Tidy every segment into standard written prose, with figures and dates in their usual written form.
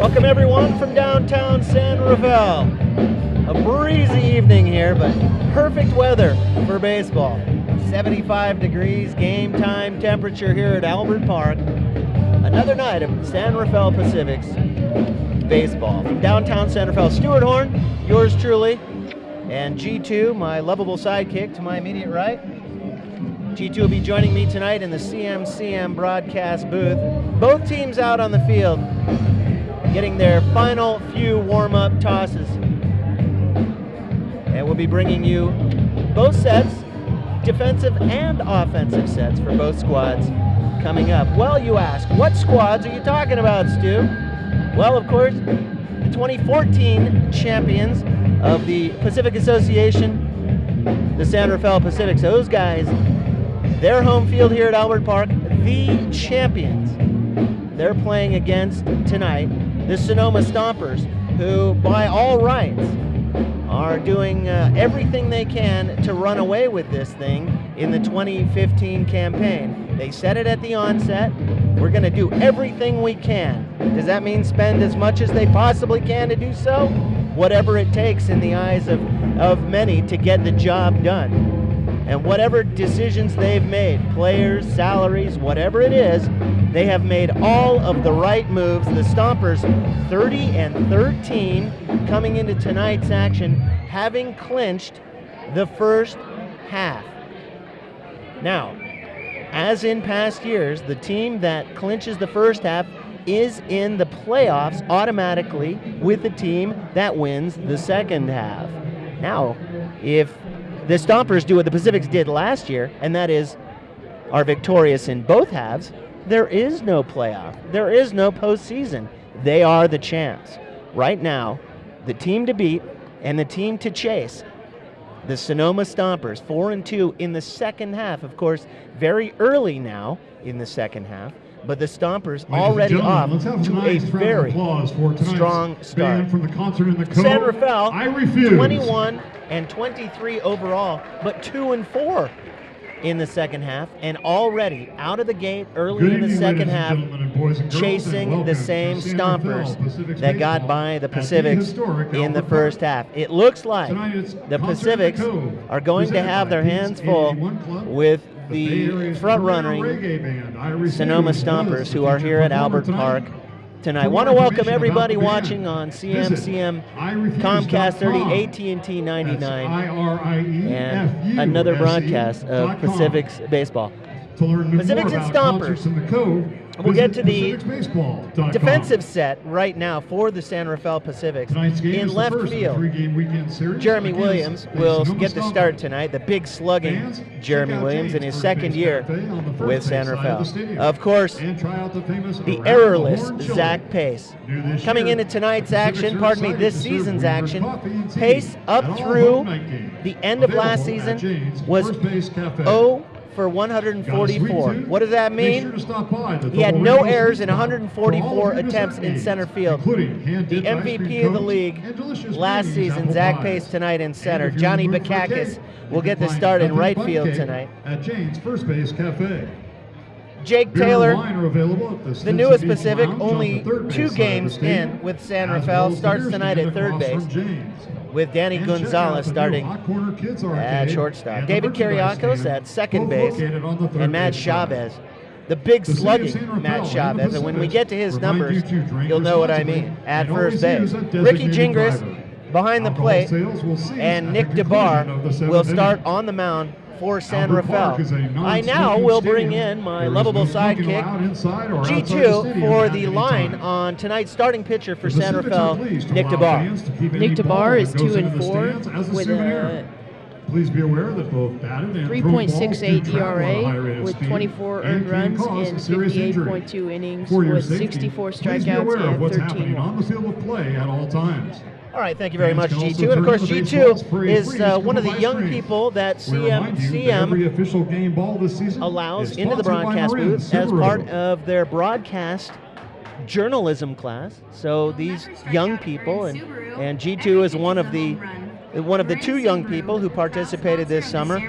Welcome everyone from downtown San Rafael. A breezy evening here, but perfect weather for baseball. 75 degrees game time temperature here at Albert Park. Another night of San Rafael Pacific's baseball. From downtown San Rafael, Stuart Horn, yours truly, and G2, my lovable sidekick to my immediate right. G2 will be joining me tonight in the CMCM broadcast booth. Both teams out on the field, getting their final few warm-up tosses. And we'll be bringing you both sets, defensive and offensive sets for both squads coming up. Well, you ask, what squads are you talking about, Stu? Well, of course, the 2014 champions of the Pacific Association, the San Rafael Pacifics. Those guys, their home field here at Albert Park, the champions. They're playing against, tonight, the Sonoma Stompers, who, by all rights, are doing everything they can to run away with this thing in the 2015 campaign. They said it at the onset. We're going to do everything we can. Does that mean spend as much as they possibly can to do so? Whatever it takes in the eyes of many to get the job done. And whatever decisions they've made, players, salaries, whatever it is, they have made all of the right moves. The Stompers 30-13 coming into tonight's action, having clinched the first half. Now, as in past years, the team that clinches the first half is in the playoffs automatically with the team that wins the second half. Now, if the Stompers do what the Pacifics did last year, and that is are victorious in both halves, there is no playoff. There is no postseason. They are the champs. Right now, the team to beat and the team to chase, the Sonoma Stompers, 4-2 in the second half. Of course, very early now in the second half, but the Stompers already off to a very strong start. From the concert in the San Rafael, 21-23 overall, but 2-4 in the second half, and already out of the gate early in the second half, chasing the same Stompers that got by the Pacifics in the first half. It looks like the Pacifics are going to have their hands full with the front-running Sonoma Stompers, who are here at Albert Park tonight. I want to welcome everybody watching on CMCM, Comcast 30, AT&T 99, and another broadcast of Pacific's baseball. Pacifics and Stompers. We'll get to the defensive set right now for the San Rafael Pacifics. In left field, Jeremy Williams will get the start tonight, the big slugging Jeremy Williams in his second year with San Rafael. Of course, the errorless Zach Pace. Coming into tonight's action, this season's action, Pace up through the end of last season was 0 for 144. What does that mean? He had no errors in 144 attempts in center field. The MVP of the league last season, Zach Pace, tonight in center. Johnny Bakakis will get the start in right field tonight. At Jane's First Base Cafe. Jake Taylor, the newest Pacific, only 2 games in with San Rafael, starts tonight at third base, with Danny Gonzalez starting at shortstop. David Kariakos at second base, and Matt Chavez, the big slugging Matt Chavez. And when we get to his numbers, you'll know what I mean, at first base. Ricky Gingras behind the plate, and Nick DeBar will start on the mound for San Rafael. I now will bring in my lovable sidekick, G2, for the line on tonight's starting pitcher for San Rafael, Nick DeBar. Nick DeBar is 2-4 with a Please be aware that both batted and 3.68 ERA with 24 earned runs in 58.2 innings with 64 strikeouts and 13 on the field of play at all times. All right, thank you very much, G2. And of course, G2 is one of the young people that CMCM allows into the broadcast booth as part of their broadcast journalism class. So these young people, and G2 is one of the 2 young people who participated this summer,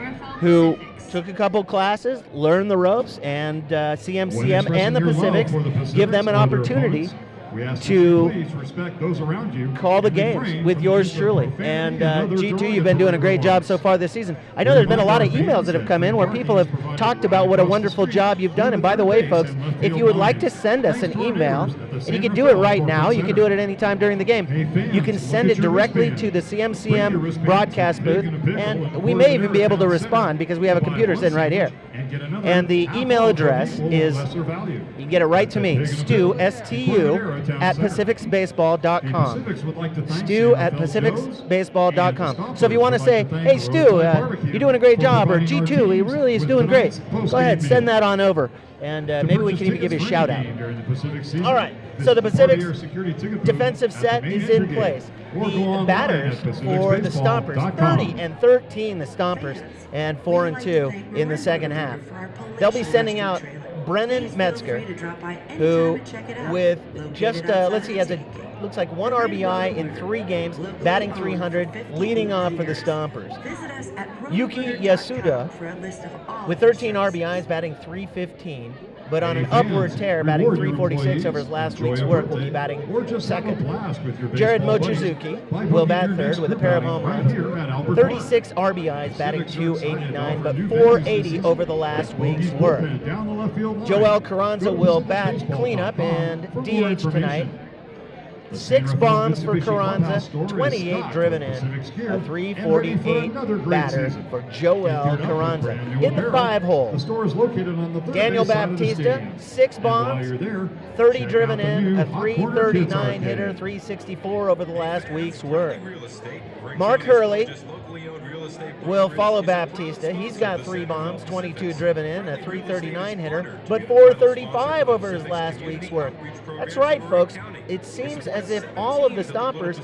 who took a couple classes, learned the ropes, and CMCM and the Pacifics give them an opportunity We ask that to you please respect those around you call the and games refrain with from yours use of truly. profanity And other G2, you've been doing a great job so far this season. I know there's been a lot of emails that have come in where people have talked about what a wonderful job you've done. And by the way, folks, if you would like to send us an email, and you can do it right now, you can do it at any time during the game, you can send it directly to the CMCM broadcast booth, and we may even be able to respond because we have a computer sitting right here. And the email address is, you can get it right to me, Stu, S-T-U, at PacificBaseball.com. Stu at PacificBaseball.com. So if you want to say, hey, Stu, you're doing a great job, or G2, he really is doing great, go ahead, send that on over. And maybe we can even give you a shout out. All right, so the Pacific's defensive set is in place. The batters for the Stompers, 30-13 the Stompers, and 4-2 in the second half. They'll be sending out Brennan Metzger, who with just, let's see, has looks like 1 RBI in 3 games, batting .300, leading off for the Stompers. Yuki Yasuda with 13 RBIs, batting .315, but on an upward tear, batting .346 over his last week's work, will be batting second. Jared Mochizuki will bat third with a pair of home runs. 36 RBIs, batting .289, but .480 over the last week's work. Joel Carranza will bat cleanup and DH tonight. 6 bombs for Carranza, 28 driven in, a .348 batter for Joel Carranza. In the 5-hole, Daniel Baptista, 6 bombs, 30 driven in, a .339 hitter, .364 over the last week's work. Mark Hurley will follow Baptista. He's got 3 bombs, 22 driven in, a .339 hitter, but .435 over his last week's work. That's right, folks. It seems as if all of the Stompers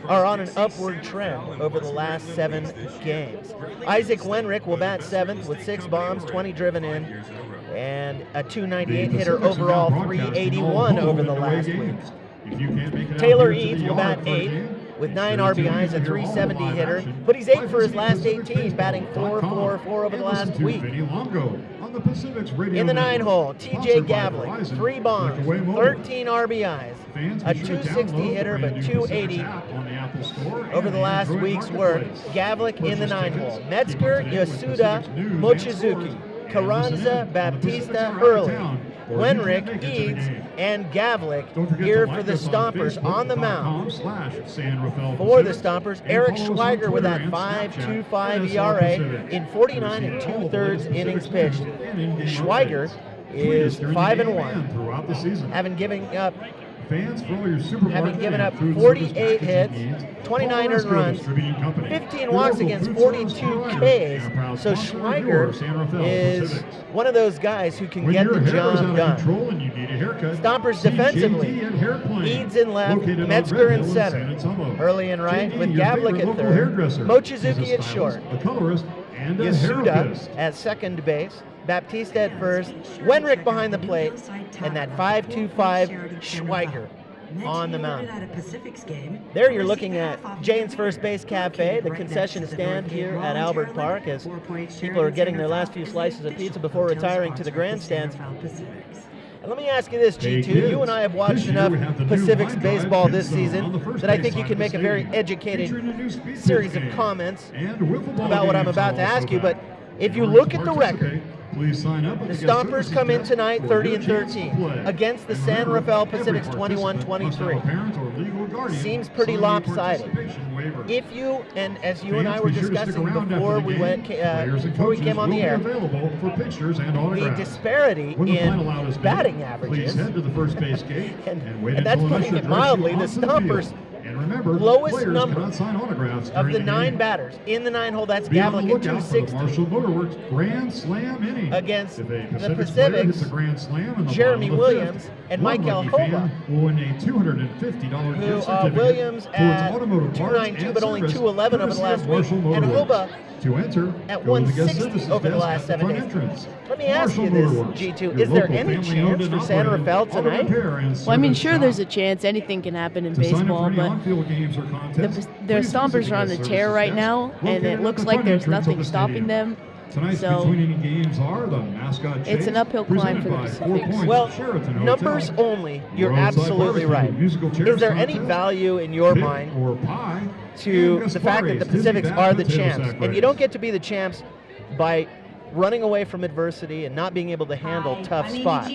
are on an upward trend over the last 7 games. Isaac Wenrick will bat 7th with 6 bombs, 20 driven in, and a .298 hitter overall, .381 over the last week. Taylor Eads will bat 8th with 9 RBIs, a .370 hitter, but he's 8 for his last 18, batting .444 over the last week. In the 9-hole, TJ Gavlik, 3 bombs, 13 RBIs, a .260 hitter, but .280 over the last week's work. Gavlik in the 9-hole. Metzger, Yasuda, Mochizuki, Carranza, Baptista, Hurley, Wenrick, Eads, and Gavlik here for the Stompers on the mound. For the Stompers, Eric Schweiger with that 5.25 ERA in 49 2/3 innings pitched. Schweiger is 5-1, having given up 48 hits, 29 earned runs, 15 walks against 42 Ks. So Schweiger is one of those guys who can get the job done. Stompers defensively, Eads in left, Metzger in center, Hurley in right, with Gavlik at third, Mochizuki at short, Yasuda at second base, Baptista at first, Wenrick behind the plate, and that 5.25 Schweiger on the mound. There you're looking at Jane's First Base Cafe, the concession stand here at Albert Park, as people are getting their last few slices of pizza before retiring to the grandstands. And let me ask you this, G2. You and I have watched enough Pacific's baseball this season that I think you can make a very educated series of comments about what I'm about to ask you. But if you look at the record, the Stompers come in tonight 30-13 against the San Rafael Pacific's 21-23. Seems pretty lopsided. If you, and as you and I were discussing before we came on the air, the disparity in batting averages, and that's putting it mildly, the Stompers' lowest number of the 9 batters in the 9-hole, that's Gavlik at 260. Against the Pacific's Jeremy Williams and Michael Hoba, who Williams at 292 but only 211 over the last week, and Hoba at 160 over the last 7 days. Let me ask you this, G2, is there any chance for San Rafael tonight? Well, I mean, sure there's a chance. Anything can happen in baseball, but the Stompers are on the tear right now, and it looks like there's nothing stopping them. Tonight's So between inning games are the mascot chase, it's an uphill climb for the presented by 4 Pacifics. Points Well, Sheraton numbers Hotel. only. You're Roadside absolutely barbecue, right. musical chairs Is there any contest, value in your pit mind or pie, to and the fact that the Gasparis Pacifics Disney are the potato champs? sack And you race. don't get to be the champs by running away from adversity and not being able to handle tough spots.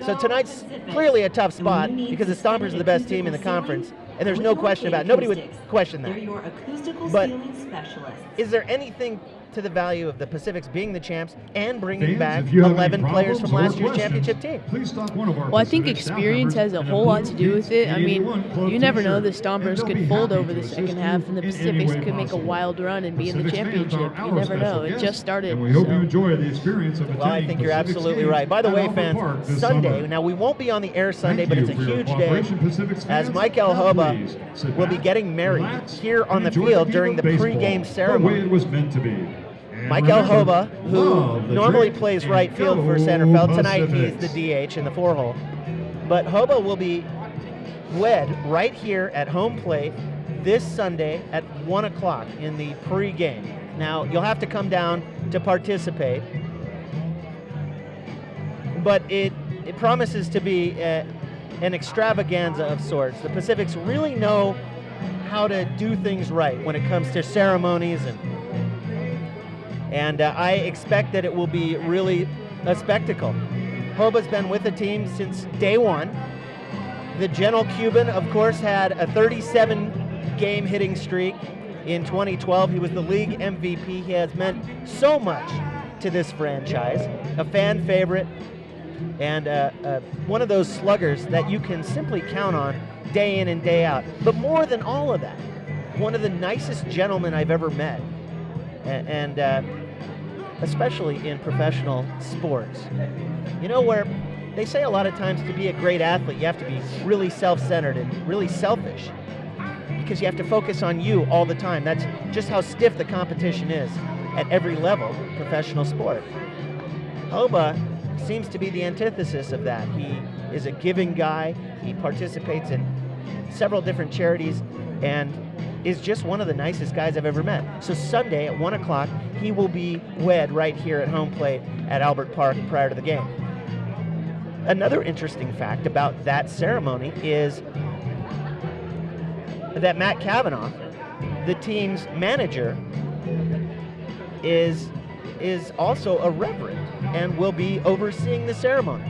So tonight's clearly a tough spot because the Stompers are the best team in the conference, and there's no question about it. Nobody would question They're that. your acoustical But ceiling specialists. is there anything to the value of the Pacifics being the champs and bringing Fans, back if you have any 11 players from problems last or year's questions, championship team? Please stop one of our Well, I think Pacific staff experience members has a in whole blue lot to do with it. I mean, 81 club you never know. t-shirt, The and Stompers they'll could be fold happy over to the assist second you half, and the in any Pacifics way could make a possible. wild run and be in the Pacifics fans are championship. You our never special know. It guests, just started. and we hope you so. enjoy the experience of attending Well, I think you're Pacific's absolutely game right. By the at way, Albert fans, Park this Sunday, summer. now we won't be on the air Sunday, Thank but you it's a for your huge day cooperation, Pacific's as fans. Michael Now Hoba please sit will be back, getting married relax, here on and the enjoy field game during of the baseball pregame the way ceremony. it was meant to be. And Michael remember, Hoba, who love the normally drink plays and right field for go Centerfeld, tonight he's Pacifics. the DH in the 4-hole. But Hoba will be wed right here at home plate this Sunday at 1 o'clock in the pregame. Now, you'll have to come down to participate, but it promises to be an extravaganza of sorts. The Pacifics really know how to do things right when it comes to ceremonies, and I expect that it will be really a spectacle. Hoba's been with the team since day one. The Gentle Cuban, of course, had a 37-game hitting streak in 2012. He was the league MVP. He has meant so much to this franchise, a fan favorite, and one of those sluggers that you can simply count on day in and day out. But more than all of that, one of the nicest gentlemen I've ever met, and especially in professional sports. You know, where they say a lot of times to be a great athlete, you have to be really self-centered and really selfish because you have to focus on you all the time. That's just how stiff the competition is at every level of professional sport. Hoba seems to be the antithesis of that. He is a giving guy. He participates in several different charities and is just one of the nicest guys I've ever met. So Sunday at 1 o'clock, he will be wed right here at home plate at Albert Park prior to the game. Another interesting fact about that ceremony is that Matt Kavanaugh, the team's manager, is also a reverend and will be overseeing the ceremony.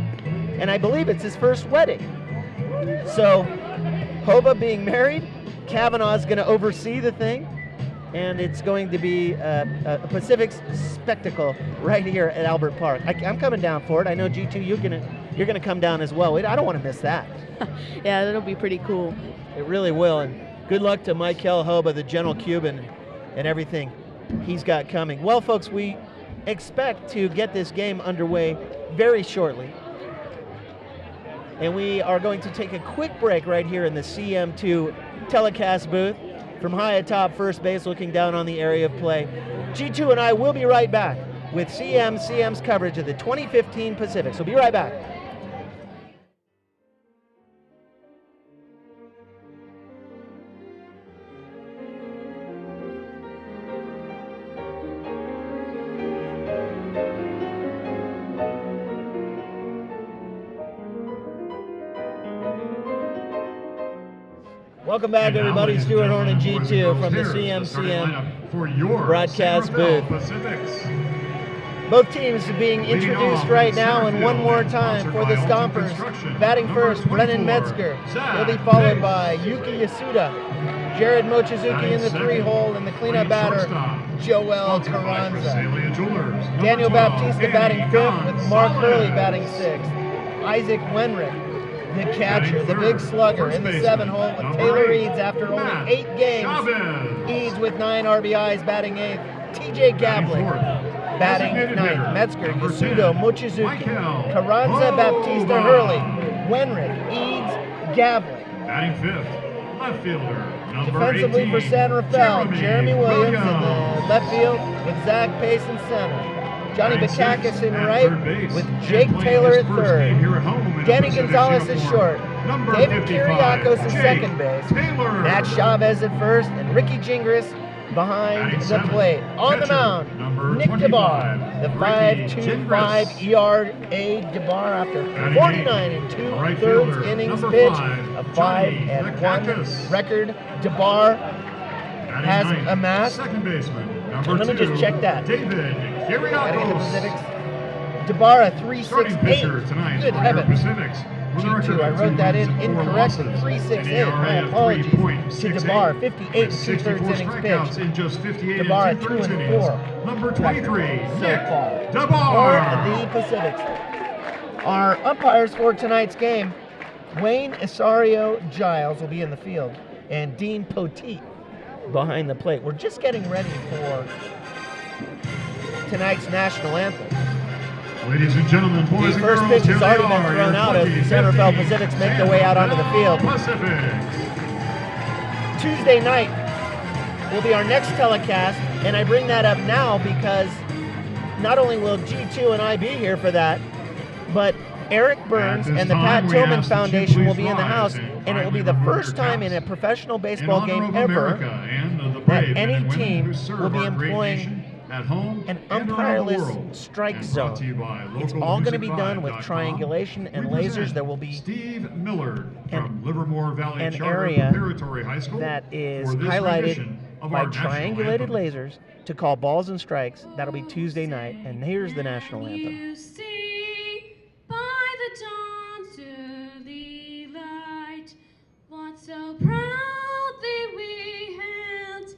And I believe it's his first wedding. So Hoba being married, Kavanaugh's going to oversee the thing, and it's going to be a Pacific's spectacle right here at Albert Park. I'm coming down for it. I know G2, you're gonna come down as well. I don't want to miss that. Yeah, that'll be pretty cool. It really will. And good luck to Michael Hoba, the Gentle Cuban, and everything he's got coming. Well, folks, we expect to get this game underway very shortly. And we are going to take a quick break right here in the CM2 telecast booth from high atop first base looking down on the area of play. G2 and I will be right back with CM's coverage of the 2015 Pacifics. We'll be right back. Welcome back, everybody. Stuart Horn and G2 from the CM broadcast booth. Both teams are being introduced right now, and one more time for the Stompers. Batting first, Brennan Metzger. He'll be followed by Yuki Yasuda, Jared Mochizuki in the 3-hole, and the cleanup batter, Joel Carranza. Daniel Baptista batting 5th, with Mark Hurley batting 6th. Isaac Wenrick, the catcher, the big slugger in the 7-hole with Taylor Eads after only 8 games. Eads with 9 RBIs batting 8th. TJ Gavlik batting 9th. Metzger, Yasudo, Mochizuki, Carranza, Baptista, Hurley, Wenrick, Eads, Gavlik. Batting 5th, left fielder, number Defensively 18, for San Rafael, Jeremy Williams in the left field with Zach Pace in center. Johnny Bakakis in right with Jake Taylor at third. Danny Gonzalez at short. David Kiriakos at second base. Matt Chavez at first, and Ricky Gingras behind Batting the seventh, plate. On the catcher, mound, number Nick 25, DeBar, the Ricky 5.25 Gingras. ERA. DeBar after Batting 49 eighth, and 2 right thirds fielder, innings number pitched, 5, a Johnny 5-1 Lekakis. record. DeBar Batting has ninth, amassed. second baseman, number And let me 2, just check that. David Heading to the Kiriakos. Pacifics. DeBar a Starting pitcher 3.68. tonight Good for your heavens. Pacifics. With a G2, record I of wrote 2 that wins in and 4 incorrectly. losses, 3.68. an My ERA of apologies to 3.68, DeBar. 58 with 2/3 64 innings strikeouts pitched. in just 58 DeBar and 2/3 2 and innings. 4. Number 23, So Nick far. DeBar. For the Pacifics. Our umpires for tonight's game, Wayne Isario Giles will be in the field, and Dean Poteet behind the plate. We're just getting ready for tonight's national anthem. Ladies and gentlemen, boys The and first girls, pitch here has they already been are, thrown your out as the 2015 San Rafael Pacifics make their way out onto the field. Pacifics. Tuesday night will be our next telecast, and I bring that up now because not only will G2 and I be here for that, but Eric Burns At this and the time, Pat we Tillman ask that you Foundation will please be in the rise house, and and it will be kindly the remove first your time in a caps professional in baseball honor game of ever America and the that brave any men and women team who serve will be our great employing nation at home an and around the umpireless world. strike And brought to you zone. by It's Local all going to Music be done with 5.com. triangulation and We lasers. present There will be Steve Millard an- from Livermore Valley an Charter area Preparatory High School that is for this highlighted rendition of by our national triangulated anthem. lasers to call balls and strikes. That'll be Tuesday night, and here's the national anthem. You see by the dawn's early light what so proudly we hailed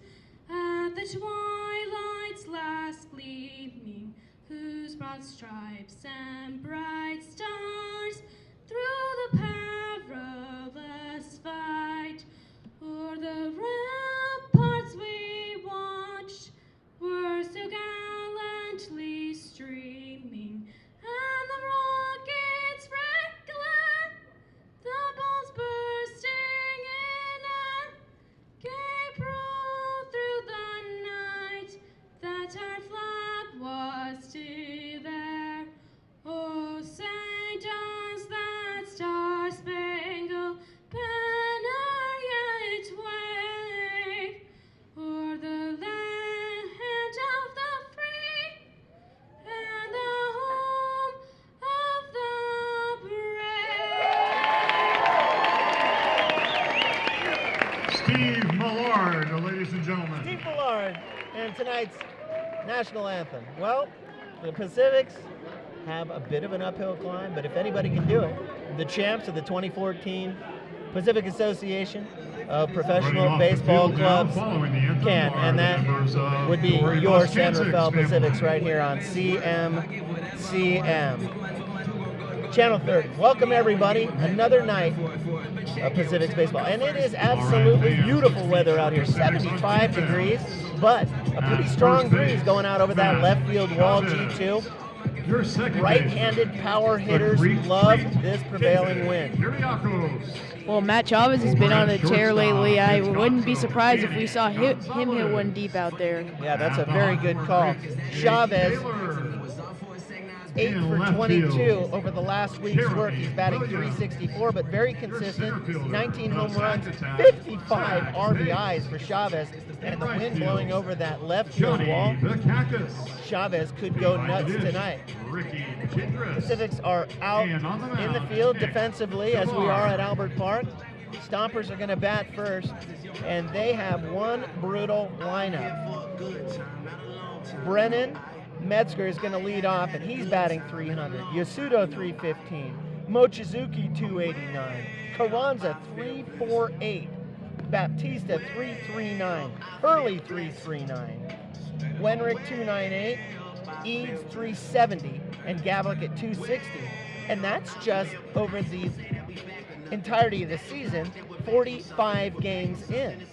at the twilight's last gleaming, whose broad stripes and bright stars through the perilous fight o'er the ramparts we watched were so gallantly streaming, and the rockets regular, the balls bursting in air, gave proof through the night that our flag was still there. Oh, say does that star-spangled banner yet wave o'er the land of the free and the home of the brave? Steve Millard, ladies and gentlemen. Steve Millard and tonight's national anthem. Well, the Pacifics have a bit of an uphill climb, but if anybody can do it, the champs of the 2014 Pacific Association of Professional Running off the Baseball field now, Clubs following the anthem can, are and the that members of would be Corey your Boskancic's San Rafael family. Pacifics right here on CMCM. Channel 30. Welcome everybody. Another night of Pacifics baseball. And it is absolutely beautiful weather out here. 75 degrees, but a pretty strong breeze going out over that left field wall, G2. Your second Right-handed power hitters love this prevailing wind. Well, Matt Chavez has been on a tear lately. I wouldn't be surprised if we saw him hit one deep out there. Yeah, that's a very good call. Chavez, 8 for 22 over the last week's work. He's batting .364, but very consistent. 19 home runs, 55 RBIs for Chavez, and the wind blowing over that left field wall. Chavez could go nuts tonight. Pacifics are out in the field defensively as we are at Albert Park. Stompers are going to bat first, and they have one brutal lineup. Brennan Metzger is going to lead off, and he's batting .300. Yasudo .315. Mochizuki .289. Carranza .348. Baptista .339. Hurley .339. Wenrick .298. Eads .370. And Gavlik at .260. And that's just over the entirety of the season, 45 games in.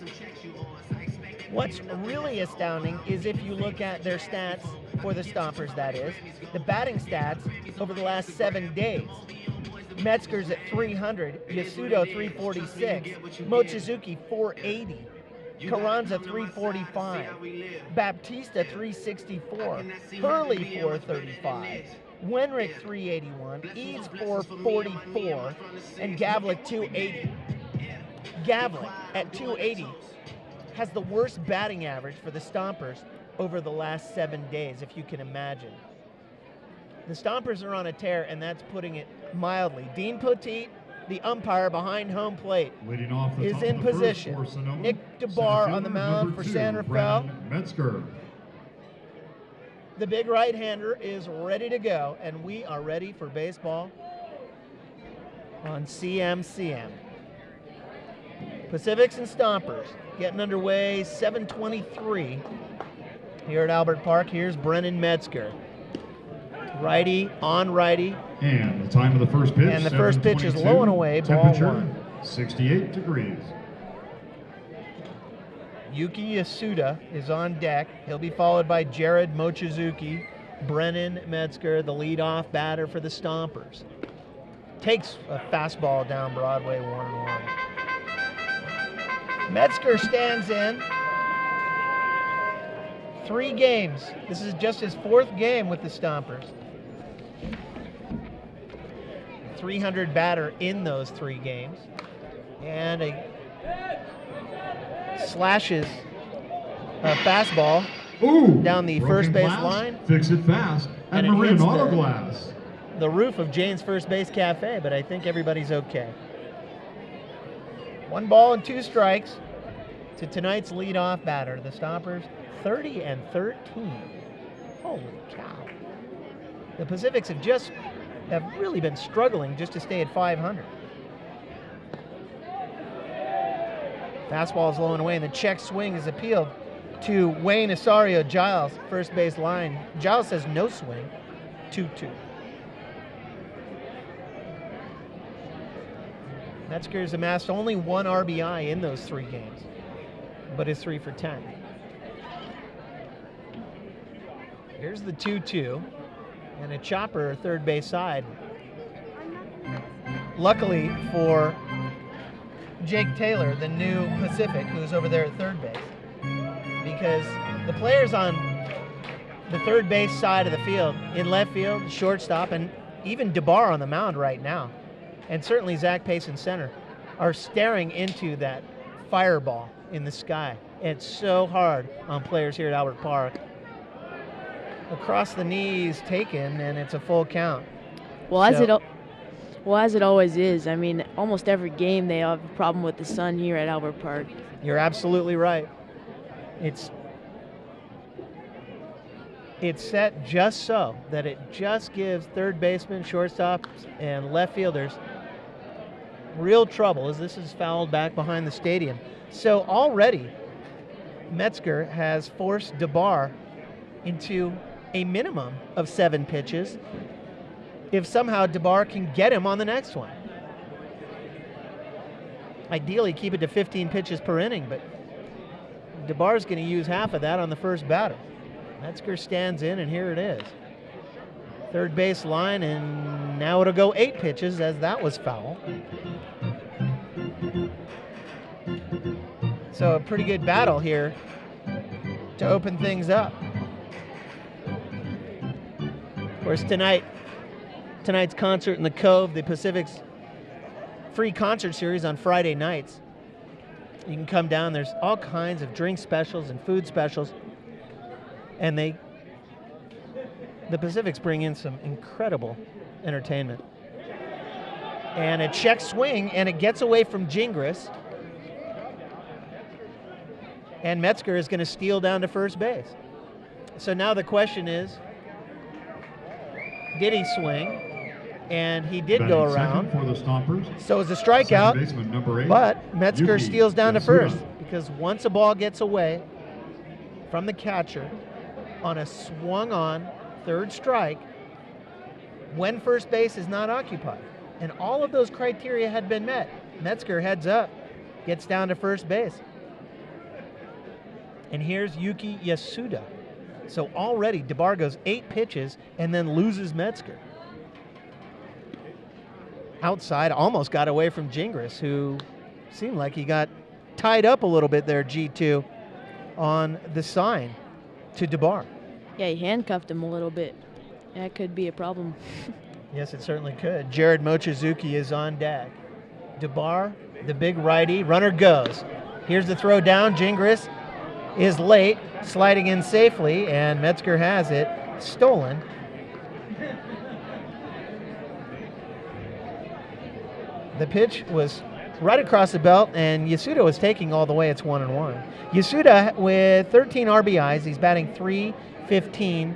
What's really astounding is if you look at their stats for the Stompers, that is, the batting stats over the last 7 days. Metzger's at .300, Yasudo .346, Mochizuki .480, Carranza .345, Baptista .364, Hurley .435, Wenrick .381, Eads .444, and Gavlik .280. Gavlik at .280 has the worst batting average for the Stompers over the last 7 days, if you can imagine. The Stompers are on a tear, and that's putting it mildly. Dean Poteet, the umpire behind home plate, Leading off the is top in of the first position. for Sonoma, Nick DeBar center on the fielder, mound number for 2, San Rafael. Brandon Metzger. The big right-hander is ready to go, and we are ready for baseball on CMCM. Pacifics and Stompers getting underway, 7:23 here at Albert Park. Here's Brennan Metzger. Righty on righty. And the time of the first pitch. And the first pitch is 7:22. low and away, ball Temperature, 1. 68 degrees. Yuki Yasuda is on deck. He'll be followed by Jared Mochizuki. Brennan Metzger, the leadoff batter for the Stompers. Takes a fastball down Broadway, 1-1. Metzger stands in. 3 games. This is just his 4th game with the Stompers. 300 batter in those 3 games. And a slashes a fastball Ooh, down the broken first base glass, line. Fix it fast at And it Marin hits Auto the- Glass. the roof of Jane's First Base Cafe, but I think everybody's okay. 1 ball and 2 strikes to tonight's leadoff batter. The Stompers 30-13. Holy cow. The Pacifics have really been struggling just to stay at 500. Fastball is low and away, and the check swing is appealed to Wayne Osorio Giles, first base line. Giles says no swing, 2-2. Metzger's amassed only 1 RBI in those 3 games, but is 3 for 10. Here's the 2-2, and a chopper third base side. Luckily for Jake Taylor, the new Pacific, who's over there at third base, because the players on the third base side of the field, in left field, shortstop, and even DeBar on the mound right now, and certainly Zach Pace in center, are staring into that fireball in the sky. It's so hard on players here at Albert Park. Across the knees taken, and it's a full count. Well, as it always is. I mean, almost every game they have a problem with the sun here at Albert Park. You're absolutely right. It's set just so that it just gives third basemen, shortstops, and left fielders real trouble, as this is fouled back behind the stadium. So already, Metzger has forced DeBar into a minimum of 7 pitches if somehow DeBar can get him on the next one. Ideally, keep it to 15 pitches per inning, but DeBar's going to use half of that on the first batter. Metzger stands in, and here it is. Third base line, and now it'll go 8 pitches, as that was foul. So a pretty good battle here to open things up. Of course, tonight's concert in the Cove, the Pacific's free concert series on Friday nights. You can come down. There's all kinds of drink specials and food specials. And the Pacifics bring in some incredible entertainment. And a check swing, and it gets away from Gingras. And Metzger is going to steal down to first base. So now the question is, did he swing? And he did go Batting around. second for the Stompers. So it's a Second strikeout, baseman, number 8, but Metzger Yuki steals down to Yasuda. first, because once a ball gets away from the catcher on a swung on third strike, when first base is not occupied, and all of those criteria had been met, Metzger heads up, gets down to first base. And here's Yuki Yasuda. So already DeBar goes 8 pitches and then loses Metzger. Outside, almost got away from Gingras, who seemed like he got tied up a little bit there, G2, on the sign to DeBar. Yeah, he handcuffed him a little bit. That could be a problem. Yes, it certainly could. Jared Mochizuki is on deck. DeBar, the big righty, runner goes. Here's the throw down. Gingras is late, sliding in safely, and Metzger has it stolen. The pitch was right across the belt, and Yasuda was taking all the way. It's 1-1. Yasuda with 13 RBIs. He's batting .315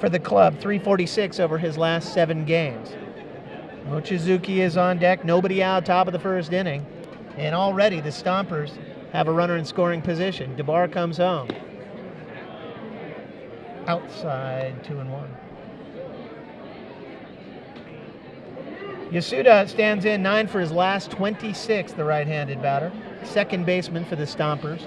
for the club, .346 over his last 7 games. Mochizuki is on deck. Nobody out, top of the first inning. And already the Stompers have a runner in scoring position. DeBar comes home. Outside, 2-1. Yasuda stands in 9 for his last 26, the right-handed batter. Second baseman for the Stompers.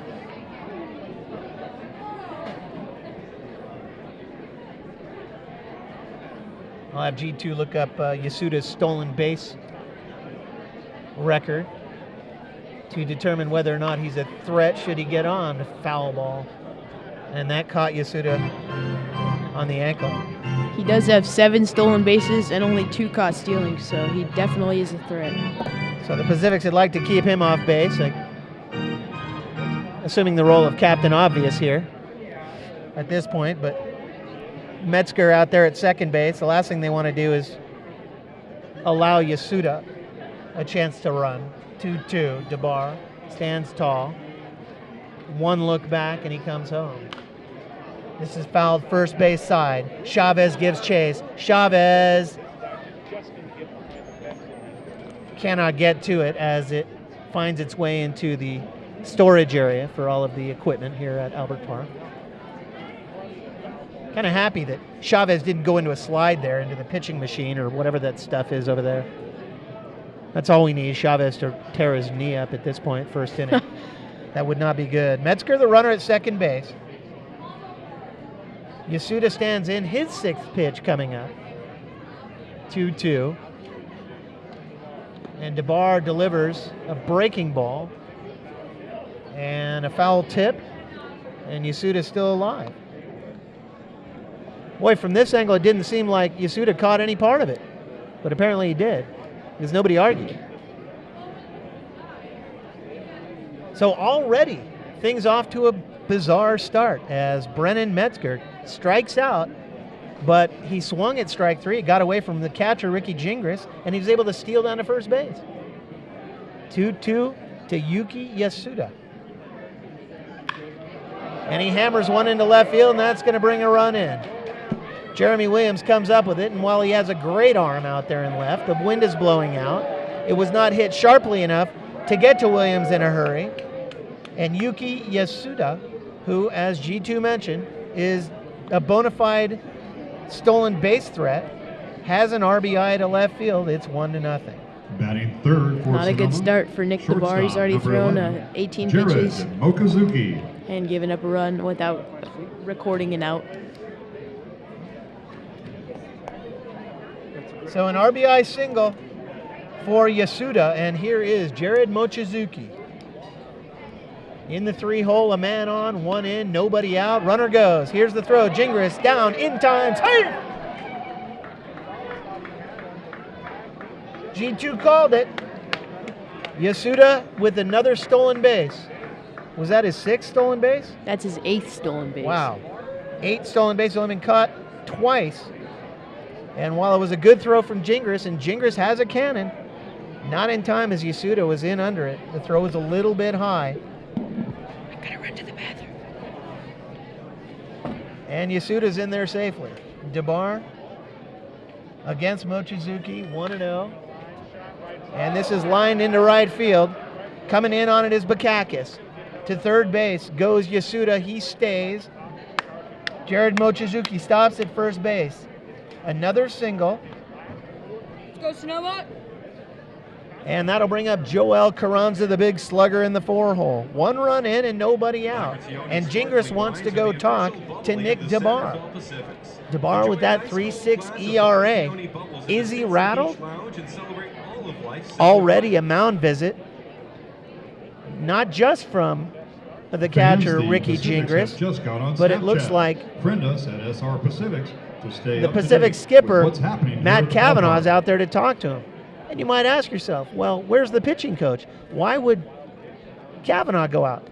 I'll have G2 look up Yasuda's stolen base record to determine whether or not he's a threat should he get on a foul ball. And that caught Yasuda on the ankle. He does have 7 stolen bases and only 2 caught stealing, so he definitely is a threat. So the Pacifics would like to keep him off base, assuming the role of Captain Obvious here at this point. But Metzger out there at second base. The last thing they want to do is allow Yasuda a chance to run. 2-2. DeBar stands tall. One look back, and he comes home. This is fouled first base side. Chavez gives chase. Chavez cannot get to it as it finds its way into the storage area for all of the equipment here at Albert Park. Kind of happy that Chavez didn't go into a slide there into the pitching machine or whatever that stuff is over there. That's all we need, Chavez to tear his knee up at this point, first inning. That would not be good. Metzger, the runner at second base. Yasuda stands in, his 6th pitch coming up. 2-2. And DeBar delivers a breaking ball and a foul tip, and Yasuda's still alive. Boy, from this angle, it didn't seem like Yasuda caught any part of it, but apparently he did, because nobody argued. So already, things off to a bizarre start as Brennan Metzger strikes out, but he swung at strike 3, got away from the catcher, Ricky Gingras, and he was able to steal down to first base. 2-2 to Yuki Yasuda. And he hammers one into left field, and that's going to bring a run in. Jeremy Williams comes up with it, and while he has a great arm out there in left, the wind is blowing out. It was not hit sharply enough to get to Williams in a hurry. And Yuki Yasuda, who, as G2 mentioned, is a bona fide stolen base threat, has an RBI to left field. It's 1-0. Batting third for Not a good Sonoma, start for Nick DeBar. He's already shortstop, thrown number 11, 18 Jared pitches Mochizuki. and given up a run without recording an out. So an RBI single for Yasuda, and here is Jared Mochizuki. In the 3-hole, a man on, one in, nobody out, runner goes. Here's the throw, Gingras down, in time, safe! G2 called it. Yasuda with another stolen base. Was that his 6th stolen base? That's his 8th stolen base. Wow. 8 stolen bases, only been caught twice. And while it was a good throw from Gingras, and Gingras has a cannon, not in time as Yasuda was in under it. The throw was a little bit high. I gotta run to the bathroom. And Yasuda's in there safely. DeBar against Mochizuki, 1-0. And this is lined into right field. Coming in on it is Bakakis. To third base goes Yasuda. He stays. Jared Mochizuki stops at first base. Another single. Let's go, Sonoma. And that'll bring up Joel Carranza, the big slugger in the 4-hole. 1 run in and nobody out. And Gingras wants to go talk to Nick DeBar. DeBar with that 3.6 ERA. Is he rattled? Already a mound visit. Not just from the catcher, Ricky Gingras, but it looks like Friend us at SR Pacifics to stay the up to Pacific date skipper, with what's happening Matt here at the Kavanaugh's ballpark. out there to talk to him. And you might ask yourself, well, where's the pitching coach? Why would Kavanaugh go out?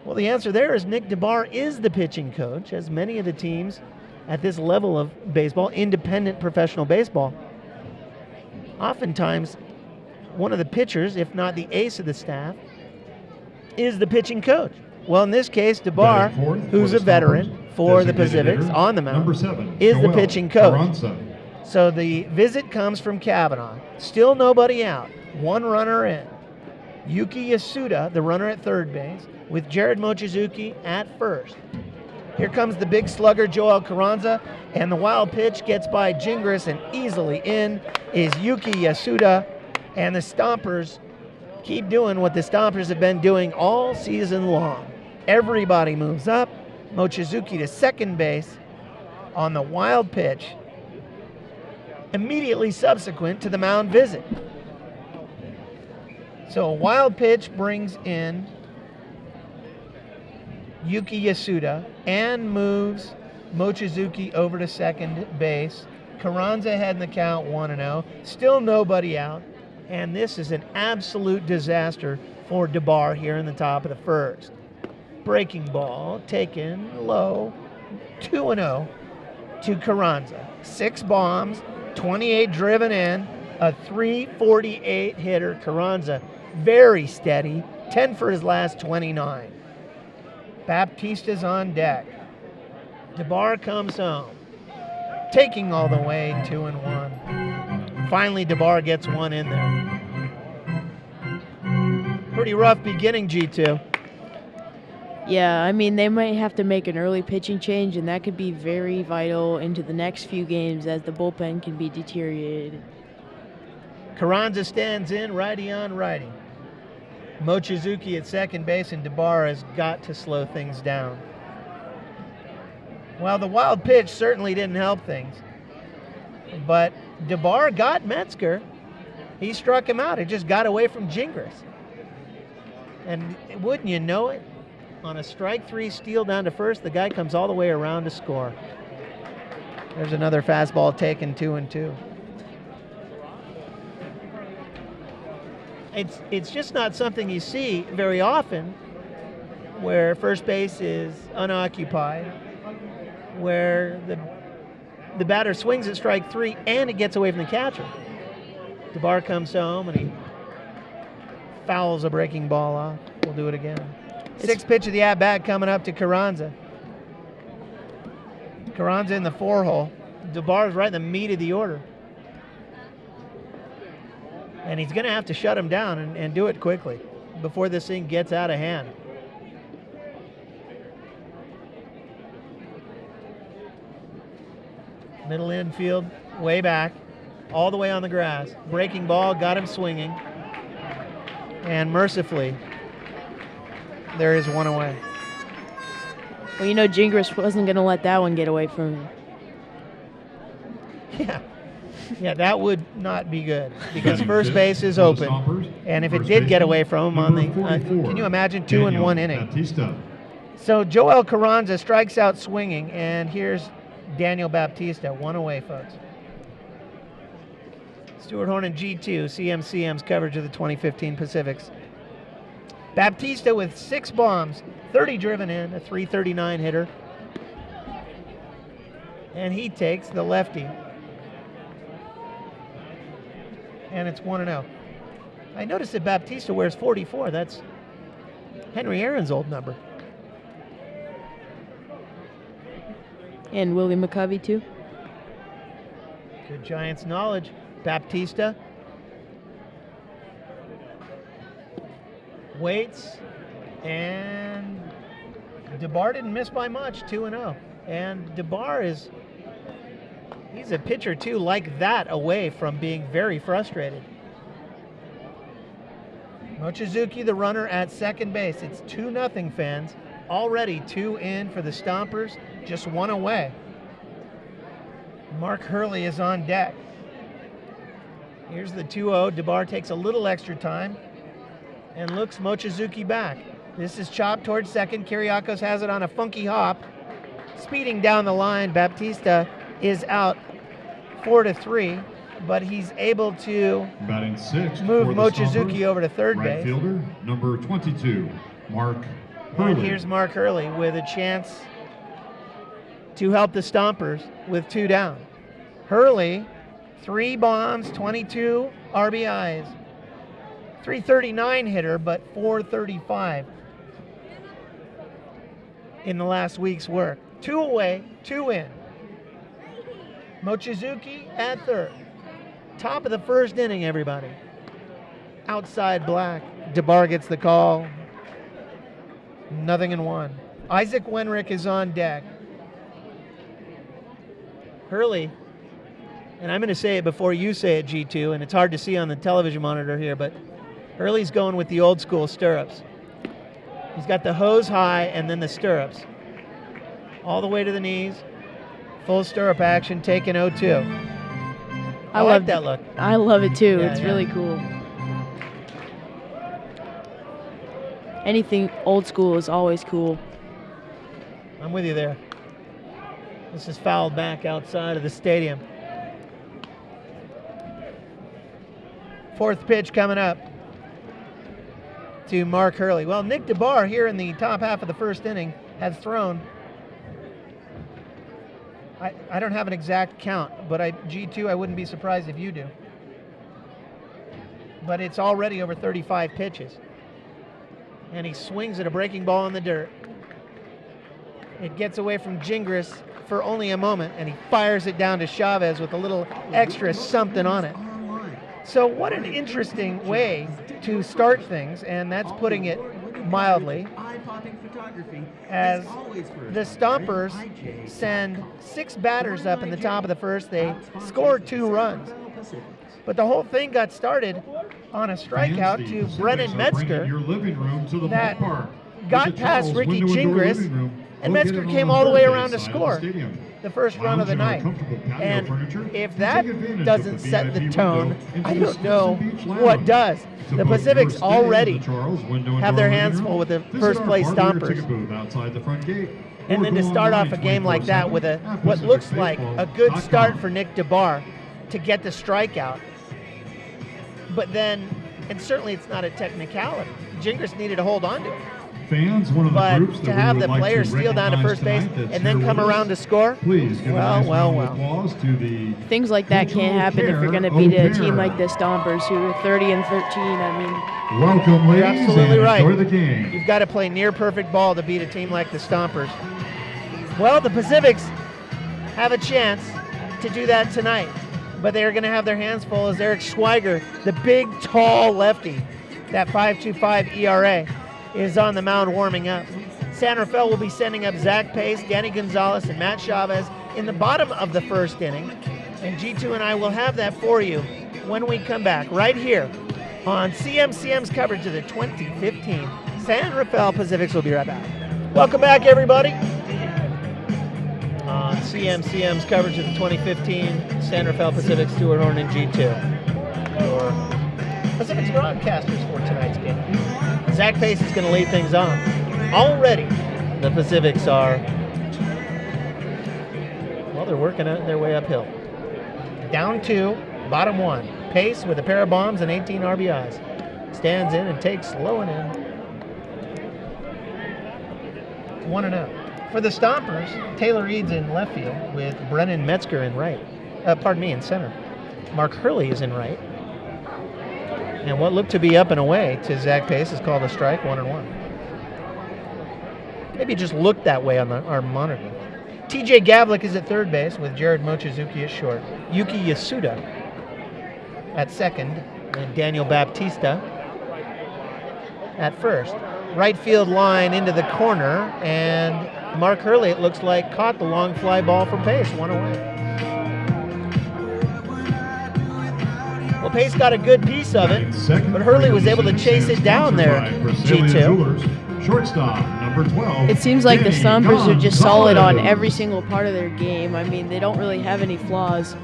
Well, the answer there is Nick DeBar is the pitching coach, as many of the teams at this level of baseball, independent professional baseball, oftentimes one of the pitchers, if not the ace of the staff, is the pitching coach. Well, in this case, DeBar, who's a veteran for the Pacifics on the mound, is the pitching coach. So the visit comes from Kavanaugh. Still nobody out. One runner in. Yuki Yasuda, the runner at third base, with Jared Mochizuki at first. Here comes the big slugger, Joel Carranza, and the wild pitch gets by Gingras, and easily in is Yuki Yasuda, and the Stompers keep doing what the Stompers have been doing all season long. Everybody moves up. Mochizuki to second base on the wild pitch, immediately subsequent to the mound visit. So a wild pitch brings in Yuki Yasuda and moves Mochizuki over to second base. Carranza ahead in the count, 1-0. Still nobody out. And this is an absolute disaster for DeBar here in the top of the first. Breaking ball taken low, 2-0 to Carranza. 6 bombs, 28 driven in, a .348 hitter. Carranza very steady, 10 for his last 29. Baptista's on deck. DeBar comes home, taking all the way, 2-1. Finally, DeBar gets one in there. Pretty rough beginning, G2. Yeah, I mean, they might have to make an early pitching change, and that could be very vital into the next few games as the bullpen can be deteriorated. Carranza stands in, righty on righty. Mochizuki at second base, and DeBar has got to slow things down. Well, the wild pitch certainly didn't help things, but DeBar got Metzger. He struck him out. It just got away from Gingras. And wouldn't you know it, on a strike 3 steal down to first, the guy comes all the way around to score. There's another fastball taken, 2-2. It's just not something you see very often, where first base is unoccupied, where the batter swings at strike 3 and it gets away from the catcher. DeBar comes home and he fouls a breaking ball off. We'll do it again. 6th pitch of the at-bat coming up to Carranza. Carranza in the 4-hole. DeBar's right in the meat of the order. And he's going to have to shut him down and do it quickly before this thing gets out of hand. Middle infield, way back, all the way on the grass. Breaking ball, got him swinging. And mercifully, there is one away. Well, you know, Gingras wasn't going to let that one get away from him. Yeah, that would not be good because first base is open. And if it did get away from him on the, can you imagine 2-1 inning? So Joel Carranza strikes out swinging, and here's Daniel Baptista, one away, folks. Stuart Horn, G2, CMCM's coverage of the 2015 Pacifics. Baptista with 6 bombs, 30 driven in, a .339 hitter. And he takes the lefty. And it's 1-0. I noticed that Baptista wears 44. That's Henry Aaron's old number. And Willie McCovey, too. Good Giants knowledge. Baptista waits, and DeBar didn't miss by much, 2-0. And DeBar he's a pitcher, too, like that, away from being very frustrated. Mochizuki, the runner at second base. It's 2-0, fans. Already 2 in for the Stompers, just 1 away. Mark Hurley is on deck. Here's the 2-0. DeBar takes a little extra time and looks Mochizuki back. This is chopped towards second. Kiriakos has it on a funky hop. Speeding down the line, Baptista is out 4-3, but he's able to batting 6 move for the Mochizuki Stompers, over to third right base. fielder, number 22. Mark And Hurley. here's Mark Hurley with a chance to help the Stompers with 2 down. Hurley, 3 bombs, 22 RBIs. 339 hitter, but 435 in the last week's work. 2 away, 2 in. Mochizuki at third. Top of the first inning, everybody. Outside Black. DeBar gets the call. 0-1. Isaac Wenrick is on deck. Hurley, and I'm going to say it before you say it, G2, and it's hard to see on the television monitor here, but Hurley's going with the old school stirrups. He's got the hose high and then the stirrups. All the way to the knees. Full stirrup action, taking 0-2. I like that look. I love it too. Yeah, It's yeah. really cool. Anything old school is always cool. I'm with you there. This is fouled back outside of the stadium. 4th pitch coming up to Mark Hurley. Well, Nick DeBar here in the top half of the first inning has thrown, I don't have an exact count, but G2, I wouldn't be surprised if you do. But it's already over 35 pitches. And he swings at a breaking ball in the dirt. It gets away from Gingras for only a moment, and he fires it down to Chavez with a little extra something on it. So what an interesting way to start things, and that's putting it mildly, as the Stompers send 6 batters up in the top of the first. They scored 2 runs. But the whole thing got started on a strikeout Fans, the to Pacifics Brennan are bringing Metzger your living room to the that ballpark. got With the past Charles Ricky window and door Gingras, living room and located Metzger on came the all the way third around to base side of score the stadium. the first run of the Lounge night. in our comfortable patio And furniture, if and that take advantage of doesn't the set the VIP tone, window into I the don't know Stinson Beach what Lounge. does. To The book Pacifics your stay already at the Charles window and have door their living hands room, full with the visit first our place barber Stompers. ticket booth outside the front gate. And Or then to go start off a online game like that with a 24/7 at what looks like a good pacificbaseball.com. start for Nick DeBar to get the strikeout. But then, and certainly it's not a technicality. Gingras needed to hold on to it. Fans, one of the But groups to that we have would the like player to steal down to recognize first base tonight that's and then here come with around to us, score, please give a well, nice well, round well. of applause to the Things like that can't happen if you're going to beat a team like the Stompers, who are 30-13. I mean, Welcome, ladies, You're absolutely and right. enjoy the game. You've got to play near perfect ball to beat a team like the Stompers. Well, the Pacifics have a chance to do that tonight, but they're going to have their hands full as Eric Schweiger, the big, tall lefty, that 5.25 ERA, is on the mound warming up. San Rafael will be sending up Zach Pace, Danny Gonzalez, and Matt Chavez in the bottom of the first inning, and G2 and I will have that for you when we come back right here on CMCM's coverage of the 2015 San Rafael Pacifics. We'll be right back. Welcome back, everybody, on CMCM's coverage of the 2015 San Rafael Pacifics. Stuart Horn and G2, your Pacifics broadcasters for tonight's game. Zach Pace is going to lead things on. Already, the Pacifics are, well, they're working their way uphill. Down 2, bottom 1. Pace with a pair of bombs and 18 RBIs. Stands in and takes low and in. 1-0. For the Stompers, Taylor Eads in left field with Brennan Metzger in right. In center. Mark Hurley is in right. And what looked to be up and away to Zach Pace is called a strike, 1-1. Maybe it just looked that way on our monitor. TJ Gavlik is at third base with Jared Mochizuki at short. Yuki Yasuda at second, and Daniel Baptista at first. Right field line into the corner, and Mark Hurley, it looks like, caught the long fly ball from Pace, 1 away. Well, Pace got a good piece of it, but Hurley was able to chase it down there, G2. Shortstop, number 12. it seems like the Danny Stompers are just solid on Gonzalez. every single part of their game. I mean, they don't really have any flaws.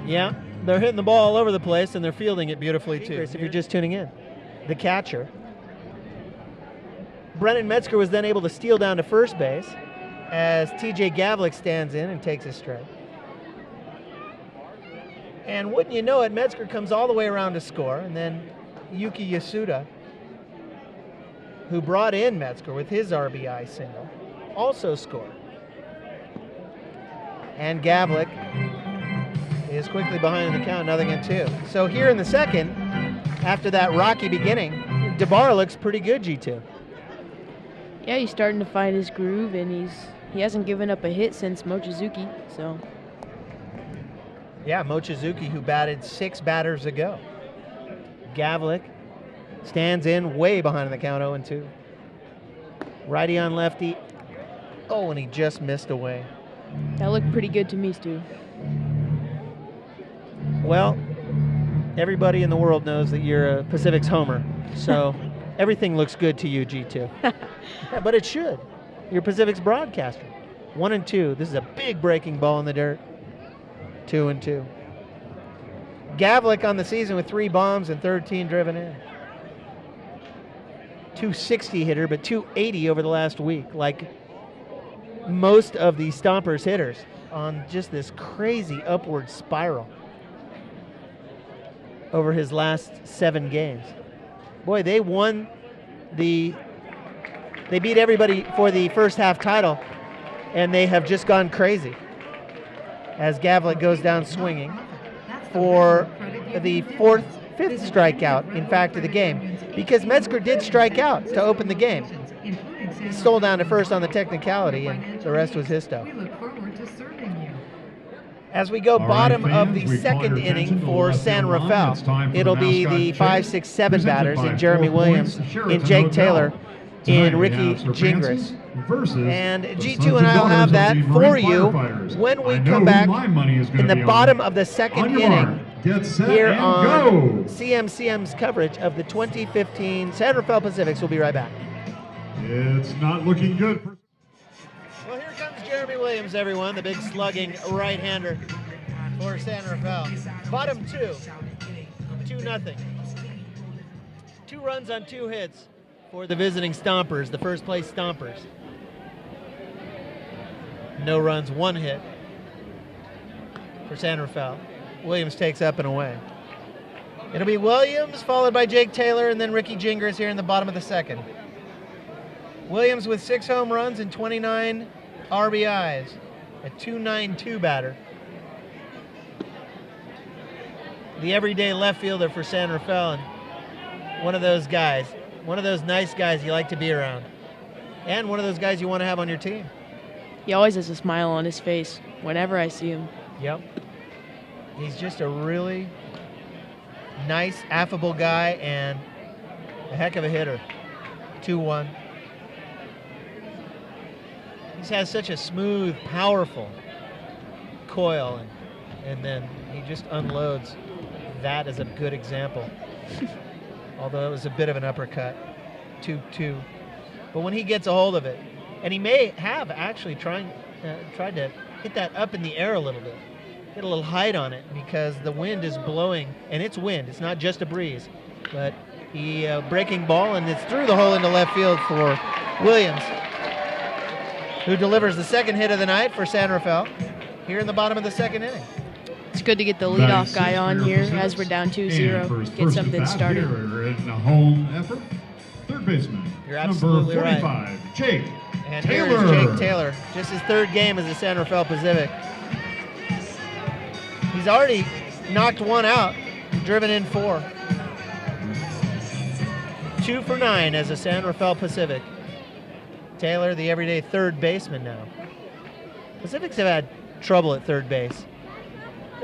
Yeah, they're hitting the ball all over the place, and they're fielding it beautifully, too. If you're just tuning in, the catcher. Brennan Metzger was then able to steal down to first base as TJ Gavlik stands in and takes a strike. And wouldn't you know it, Metzger comes all the way around to score, and then Yuki Yasuda, who brought in Metzger with his RBI single, also scored. And Gavlik is quickly behind in the count, 0-2. So here in the second, after that rocky beginning, DeBar looks pretty good, G2. Yeah, he's starting to find his groove, and he hasn't given up a hit since Mochizuki, so. Yeah, Mochizuki, who batted 6 batters ago. Gavlik stands in way behind in the count, 0-2. Righty on lefty. Oh, and he just missed away. That looked pretty good to me, Stu. Well, everybody in the world knows that you're a Pacific's homer, so everything looks good to you, G2. Yeah, but it should. You're Pacific's broadcaster. 1-2. This is a big breaking ball in the dirt. 2-2. Gavlik on the season with 3 bombs and 13 driven in. 260 hitter, but 280 over the last week, like most of the Stompers hitters, on just this crazy upward spiral over his last 7 games. Boy, they beat everybody for the first half title, and they have just gone crazy as Gavlik goes down swinging for the fifth strikeout, in fact, of the game, because Metzger did strike out to open the game. He stole down to first on the technicality, and the rest was his stuff. As we go bottom of the second inning for San Rafael, it'll be the 5, 6, 7 batters in Jeremy Williams, in Jake Taylor, in Ricky Gingras. And G2 and I will have that for you when we come back in the bottom of the second inning here on CMCM's coverage of the 2015 San Rafael Pacifics. We'll be right back. It's not looking good. Well, here comes Jeremy Williams, everyone, the big slugging right-hander for San Rafael. Bottom 2, 2-0. 2 runs on 2 hits for the visiting Stompers, the first place Stompers. No runs, 1 hit for San Rafael. Williams takes up and away. It'll be Williams followed by Jake Taylor and then Ricky Gingras here in the bottom of the second. Williams with 6 home runs and 29 RBIs, a .292 batter. The everyday left fielder for San Rafael, and one of those guys, one of those nice guys you like to be around, and one of those guys you want to have on your team. He always has a smile on his face whenever I see him. Yep. He's just a really nice, affable guy and a heck of a hitter. 2-1. He has such a smooth, powerful coil, and then he just unloads. That is a good example. Although it was a bit of an uppercut. 2-2. But when he gets a hold of it, and he may have actually tried to hit that up in the air a little bit, get a little height on it, because the wind is blowing, and it's wind. It's not just a breeze. But he breaking ball, and it's through the hole into left field for Williams, who delivers the second hit of the night for San Rafael here in the bottom of the second inning. It's good to get the leadoff guy on here as we're down 2-0. Get something started. In a home effort, third baseman, You're absolutely number 45, right. Jake And Taylor. here is Jake Taylor, just his 3rd game as a San Rafael Pacific. He's already knocked 1 out, driven in 4. 2 for 9 as a San Rafael Pacific. Taylor, the everyday 3rd baseman now. Pacifics have had trouble at 3rd base.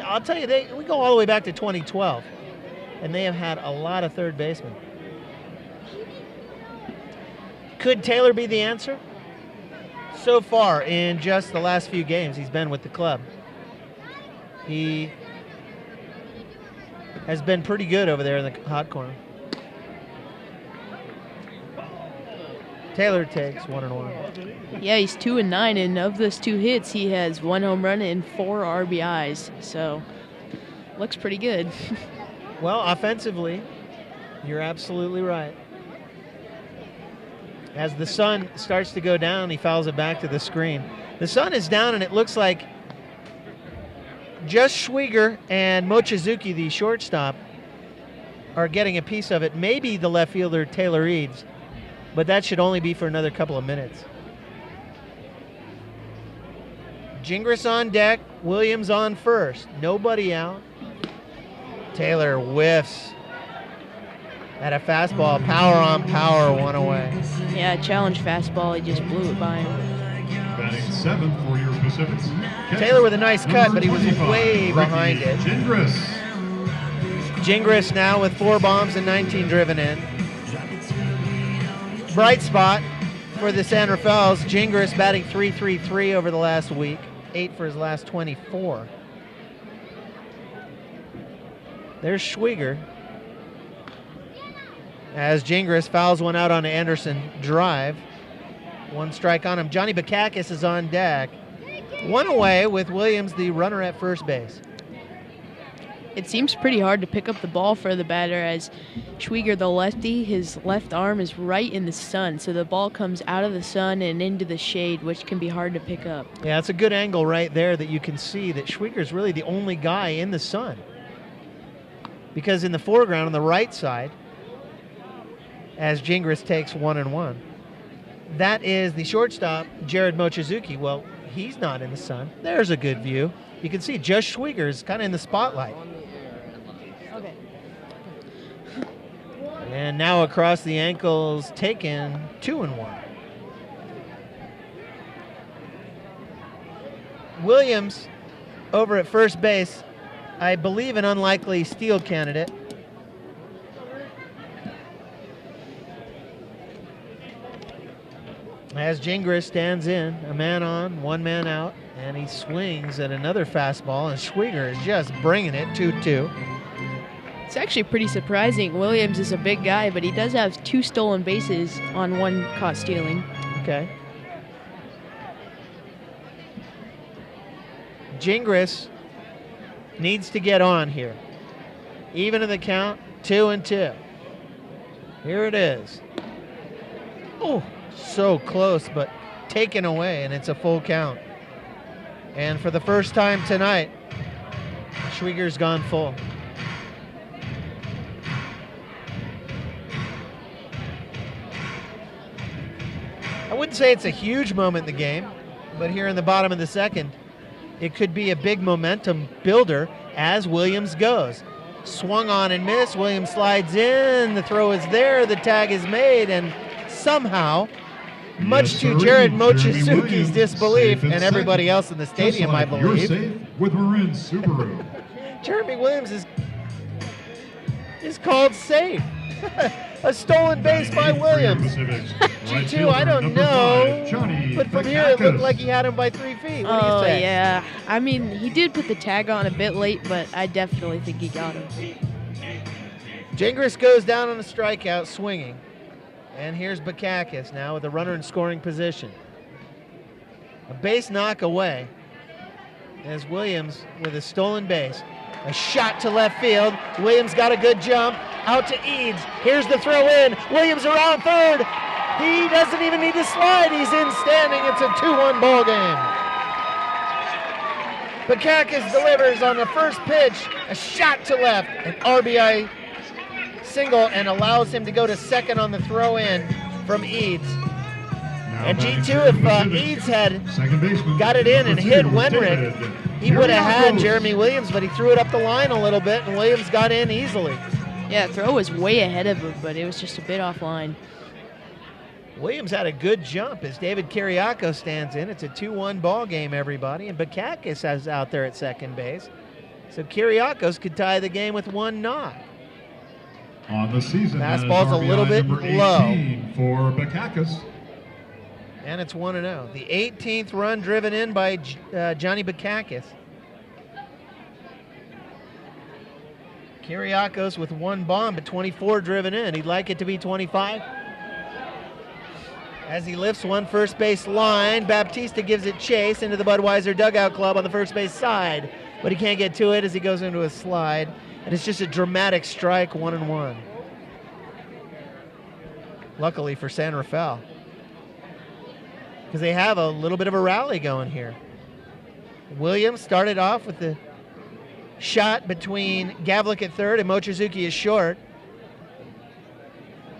I'll tell you, we go all the way back to 2012, and they have had a lot of 3rd basemen. Could Taylor be the answer? So far, in just the last few games he's been with the club, he has been pretty good over there in the hot corner. Taylor takes 1-1. Yeah, he's 2-9, and of those 2 hits, he has 1 home run and 4 RBIs. So, looks pretty good. Well, offensively, you're absolutely right. As the sun starts to go down, he fouls it back to the screen. The sun is down, and it looks like just Schwieger and Mochizuki, the shortstop, are getting a piece of it. Maybe the left fielder, Taylor Eads, but that should only be for another couple of minutes. Gingras on deck, Williams on first. Nobody out. Taylor whiffs at a fastball. Power on power, one away. Yeah, challenge fastball. He just blew it by him. Batting 7th for your Pacifics. Taylor with a nice cut, but he was 25, way behind Ricky it. Gingras. Gingras now with 4 bombs and 19 driven in. Bright spot for the San Rafaels. Gingras batting .333 over the last week. 8 for his last 24. There's Schwieger. As Gingras fouls one out on Anderson drive. 1 strike on him. Johnny Bakakis is on deck. 1 away with Williams, the runner at first base. It seems pretty hard to pick up the ball for the batter as Schwieger, the lefty, his left arm is right in the sun, so the ball comes out of the sun and into the shade, which can be hard to pick up. Yeah, it's a good angle right there that you can see that Schwieger's really the only guy in the sun. Because in the foreground on the right side, as Gingras takes 1-1, that is the shortstop, Jared Mochizuki. Well, he's not in the sun. There's a good view. You can see just Schwieger is kind of in the spotlight. Okay. And now across the ankles, taken 2-1. Williams over at first base, I believe an unlikely steal candidate. As Gingras stands in, a man on, 1 man out, and he swings at another fastball, and Schwieger is just bringing it 2-2. It's actually pretty surprising. Williams is a big guy, but he does have 2 stolen bases on 1 caught stealing. Okay. Gingras needs to get on here. Even in the count, 2-2. Here it is. Oh, so close, but taken away, and it's a full count. And for the first time tonight, Schwieger's gone full. I wouldn't say it's a huge moment in the game, but here in the bottom of the second, it could be a big momentum builder as Williams goes. Swung on and missed. Williams slides in. The throw is there. The tag is made, and somehow, much Yes, to sir. Jared Jeremy Mochizuki's Williams, disbelief safe and and everybody second. else in the Just stadium, like I You're believe, safe with Marin Subaru. Jeremy Williams is called safe. A stolen base by Batting 8th for your Williams. Pacifics. Right G2, I fielder, don't number know, 5, Johnny but from here it looked Bakakis. like he had him by 3 feet. What do you Oh, say? yeah. I mean, he did put the tag on a bit late, but I definitely think he got him. Gingras goes down on a strikeout swinging. And here's Bakakis now with a runner in scoring position. A base knock away as Williams with a stolen base. A shot to left field. Williams got a good jump. Out to Eads. Here's the throw in. Williams around third. He doesn't even need to slide. He's in standing. It's a 2-1 ball game. Bakakis delivers on the first pitch. A shot to left. An RBI single and allows him to go to second on the throw in from Eads. Now And batting G2, for your if Pacifics. Eads had Second baseman, got it in and number hit 2, Wenrick, David he would have had Kiriakos. Jeremy Williams, but he threw it up the line a little bit, and Williams got in easily. Yeah, throw was way ahead of him, but it was just a bit offline. Williams had a good jump as David Kiriakos stands in. It's a 2-1 ball game, everybody, and Bakakis is out there at second base. So Kiriakos could tie the game with 1 knock. On the season, that is Fastball's a little RBI bit number low. 18 for Bakakis. And it's 1-0. The 18th run driven in by Johnny Bakakis. Kiriakos with 1 bomb, but 24 driven in. He'd like it to be 25. As he lifts one first base line, Baptista gives it chase into the Budweiser dugout club on the first base side, but he can't get to it as he goes into a slide. And it's just a dramatic strike, 1-1. Luckily for San Rafael, because they have a little bit of a rally going here. Williams started off with the shot between Gavlik at third and Mochizuki is short.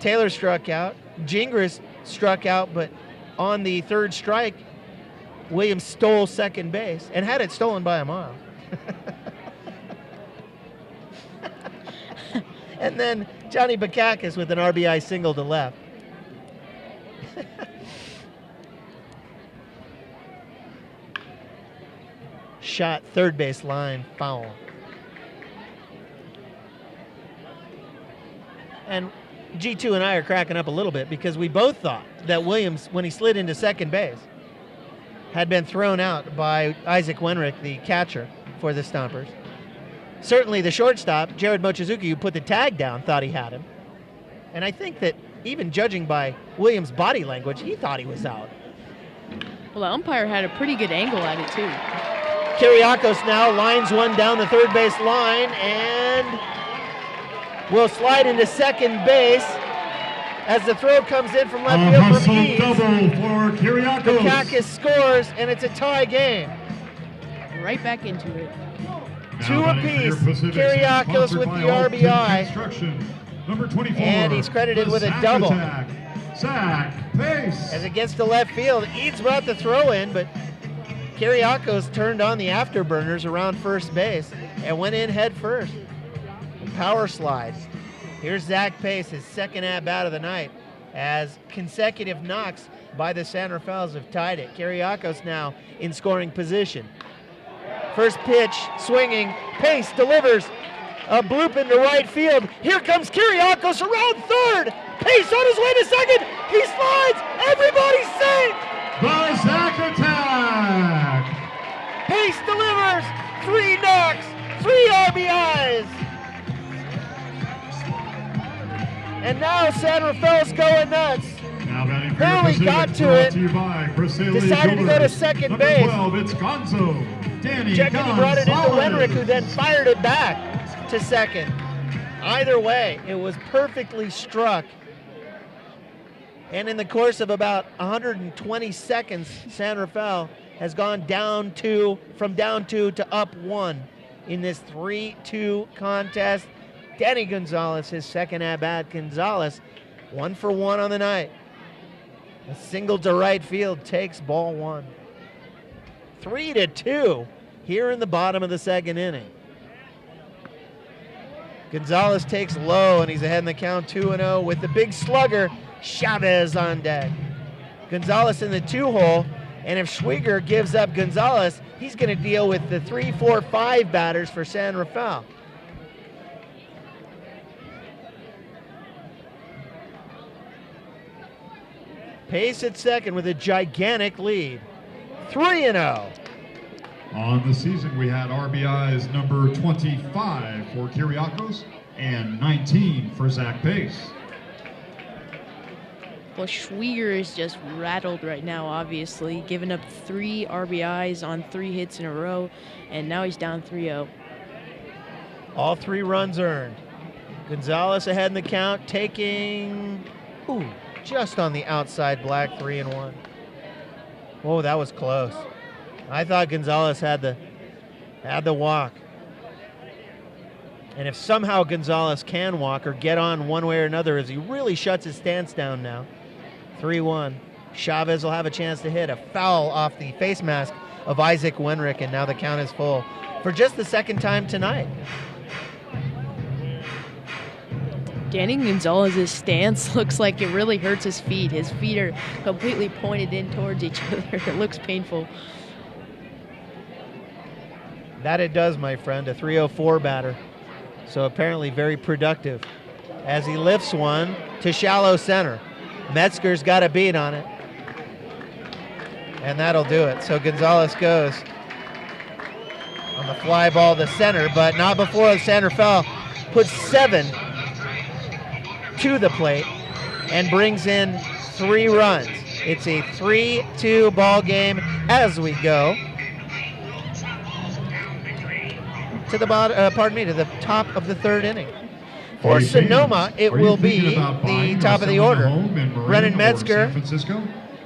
Taylor struck out. Gingras struck out, but on the third strike, Williams stole second base and had it stolen by a mile. And then Johnny Bakakis with an RBI single to left. Shot third base line, foul. And G2 and I are cracking up a little bit because we both thought that Williams, when he slid into second base, had been thrown out by Isaac Wenrick, the catcher for the Stompers. Certainly the shortstop, Jared Mochizuki, who put the tag down, thought he had him. And I think that even judging by Williams' body language, he thought he was out. Well, the umpire had a pretty good angle at it, too. Kiriakos now lines one down the third base line and will slide into second base as the throw comes in from left field from Eads. Double for Kiriakos. Bakakis scores, and it's a tie game. Right back into it. Two apiece. Kiriakos with the RBI. Number 24. And he's credited with a double. Zach Pace. As it gets to left field, Eads brought the throw in, but Kiriakos turned on the afterburners around first base and went in head first. Power slide. Here's Zach Pace, his second at-bat of the night, as consecutive knocks by the San Rafaels have tied it. Kiriakos now in scoring position. First pitch, swinging. Pace delivers a bloop into right field. Here comes Kiriakos around third. Pace on his way to second. He slides. Everybody's safe. The Zach attack. Pace delivers. 3 knocks, 3 RBIs. And now San Rafael's going nuts. Hurley got to it. Decided to go to second base. 12, it's Gonzo. Danny Checkity brought it into Wenrick, who then fired it back to second. Either way, it was perfectly struck. And in the course of about 120 seconds, San Rafael has gone from down two to up 1 in this 3-2 contest. Danny Gonzalez, his second at-bat. Gonzalez, 1 for 1 on the night. A single to right field takes ball 1. 3-2 here in the bottom of the second inning. Gonzalez takes low, and he's ahead in the count 2-0 with the big slugger, Chavez on deck. Gonzalez in the 2-hole, and if Schwieger gives up Gonzalez, he's going to deal with the 3, 4, 5 batters for San Rafael. Pace at second with a gigantic lead. 3-0. On the season, we had RBIs number 25 for Kiriakos and 19 for Zach Pace. Well, Schwieger is just rattled right now, obviously, giving up 3 RBIs on 3 hits in a row, and now he's down 3-0. All 3 runs earned. Gonzalez ahead in the count, taking just on the outside black, 3-1. Whoa, that was close. I thought Gonzalez had the walk. And if somehow Gonzalez can walk or get on one way or another, as he really shuts his stance down now, 3-1. Chavez will have a chance to hit a foul off the face mask of Isaac Wenrick, and now the count is full for just the second time tonight. Danny Gonzalez's stance looks like it really hurts his feet. His feet are completely pointed in towards each other. It looks painful. That it does, my friend, a 304 batter. So apparently very productive as he lifts one to shallow center. Metzger's got a beat on it. And that'll do it. So Gonzalez goes on the fly ball to center, but not before San Rafael puts 7 to the plate and brings in 3 runs. It's a 3-2 ball game as we go to the to the top of the 3rd inning. For Sonoma, it will be the top of the order. Brennan Metzger,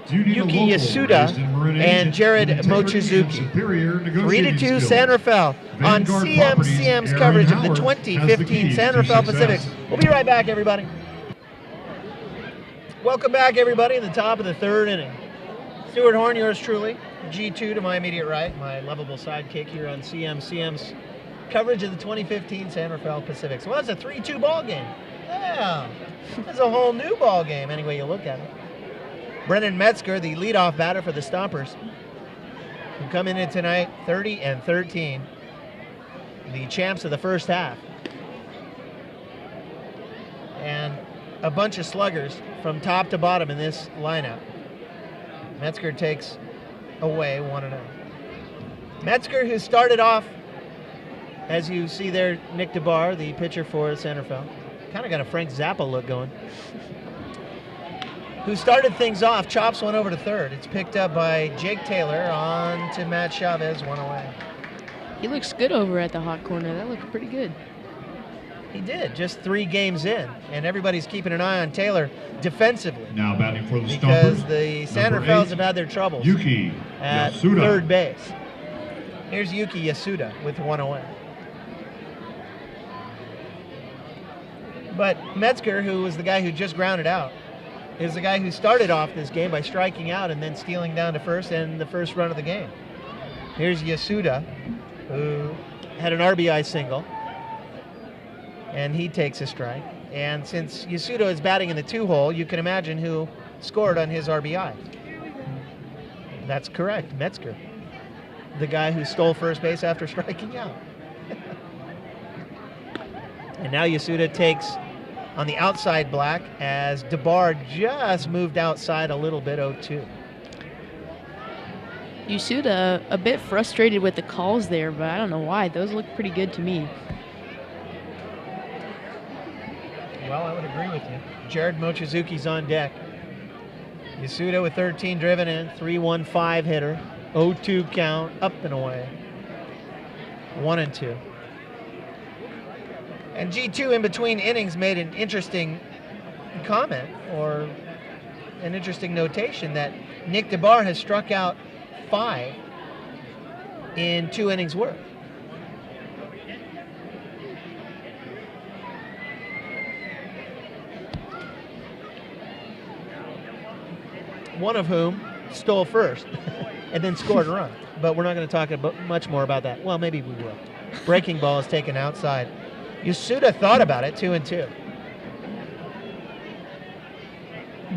Yuki Yasuda, and Jared Mochizuki. 3-2 San Rafael on CMCM's coverage of the 2015 San Rafael Pacifics. We'll be right back, everybody. Welcome back, everybody, in the top of the third inning. Stuart Horn, yours truly. G2 to my immediate right, my lovable sidekick here on CM's coverage of the 2015 San Rafael Pacifics. Well, that's a 3-2 ball game. Yeah, that's a whole new ball game, any way you look at it. Brendan Metzger, the leadoff batter for the Stompers, who come in tonight 30-13, the champs of the first half. And a bunch of sluggers from top to bottom in this lineup. Metzger takes away 1-0. Metzger, who started off, as you see there, Nick DeBar, the pitcher for San Rafael, kind of got a Frank Zappa look going, who started things off, chops one over to third. It's picked up by Jake Taylor on to Matt Chavez, one away. He looks good over at the hot corner. That looked pretty good. He did, just 3 games in, and everybody's keeping an eye on Taylor defensively. Now batting for the because Stompers, the San number Rafaels 8, have had their troubles Yuki at Yasuda. third base. Here's Yuki Yasuda with 1 away. But Metzger, who was the guy who just grounded out, is the guy who started off this game by striking out and then stealing down to first and the first run of the game. Here's Yasuda, who had an RBI single, and he takes a strike. And since Yasuda is batting in the 2-hole, you can imagine who scored on his RBI. That's correct, Metzger, the guy who stole first base after striking out. And now Yasuda takes on the outside black as DeBar just moved outside a little bit, 0-2. Yasuda a bit frustrated with the calls there, but I don't know why. Those look pretty good to me. Well, I would agree with you. Jared Mochizuki's on deck. Yasuda with 13 driven in, 3-1-5 hitter, 0-2 count, up and away. 1-2. And G2 in between innings made an interesting comment or an interesting notation that Nick DeBar has struck out 5 in 2 innings worth. One of whom stole first and then scored a run. But we're not going to talk much more about that. Well, maybe we will. Breaking ball is taken outside. Yasuda thought about it, 2-2.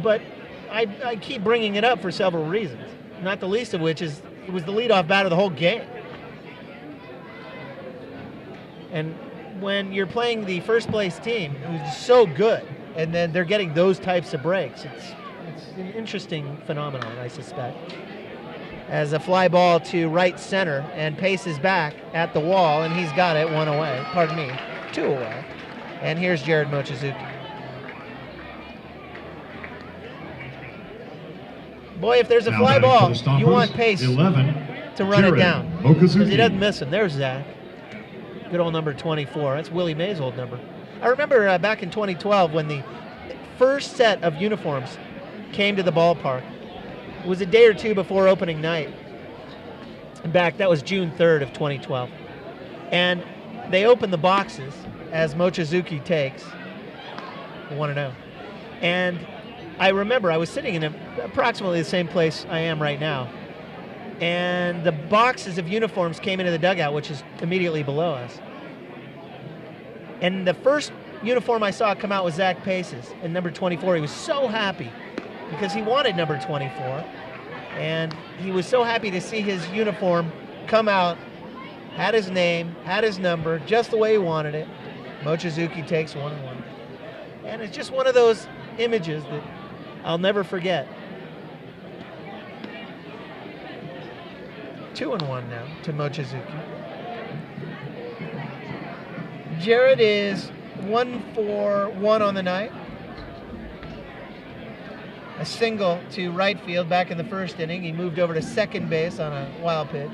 But I keep bringing it up for several reasons, not the least of which is it was the leadoff batter the whole game. And when you're playing the first place team, who's so good, and then they're getting those types of breaks, it's an interesting phenomenon, I suspect. As a fly ball to right center and paces back at the wall, and he's got it 1 away. Pardon me, 2 away. And here's Jared Mochizuki. Boy, if there's a Now fly batting for ball, the Stompers, you want pace 11, to run it Jared down. Because he Mochizuki. doesn't miss him. There's Zach. Good old number 24. That's Willie Mays' old number. I remember back in 2012 when the first set of uniforms came to the ballpark. It was a day or two before opening night. That was June 3rd of 2012. And they opened the boxes as Mochizuki takes 1-0. And I remember I was sitting in approximately the same place I am right now. And the boxes of uniforms came into the dugout, which is immediately below us. And the first uniform I saw come out was Zach Pace's in number 24. He was so happy because he wanted number 24. And he was so happy to see his uniform come out, had his name, had his number, just the way he wanted it. Mochizuki takes 1-1. And it's just one of those images that I'll never forget. 2-1 now to Mochizuki. Jared is 1-for-1 on the night. A single to right field back in the first inning. He moved over to second base on a wild pitch.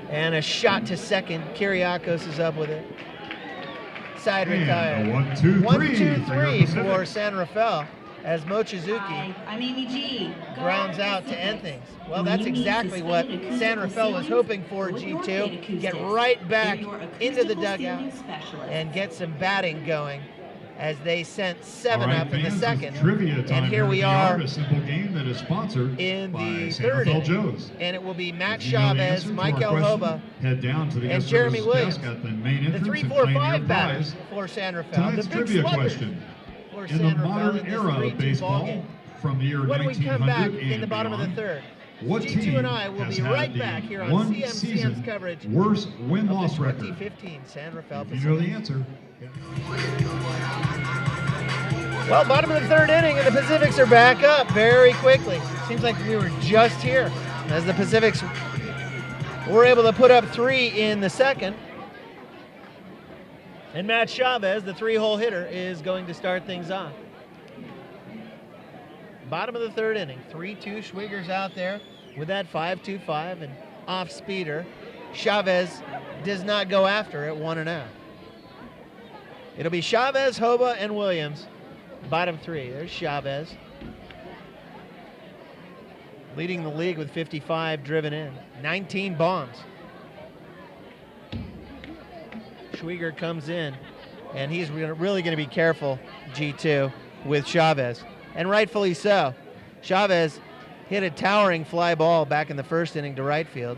And a shot to second. Kiriakos is up with it. Side retired. 1-2-3 for San Rafael as Mochizuki Hi, I'm Amy G. grounds out to end things. Well, that's exactly what San Rafael was hoping for, G2. Get right back into the dugout and get some batting going as they sent 7 All right, up in the fans, second. it's trivia time And here we in the are yard, a simple game that is sponsored in by the Santa third Fe inning. Joe's. And it will be Matt If you know the Chavez, answer to our Michael question, Hoba, head down to the and guest Jeremy services Williams. desk at the main The entrance 3, and 4, claim 5 your batters prize. for San Rafael. Tonight's The big trivia sluggers question. for In the San Rafael modern in this era 3-2 of baseball, ballgame. from the year When we come back 1900 in the bottom of the beyond, third, what G2 team and I will has be had right the back here on one CMCM's season coverage worst of win-loss the record? 2015 San Rafael If you know the Pacifics. answer. Well, bottom of the third inning, and the Pacifics are back up very quickly. Seems like we were just here as the Pacifics were able to put up 3 in the second. And Matt Chavez, the 3-hole hitter, is going to start things off. Bottom of the third inning, 3-2. Schwiger's out there with that 5-2-5 and off speeder. Chavez does not go after it, 1-0. It'll be Chavez, Hoba, and Williams. Bottom 3. There's Chavez. Leading the league with 55 driven in. 19 bombs. Schwiger comes in, and he's really going to be careful, G2, with Chavez. And rightfully so. Chavez hit a towering fly ball back in the first inning to right field,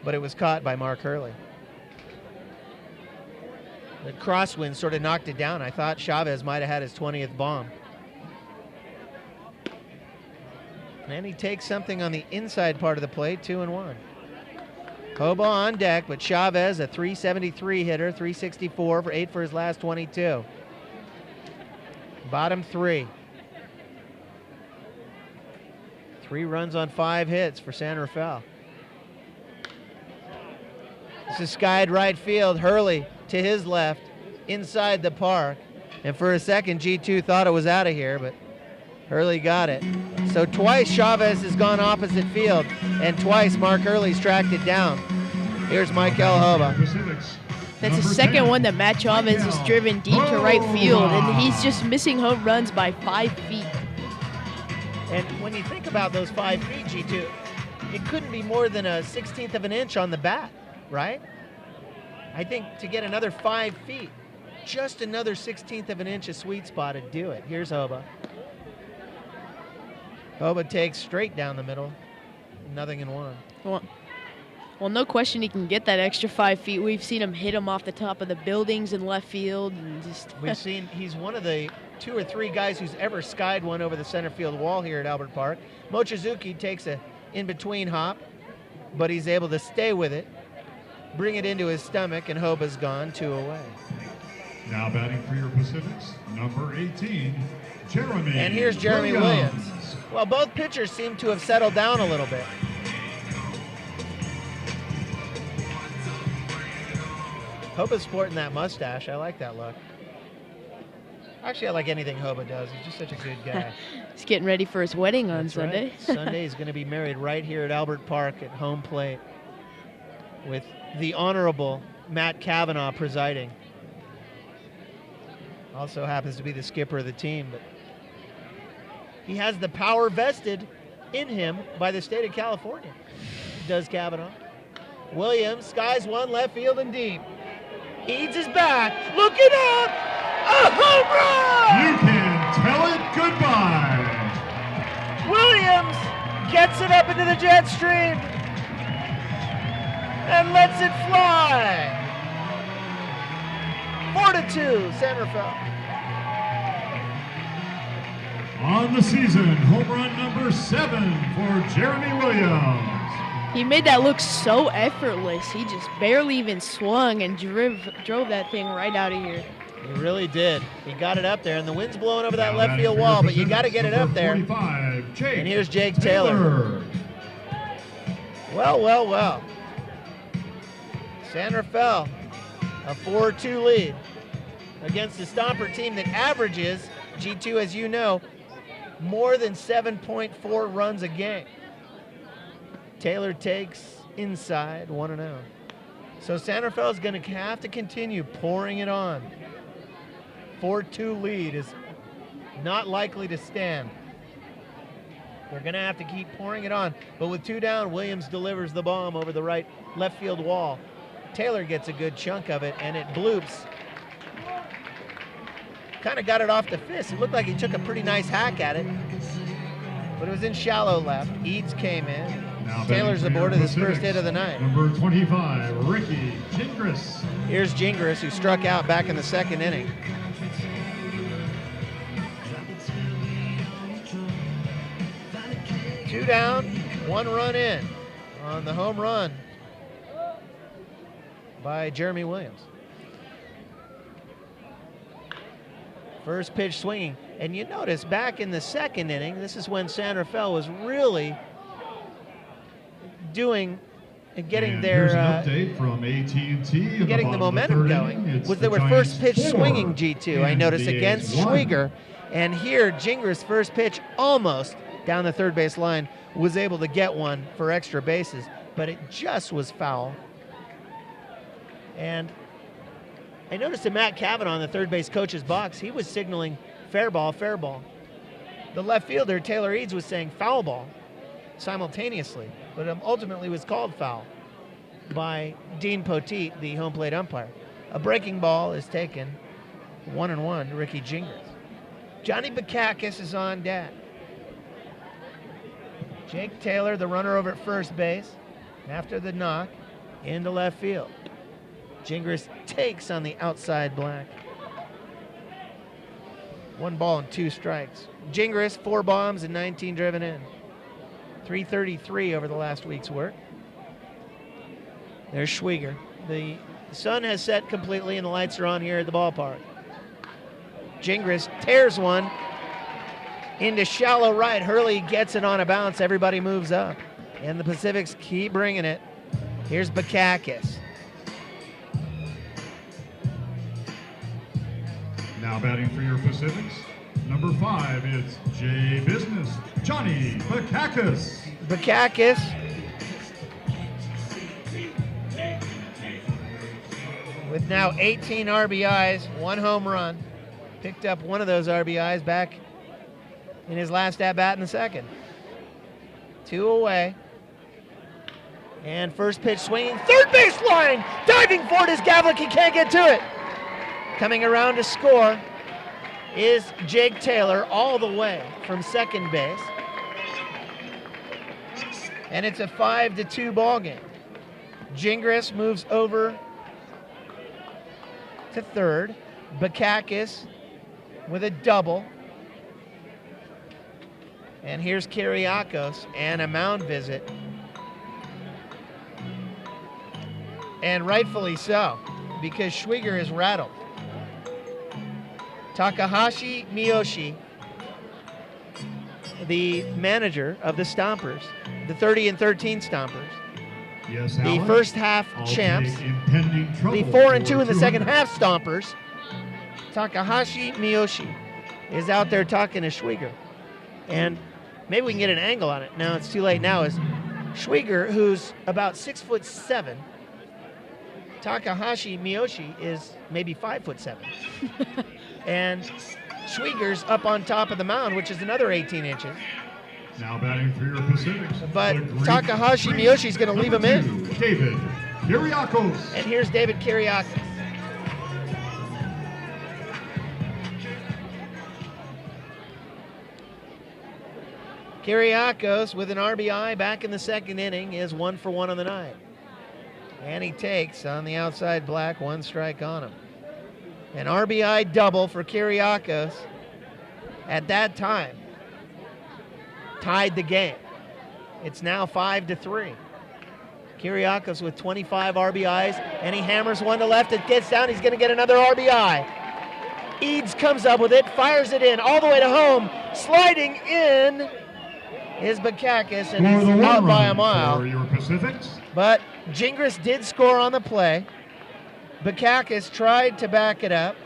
but it was caught by Mark Hurley. The crosswind sort of knocked it down. I thought Chavez might have had his 20th bomb. And he takes something on the inside part of the plate, 2-1. Hoba on deck, but Chavez, a 373 hitter, 364 for 8 for his last 22. Bottom 3. 3 runs on 5 hits for San Rafael. This is skied right field. Hurley to his left, inside the park. And for a second, G2 thought it was out of here, but Hurley got it. So twice Chavez has gone opposite field, and twice Mark Hurley's tracked it down. Here's Michael Hoba. That's the second one that Matt Chavez has driven deep to right field, and he's just missing home runs by 5 feet. And when you think about those 5 feet, G2, it couldn't be more than a 1/16 of an inch on the bat, right? I think to get another 5 feet, just another 1/16 of an inch, a sweet spot to do it. Here's Hoba. Hoba takes straight down the middle. 0-1. Well, no question he can get that extra 5 feet. We've seen him hit him off the top of the buildings in left field. And just We've seen he's one of the 2 or 3 guys who's ever skied one over the center field wall here at Albert Park. Mochizuki takes a in-between hop, but he's able to stay with it, bring it into his stomach, and Hoba's gone, 2 away. Now batting for your Pacifics, number 18, Jeremy. And here's Jeremy Williams. Well, both pitchers seem to have settled down a little bit. Hoba's sporting that mustache. I like that look. Actually, I like anything Hoba does. He's just such a good guy. he's getting ready for his wedding on That's Sunday. Right. Sunday he's going to be married right here at Albert Park at home plate with the Honorable Matt Kavanaugh presiding. Also happens to be the skipper of the team, but he has the power vested in him by the state of California, does Kavanaugh. Williams skies one left field and deep. Eads is back, looking up, a home run! You can tell it goodbye. Williams gets it up into the jet stream and lets it fly. 4-2, San Rafael. On the season, home run number 7 for Jeremy Williams. He made that look so effortless. He just barely even swung and drove that thing right out of here. He really did. He got it up there, and the wind's blowing over that Now left batting field for wall, your but you got to Pacifics, get it up there. number 45, Jake And here's Jake Taylor. Well, well, well. San Rafael, a 4-2 lead against the Stomper team that averages, G2 as you know, more than 7.4 runs a game. Taylor takes inside, 1-0. So San Rafael is going to have to continue pouring it on. 4-2 lead is not likely to stand. They're going to have to keep pouring it on. But with 2 down, Williams delivers the bomb over the left field wall. Taylor gets a good chunk of it, and it bloops kind of got it off the fist. It looked like he took a pretty nice hack at it, but it was in shallow left. Eads came in. Now Taylor's batting for aboard of his Pacifics, first hit of the night. Number 25, Ricky Gingras. Here's Gingras, who struck out back in the second inning. Two down, 1 run in on the home run by Jeremy Williams. First pitch swinging. And you notice back in the second inning, this is when San Rafael was really doing and getting And their here's an update from AT&T. getting the momentum going. Was they were first pitch swinging G2, I noticed, against Schwieger. And here, Gingras' first pitch almost down the third base line was able to get one for extra bases, but it just was foul. And I noticed that Matt Cavanaugh in the third base coach's box, he was signaling fair ball, fair ball. The left fielder, Taylor Eads, was saying foul ball simultaneously, but ultimately was called foul by Dean Poteet, the home plate umpire. A breaking ball is taken, 1-1, Ricky Gingras. Johnny Bakakis is on deck. Jake Taylor, the runner over at first base, after the knock, into left field. Gingras takes on the outside black. 1 ball and 2 strikes. Gingras, 4 bombs and 19 driven in. 333 over the last week's work. There's Schwieger. The sun has set completely and the lights are on here at the ballpark. Gingras tears one into shallow right. Hurley gets it on a bounce. Everybody moves up. And the Pacifics keep bringing it. Here's Bakakis. Now batting for your Pacifics, number 5, it's J Business, Johnny Bakakis. Bakakis with now 18 RBIs, 1 home run. Picked up one of those RBIs back in his last at-bat in the second. 2 away. And first pitch swinging, third base line, diving for it is Gavlik, he can't get to it. Coming around to score is Jake Taylor all the way from second base. And it's a 5-2 ball game. Gingras moves over to third. Bakakis with a double. And here's Kiriakos and a mound visit. And rightfully so, because Schwieger is rattled. Takahashi Miyoshi, the manager of the Stompers, the 30-13 Stompers, Yes, the Alan. first half I'll champs, take impending trouble the 4-2 for in the second 200. half Stompers. Takahashi Miyoshi is out there talking to Schwieger. And maybe we can get an angle on it. No, it's too late now. Is Schwieger, who's about 6'7", Takahashi Miyoshi is maybe 5'7". And Schwieger's up on top of the mound, which is another 18 inches. Now batting for your Pacifics, But the great Takahashi great Miyoshi's gonna leave number him in. 2, David Kiriakos. And here's David Kiriakis. Kiriakos with an RBI back in the second inning is 1 for 1 on the night. And he takes on the outside black, 1 strike on him. An RBI double for Kiriakos at that time tied the game. It's now 5-3. Kiriakos with 25 RBIs, and he hammers one to left. It gets down. He's going to get another RBI. Eads comes up with it, fires it in all the way to home. Sliding in is Bakakis, and For the he's out one by a run mile. For your Pacifics, But Gingras did score on the play. Bakakis tried to back it up.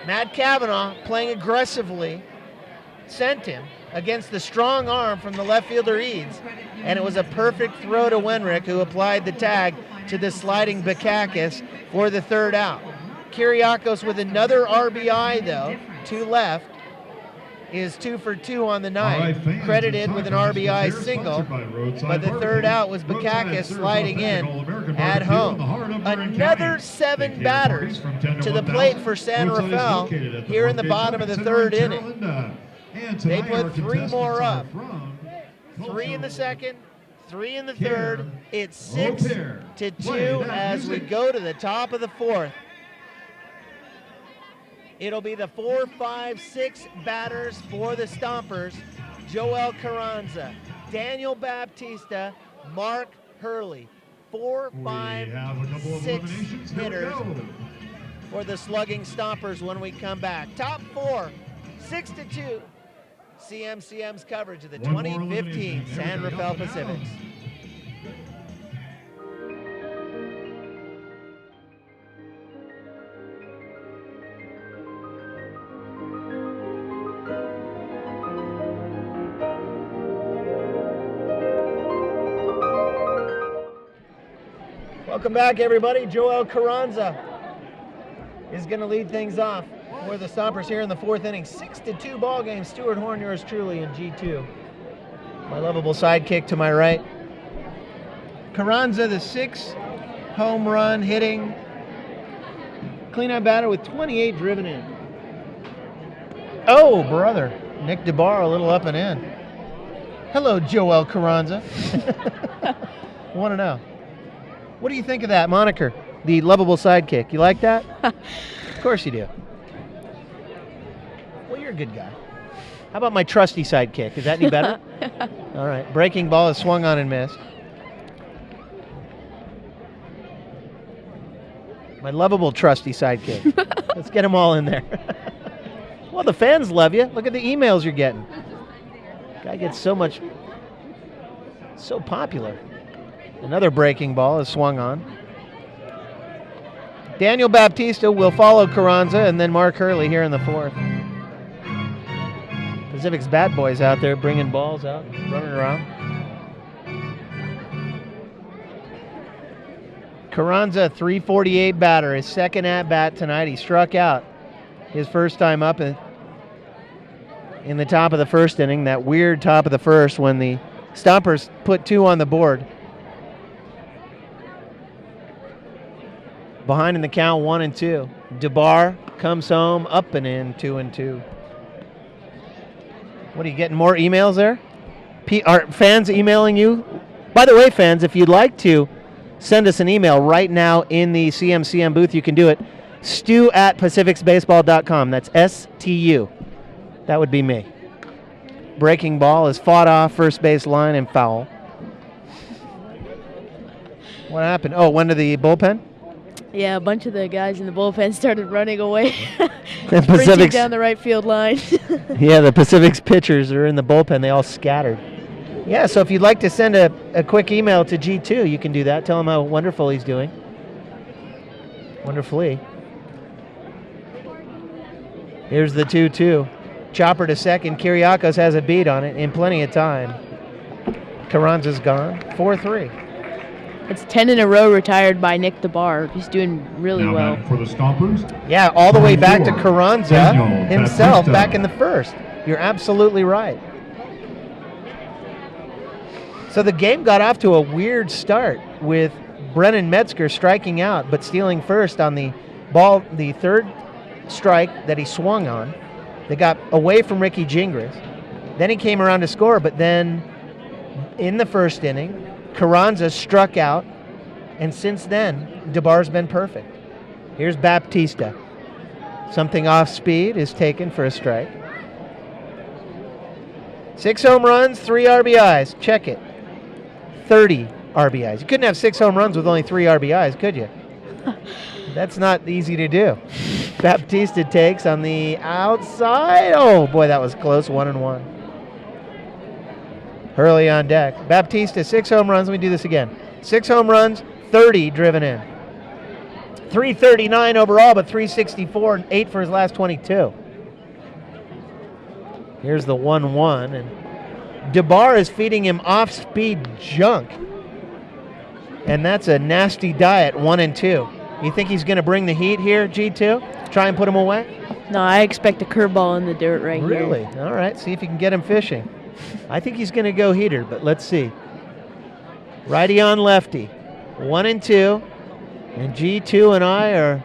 Matt Cavanaugh, playing aggressively, sent him against the strong arm from the left fielder Eads. And it was a perfect throw to Wenrick, who applied the tag to the sliding Bakakis for the third out. Kiriakos with another RBI, though, to left. is 2 for 2 on the All night, right, fans, credited it's with an time for RBI Mr. Beer, single. sponsored by Roadside But the third Barbecue. out was Roadside Bukakis serves sliding authentic in all-American at barbecue home. in the heart of Marin Another County. 7 Big batters parties from 10 to the 1,000. plate for San Roadside is Rafael located at the here in the Northgate bottom of the Shopping Center third in inning. Carolina. And They tonight put our 3 contestants more are up. from 3 in the second, 3 in the Care. third. It's 6 Care. to 2 Play that as we music. go to the top of the fourth. It'll be the 4, 5, 6 batters for the Stompers. Joel Carranza, Daniel Baptista, Mark Hurley. 4, We 5, have a couple of 6 eliminations. Here we hitters go. for the slugging Stompers when we come back. Top 4, 6 to 2. CMCM's coverage of the One more 2015 elimination. There San we go. Rafael Up and Pacifics. down. Welcome back, everybody. Joel Carranza is going to lead things off for the Stompers here in the fourth inning. 6 to 2 ball game. Stuart Horn, yours truly in G2. My lovable sidekick to my right. Carranza, the 6 home run hitting cleanup batter with 28 driven in. Oh, brother. Nick DeBar a little up and in. Hello, Joel Carranza. Want to know. What do you think of that moniker? The lovable sidekick. You like that? Of course you do. Well, you're a good guy. How about my trusty sidekick? Is that any better? All right. Breaking ball is swung on and missed. My lovable trusty sidekick. Let's get them all in there. Well, the fans love you. Look at the emails you're getting. Guy gets so popular. Another breaking ball is swung on. Daniel Baptista will follow Carranza and then Mark Hurley here in the fourth. Pacific's bat boys out there bringing balls out, running around. Carranza, 348 batter, his second at bat tonight. He struck out his first time up in the top of the first inning, that weird top of the first when the Stompers put 2 on the board. Behind in the count, 1 and 2. DeBar comes home, up and in, 2 and 2. What are you getting more emails there? Are fans emailing you? By the way, fans, if you'd like to send us an email right now in the CMCM booth, you can do it. Stu@pacificsbaseball.com. That's STU. That would be me. Breaking ball is fought off first base line and foul. What happened? Oh, went to the bullpen? Yeah, a bunch of the guys in the bullpen started running away, The sprinting Pacific's, down the right field line. yeah, the Pacific's pitchers are in the bullpen. They all scattered. Yeah, so if you'd like to send a quick email to G2, you can do that. Tell him how wonderful he's doing. Wonderfully. Here's the 2-2. Chopper to second. Kyriakos has a beat on it in plenty of time. Carranza's gone. 4-3. It's 10 in a row retired by Nick DeBar. He's doing really Now well. batting for the Stompers. Yeah, all the way back to Carranza Daniel himself Baptista. back in the first. You're absolutely right. So the game got off to a weird start with Brennan Metzger striking out but stealing first on the ball, the third strike that he swung on. They got away from Ricky Gingras. Then he came around to score, but then in the first inning, Carranza struck out, and since then, DeBar's been perfect. Here's Baptista. Something off speed is taken for a strike. 6 home runs, 3 RBIs. Check it. 30 RBIs. You couldn't have 6 home runs with only 3 RBIs, could you? That's not easy to do. Baptista takes on the outside. Oh, boy, that was close. 1-1. Hurley on deck. Baptista, 6 home runs. Let me do this again. 6 home runs, 30 driven in. 339 overall, but 364 and 8 for his last 22. Here's the 1-1, and DeBar is feeding him off-speed junk. And that's a nasty diet, 1 and 2. You think he's going to bring the heat here, G2? Try and put him away? No, I expect a curveball in the dirt right here. Really? All right, see if you can get him fishing. I think he's going to go heater, but let's see. Righty on lefty. 1-2. And G2 and I are...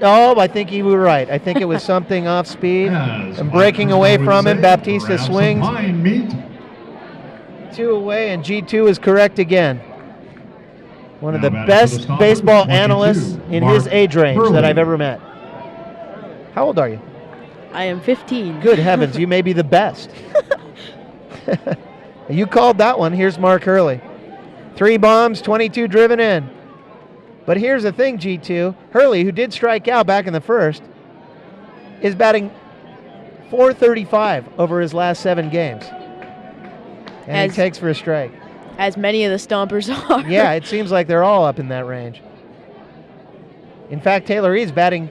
Oh, I think you were right. I think it was something off speed. And breaking away from him, Baptista swings. 2 away, and G2 is correct again. One of the best baseball analysts in his age range that I've ever met. How old are you? I am 15. Good heavens, you may be the best. You called that one. Here's Mark Hurley. 3 bombs, 22 driven in. But here's the thing, G2. Hurley, who did strike out back in the first, is batting .435 over his last 7 games. And he takes for a strike. As many of the Stompers are. Yeah, it seems like they're all up in that range. In fact, Taylor Reed's batting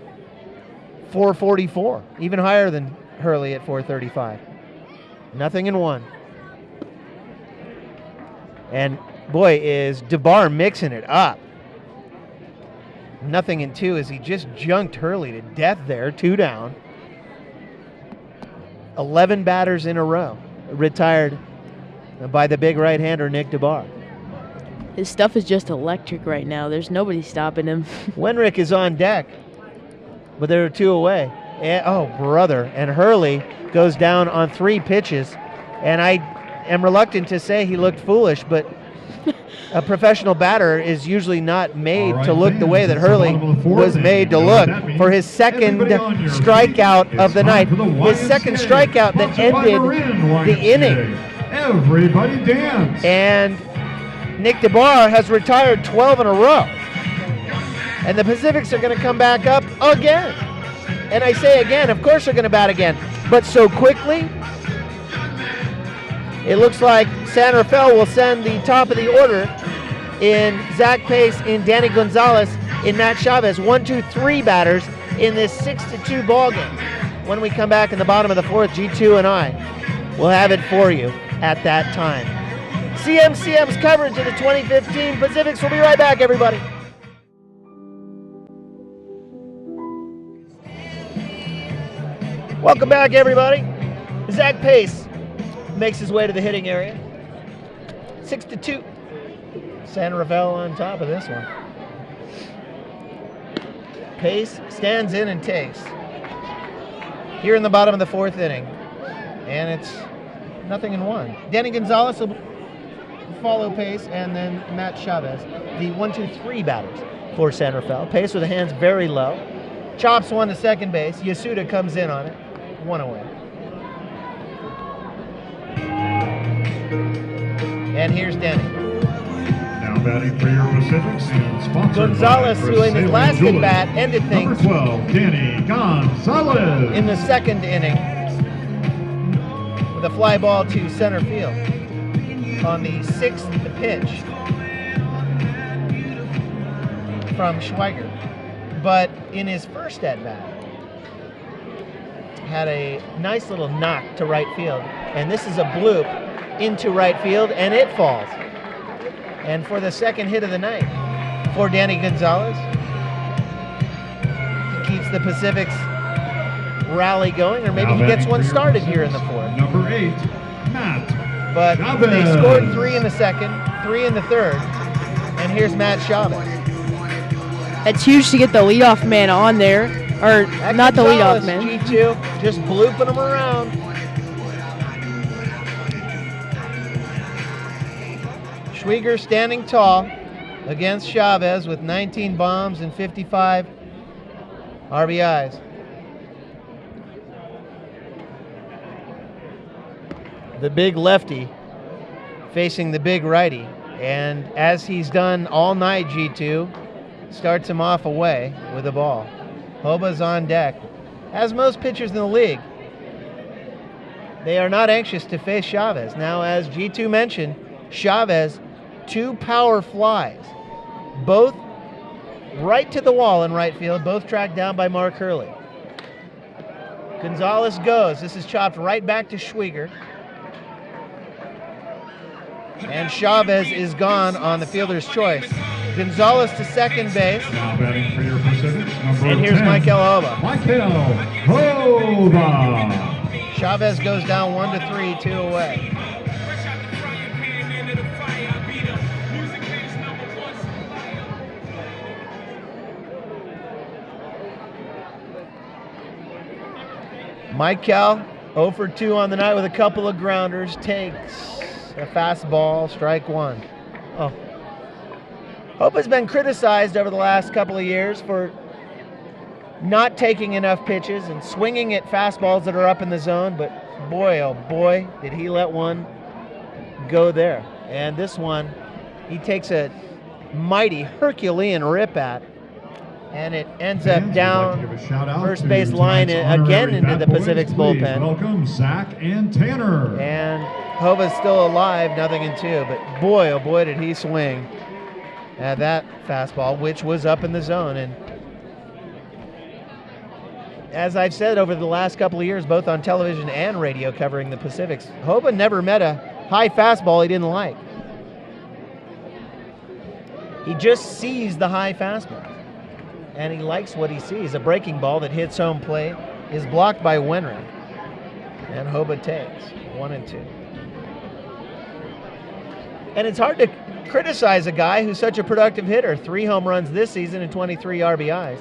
.444, even higher than Hurley at .435. Nothing in 1. And boy, is DeBar mixing it up. Nothing in 2 as he just junked Hurley to death there, 2 down. 11 batters in a row retired by the big right-hander, Nick DeBar. His stuff is just electric right now. There's nobody stopping him. Wenrick is on deck, but there are 2 away. And, oh, brother. And Hurley goes down on 3 pitches. And I am reluctant to say he looked foolish, but a professional batter is usually not made to look the way that Hurley was made to look for his second strikeout of the night. His second strikeout that ended the inning. Everybody dance. And Nick DeBar has retired 12 in a row. And the Pacifics are going to come back up again. And I say again, of course they're going to bat again. But so quickly, it looks like San Rafael will send the top of the order in Zach Pace, in Danny Gonzalez, in Matt Chavez. 1, 2, 3 batters in this 6-2 ball game. When we come back in the bottom of the 4th, G2 and I will have it for you at that time. CMCM's coverage of the 2015 Pacifics. We'll be right back, everybody. Welcome back, everybody. Zach Pace makes his way to the hitting area. 6-2. San Rafael on top of this one. Pace stands in and takes. Here in the bottom of the 4th inning. And it's nothing in 1. Danny Gonzalez will follow Pace, and then Matt Chavez, the 1, 2, 3 batters for San Rafael. Pace with the hands very low. Chops one to second base. Yasuda comes in on it. 1 away. And here's Danny. Now batting for your Pacifics and sponsored Gonzalez, by who in his last Brazilian at bat ended things. Number 12, Danny Gonzalez. In the 2nd inning, with a fly ball to center field on the 6th pitch from Schweiger. But in his first at bat, had a nice little knock to right field, and this is a bloop into right field, and it falls. And for the 2nd hit of the night for Danny Gonzalez, he keeps the Pacifics rally going, or maybe he gets one started here in the 4th. Number 8, Matt. But Chavez. they scored 3 in the 2nd, 3 in the 3rd, and here's Matt Chavez. It's huge to get the leadoff man on there. Or That not the Gonzalez, leadoff man. G2, just blooping them around. Schweiger standing tall against Chavez with 19 bombs and 55 RBIs. The big lefty facing the big righty. And as he's done all night, G2 starts him off away with the ball. Hoba's on deck. As most pitchers in the league, they are not anxious to face Chavez. Now, as G2 mentioned, Chavez, 2 power flies, both right to the wall in right field, both tracked down by Mark Hurley. Gonzalez goes. This is chopped right back to Schweiger. And Chavez is gone on the fielder's choice. Gonzalez to second base. Now batting for your Pacifics, number And here's 10, Michael Hova. Michael Hova. Chavez goes down 1-3, 2 away. Michael, 0 for 2 on the night with a couple of grounders, takes a fastball, strike one. Oh. Hope has been criticized over the last couple of years for not taking enough pitches and swinging at fastballs that are up in the zone, but boy, oh boy, did he let one go there. And this one, he takes a mighty Herculean rip at, and it ends up down first base line again into the Pacific's bullpen. Welcome, Zach and Tanner. And Hova's still alive, 0-2, but boy, oh boy, did he swing at that fastball, which was up in the zone. And as I've said over the last couple of years, both on television and radio covering the Pacifics, Hova never met a high fastball he didn't like. He just sees the high fastball, and he likes what he sees. A breaking ball that hits home plate is blocked by Wenrick, and Hova takes 1-2. And it's hard to criticize a guy who's such a productive hitter. 3 home runs this season and 23 RBIs,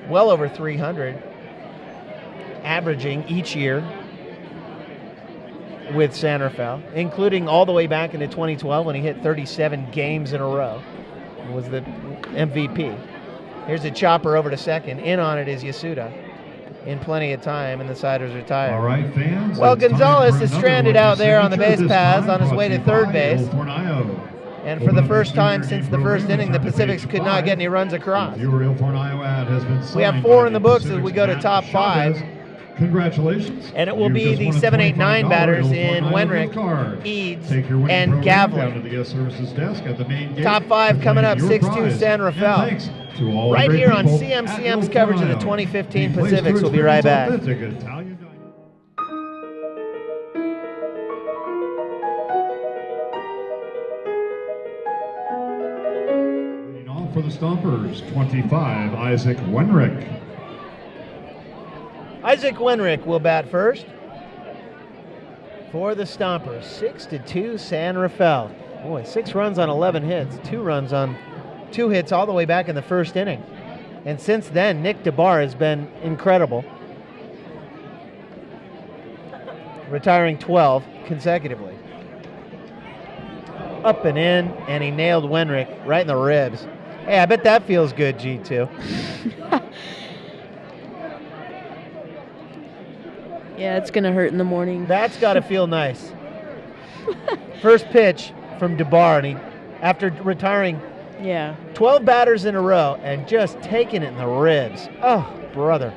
well over 300, averaging each year with San Rafael, including all the way back into 2012 when he hit 37 games in a row. It was the MVP. Here's a chopper over to second. In on it is Yasuda in plenty of time, and the Siders retired. All right, fans. Well, it's time Gonzalez for is another stranded lucky out there on the signature, base this paths time on his way to brought third you by base. Il Fornio. And for the Open first time Michigan since the first program, inning, the chapter Pacifics could not 5. get any runs across. Your Il Fornio ad has been We have signed 4 by in the books as Pacific's we go to Matt top 5. Chavez. Congratulations. And it will You be just the won a 7, 8, 9 $25 batters Il in Fornio Wenrick, gift card. Eads, Take your winning and program Gavlin. down to the guest services desk at the main gate. Top 5 to coming claim up, your 6-2 prize. San Rafael. And thanks to all the Right great here on people CMCM's at Il coverage of the Fornio. 2015 The place to Pacifics. We'll be right back. experience authentic Italian dining. Leading off for the Stompers, 25, Isaac Wenrick. Isaac Wenrick will bat first for the Stompers. 6-2 San Rafael. Boy, 6 runs on 11 hits, 2 runs on 2 hits all the way back in the first inning. And since then, Nick DeBar has been incredible, retiring 12 consecutively. Up and in, and he nailed Wenrick right in the ribs. Hey, I bet that feels good, G2. Yeah, it's going to hurt in the morning. That's got to feel nice. First pitch from DeBar, and he, after retiring Yeah. 12 batters in a row and just taking it in the ribs. Oh, brother.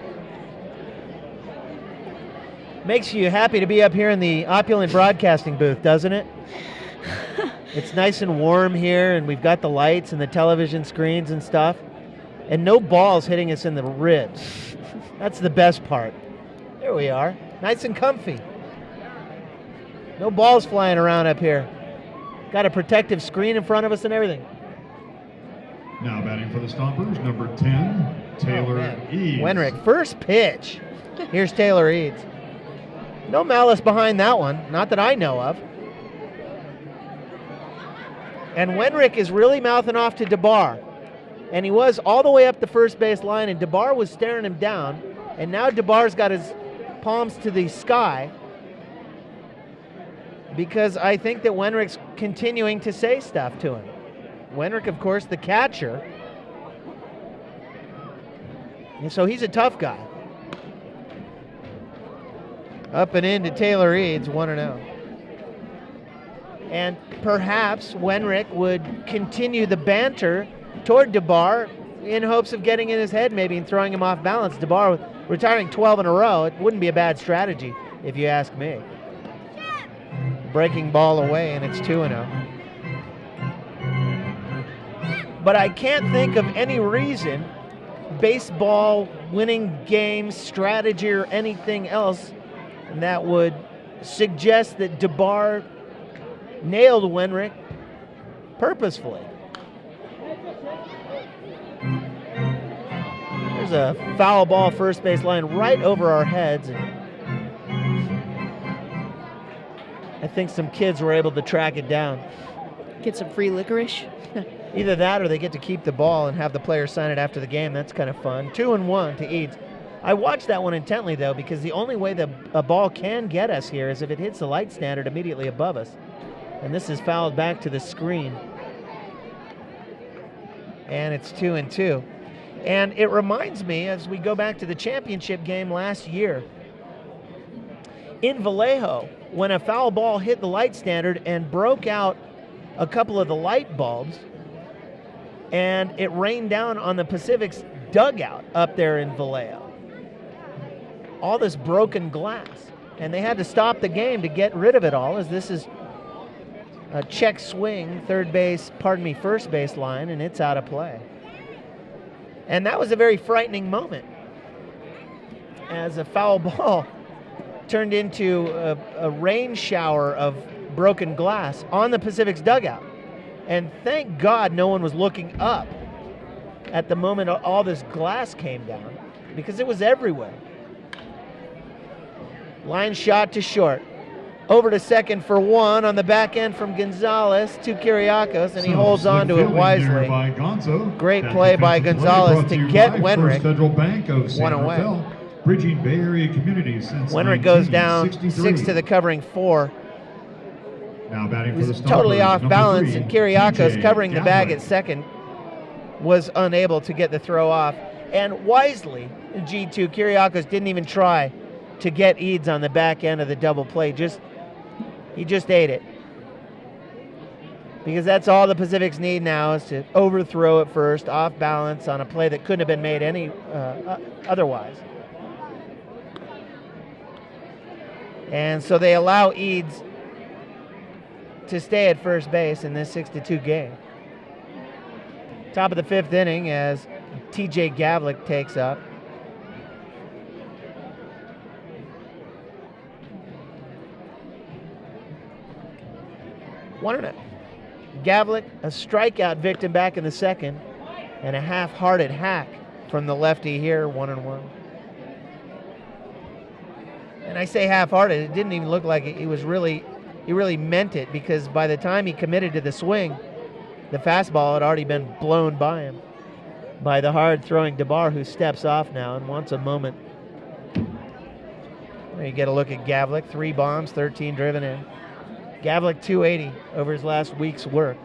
Makes you happy to be up here in the opulent broadcasting booth, doesn't it? It's nice and warm here, and we've got the lights and the television screens and stuff, and no balls hitting us in the ribs. That's the best part. There we are. Nice and comfy. No balls flying around up here. Got a protective screen in front of us and everything. Now batting for the Stompers, number 10, Taylor Eads. Wenrick, first pitch. Here's Taylor Eads. No malice behind that one, not that I know of. And Wenrick is really mouthing off to DeBar. And he was all the way up the first base line, and DeBar was staring him down. And now DeBar's got his palms to the sky because I think that Wenrick's continuing to say stuff to him. Wenrick, of course, the catcher. And so he's a tough guy. Up and into Taylor Eads, 1-0. And perhaps Wenrick would continue the banter toward DeBar in hopes of getting in his head maybe and throwing him off balance. DeBar retiring 12 in a row, it wouldn't be a bad strategy if you ask me. Breaking ball away, and it's 2-0. But I can't think of any reason, baseball, winning games, strategy, or anything else that would suggest that DeBar nailed Wenrick purposefully. There's a foul ball first base line right over our heads. And I think some kids were able to track it down. Get some free licorice. Either that or they get to keep the ball and have the player sign it after the game. That's kind of fun. 2-1 to Eads. I watched that one intently, though, because the only way a ball can get us here is if it hits the light standard immediately above us. And this is fouled back to the screen. And it's 2-2. And it reminds me, as we go back to the championship game last year, in Vallejo, when a foul ball hit the light standard and broke out a couple of the light bulbs, and it rained down on the Pacific's dugout up there in Vallejo. All this broken glass. And they had to stop the game to get rid of it all, as this is a check swing, first base line, and it's out of play. And that was a very frightening moment, as a foul ball turned into a rain shower of broken glass on the Pacific's dugout. And thank God no one was looking up at the moment all this glass came down, because it was everywhere. Line shot to short. Over to second for one on the back end from Gonzalez to Kyriakos, and he holds on to it wisely. Great play by Gonzalez to get Wenrick. Federal Bank of San One away. Rafael, bridging Bay Area communities since Wenrick goes down 1963. 6 to the covering 4. Now batting He for the was totally Stompers, off number balance, 3, and Kyriakos, TJ covering the bag Gavlik. at second, was unable to get the throw off. And wisely, G2, Kyriakos didn't even try to get Eads on the back end of the double play. He just ate it. Because that's all the Pacifics need now, is to overthrow it first, off balance on a play that couldn't have been made any otherwise. And so they allow Eads to stay at first base in this 6-2 game. Top of the 5th inning as TJ Gavlik takes up. 1-0. Gavlik, a strikeout victim back in the second, and a half-hearted hack from the lefty here, 1-1. And I say half-hearted, it didn't even look like he really meant it, because by the time he committed to the swing, the fastball had already been blown by him by the hard-throwing DeBar, who steps off now and wants a moment. There you get a look at Gavlik, 3 bombs, 13 driven in. Gavlik 280 over his last week's work.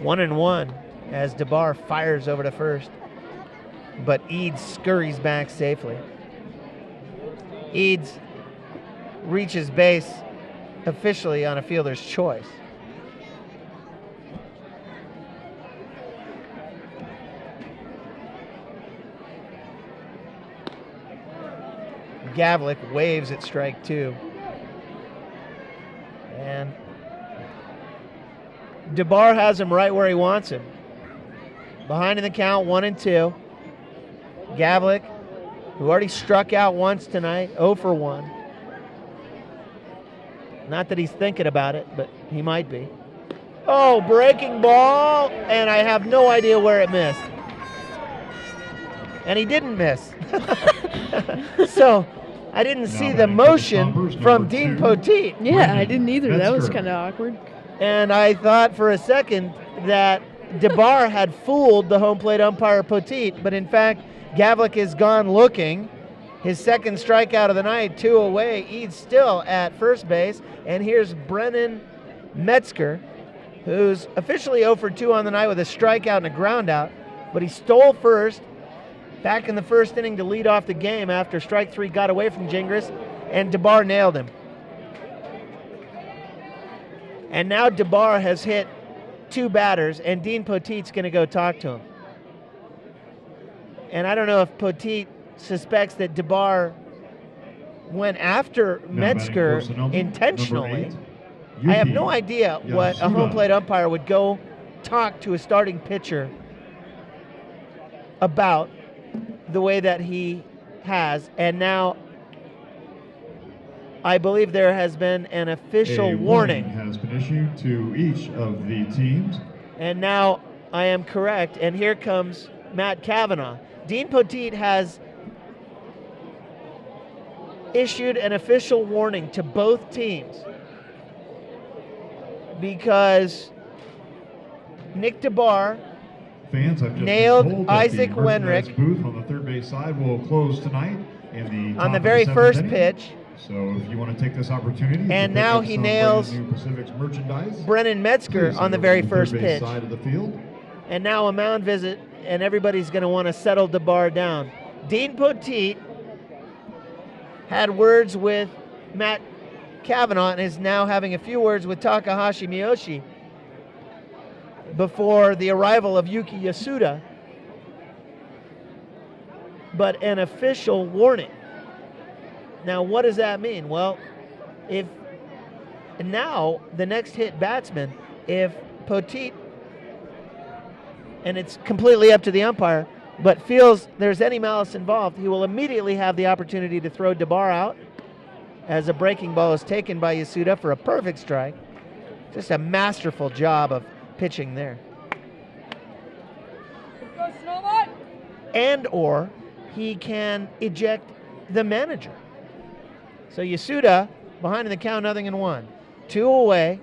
1-1 as DeBar fires over to first, but Eads scurries back safely. Eads reaches base officially on a fielder's choice. Gavlik waves at strike 2. And DeBar has him right where he wants him. Behind in the count, 1-2. Gavlik, who already struck out once tonight, 0 for 1. Not that he's thinking about it, but he might be. Oh, breaking ball, and I have no idea where it missed. And he didn't miss. So I didn't see the motion from Dean Poteet. Yeah, I didn't either. That was kind of awkward. And I thought for a second that DeBar had fooled the home plate umpire Poteet, but in fact, Gavlik is gone looking. His second strikeout of the night, 2 away. Eads still at first base. And here's Brennan Metzger, who's officially 0 for 2 on the night with a strikeout and a ground out, but he stole first back in the first inning to lead off the game after strike 3 got away from Gingras, and DeBar nailed him. And now DeBar has hit 2 batters, and Dean Poteet's going to go talk to him. And I don't know if Poteet suspects that DeBar went after Metzger intentionally. I have no idea what a home plate umpire would go talk to a starting pitcher about the way that he has. And now I believe there has been an official warning has been issued to each of the teams And now I am correct, and here comes Matt Kavanaugh. Dean Poteet has issued an official warning to both teams because Nick DeBar Fans, I've just nailed been told that Isaac the merchandise Wenrick booth on the third base side will close tonight in the on the top very of the first seventh inning. pitch. So if you want to take this opportunity, to And pick now up he some nails brand new Pacific's merchandise, Brennan Metzger please on the go very to first third base pitch. side of the field. And now a mound visit, and everybody's going to want to settle DeBar down. Dean Poteet had words with Matt Kavanaugh and is now having a few words with Takahashi Miyoshi before the arrival of Yuki Yasuda. But an official warning. Now, what does that mean? Well, if now the next hit batsman, if Poteet, and it's completely up to the umpire, but feels there's any malice involved, he will immediately have the opportunity to throw DeBar out as a breaking ball is taken by Yasuda for a perfect strike. Just a masterful job of pitching there. Go Snowball. And or he can eject the manager. So Yasuda behind in the count, 0-1. 2 away.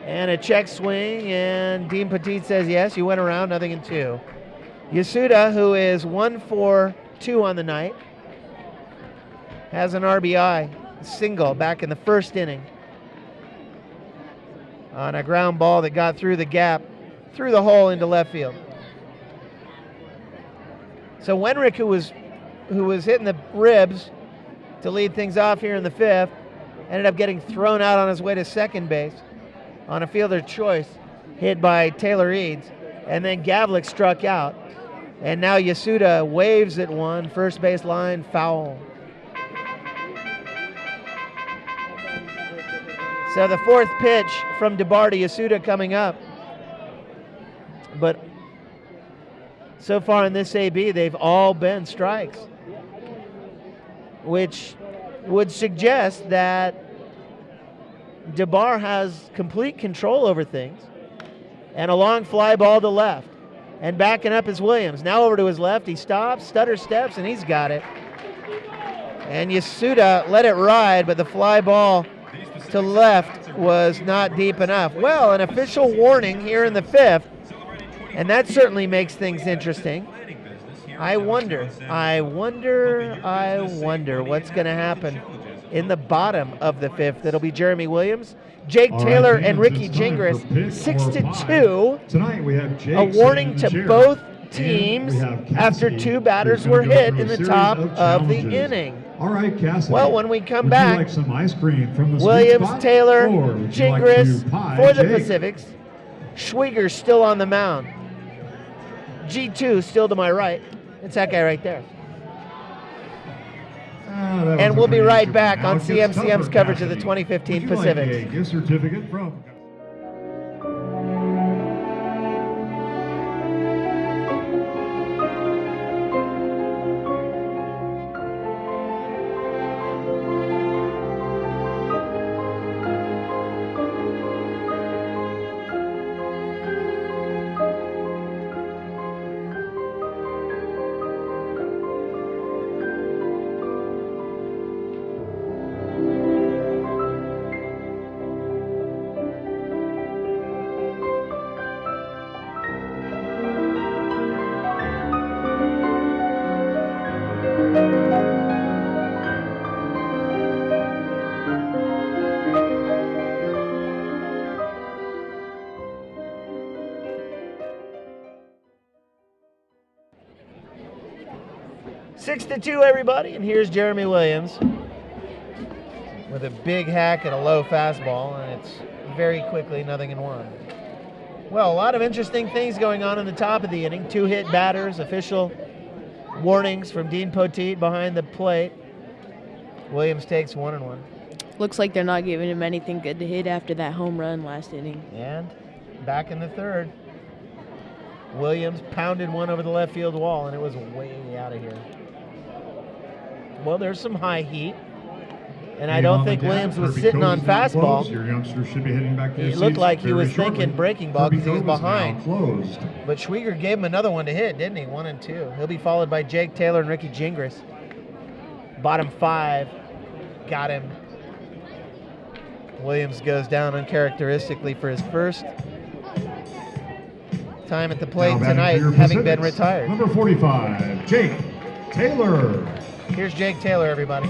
And a check swing, and Dean Poteet says yes, you went around, 0-2. Yasuda, who is 1 for 2 on the night, has an RBI single back in the first inning on a ground ball that got through the gap, through the hole into left field. So Wenrick, who was hitting the ribs to lead things off here in the 5th, ended up getting thrown out on his way to second base on a fielder choice hit by Taylor Eads. And then Gavlik struck out. And now Yasuda waves at one, first base line, foul. So the 4th pitch from DeBar to Yasuda coming up. But so far in this AB, they've all been strikes, which would suggest that DeBar has complete control over things. And a long fly ball to left. And backing up is Williams. Now over to his left. He stops, stutter steps, and he's got it. And Yasuda let it ride, but the fly ball to left was not deep enough. Well, an official warning here in the 5th, and that certainly makes things interesting. I wonder what's going to happen in the bottom of the 5th. It'll be Jeremy Williams, Jake Taylor, and Ricky Gingras, 6-2. Tonight we have Jake A warning to chair. both And teams we have after Cassidy, 2 batters who's were gonna go hit through in a the series top of of the challenges. inning. All right, Cassidy. Well, when we come would back, you like some ice cream from the sweet Williams, spot, Taylor, or would you like Gingras to pie for the Jake? Pacifics. Schwieger still on the mound. G2 still to my right. It's that guy right there. That was And a we'll be pretty right easy back one. Now on it gets CMCM's tougher, coverage of the Cassidy. 2015 Would you Pacifics. like a gift certificate from... Six to 2, everybody, and here's Jeremy Williams with a big hack and a low fastball, and it's very quickly 0-1. Well, a lot of interesting things going on in the top of the inning. 2 hit batters, official warnings from Dean Poteet behind the plate. Williams takes 1-1. Looks like they're not giving him anything good to hit after that home run last inning. And back in the 3rd, Williams pounded one over the left field wall, and it was way out of here. Well, there's some high heat And I don't think Williams was sitting on fastball. Your youngster should be heading back to He looked like he was thinking breaking ball because he was behind. But Schwieger gave him another one to hit, didn't he? 1 and 2. He'll be followed by Jake Taylor and Ricky Gingras. Bottom 5. Got him. Williams goes down uncharacteristically for his first time at the plate tonight, having been retired. Number 45, Jake Taylor. Here's Jake Taylor, everybody.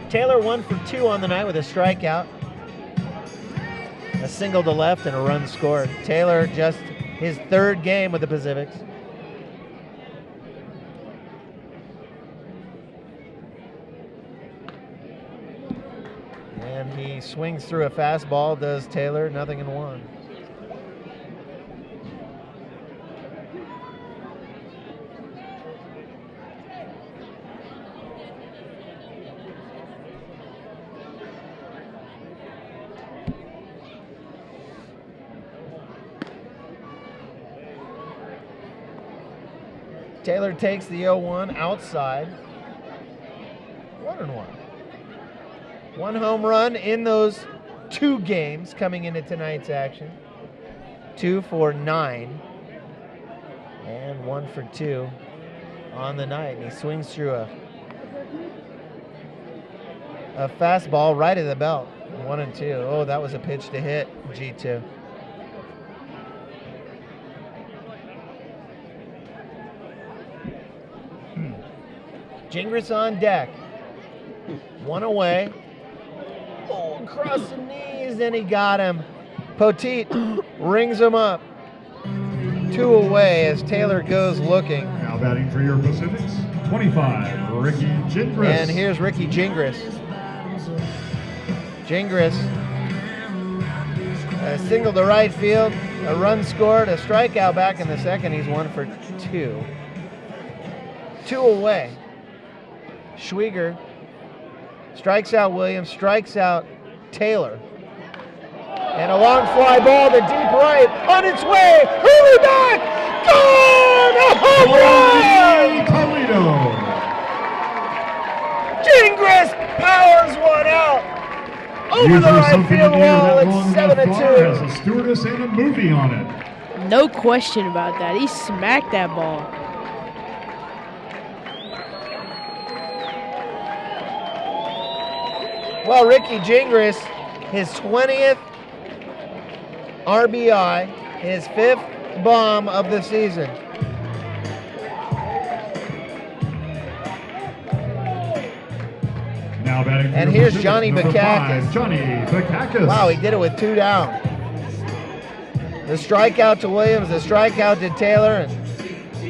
Taylor 1 for 2 on the night with a strikeout, a single to left, and a run scored. Taylor just his 3rd game with the Pacifics. And he swings through a fastball, does Taylor, 0-1. Taylor takes the 0-1 outside. 1-1. 1 home run in those 2 games coming into tonight's action. 2 for 9. And 1 for 2 on the night. And he swings through a fastball right at the belt. 1-2. Oh, that was a pitch to hit, G2. Gingras on deck. 1 away. Oh, across the knees, and he got him. Poteet rings him up. 2 away as Taylor goes looking. Now batting for your Pacifics, 25, Ricky Gingras. And here's Ricky Gingras. Gingras, a single to right field, a run scored, a strikeout back in the second. He's 1 for 2. 2 away. Schwieger strikes out Williams, strikes out Taylor. And a long fly ball to deep right, on its way, hurry back, gone, a home run! Toledo. Gingras powers one out over the right field wall. It's 7-2. Has a stewardess and a movie on it. No question about that. He smacked that ball. Well, Ricky Gingras, his 20th RBI, his 5th bomb of the season. Now batting for And your here's Pacifics, Johnny number Bakakis. 5, Johnny Bakakis. Wow, he did it with 2 down. The strikeout to Williams, the strikeout to Taylor, and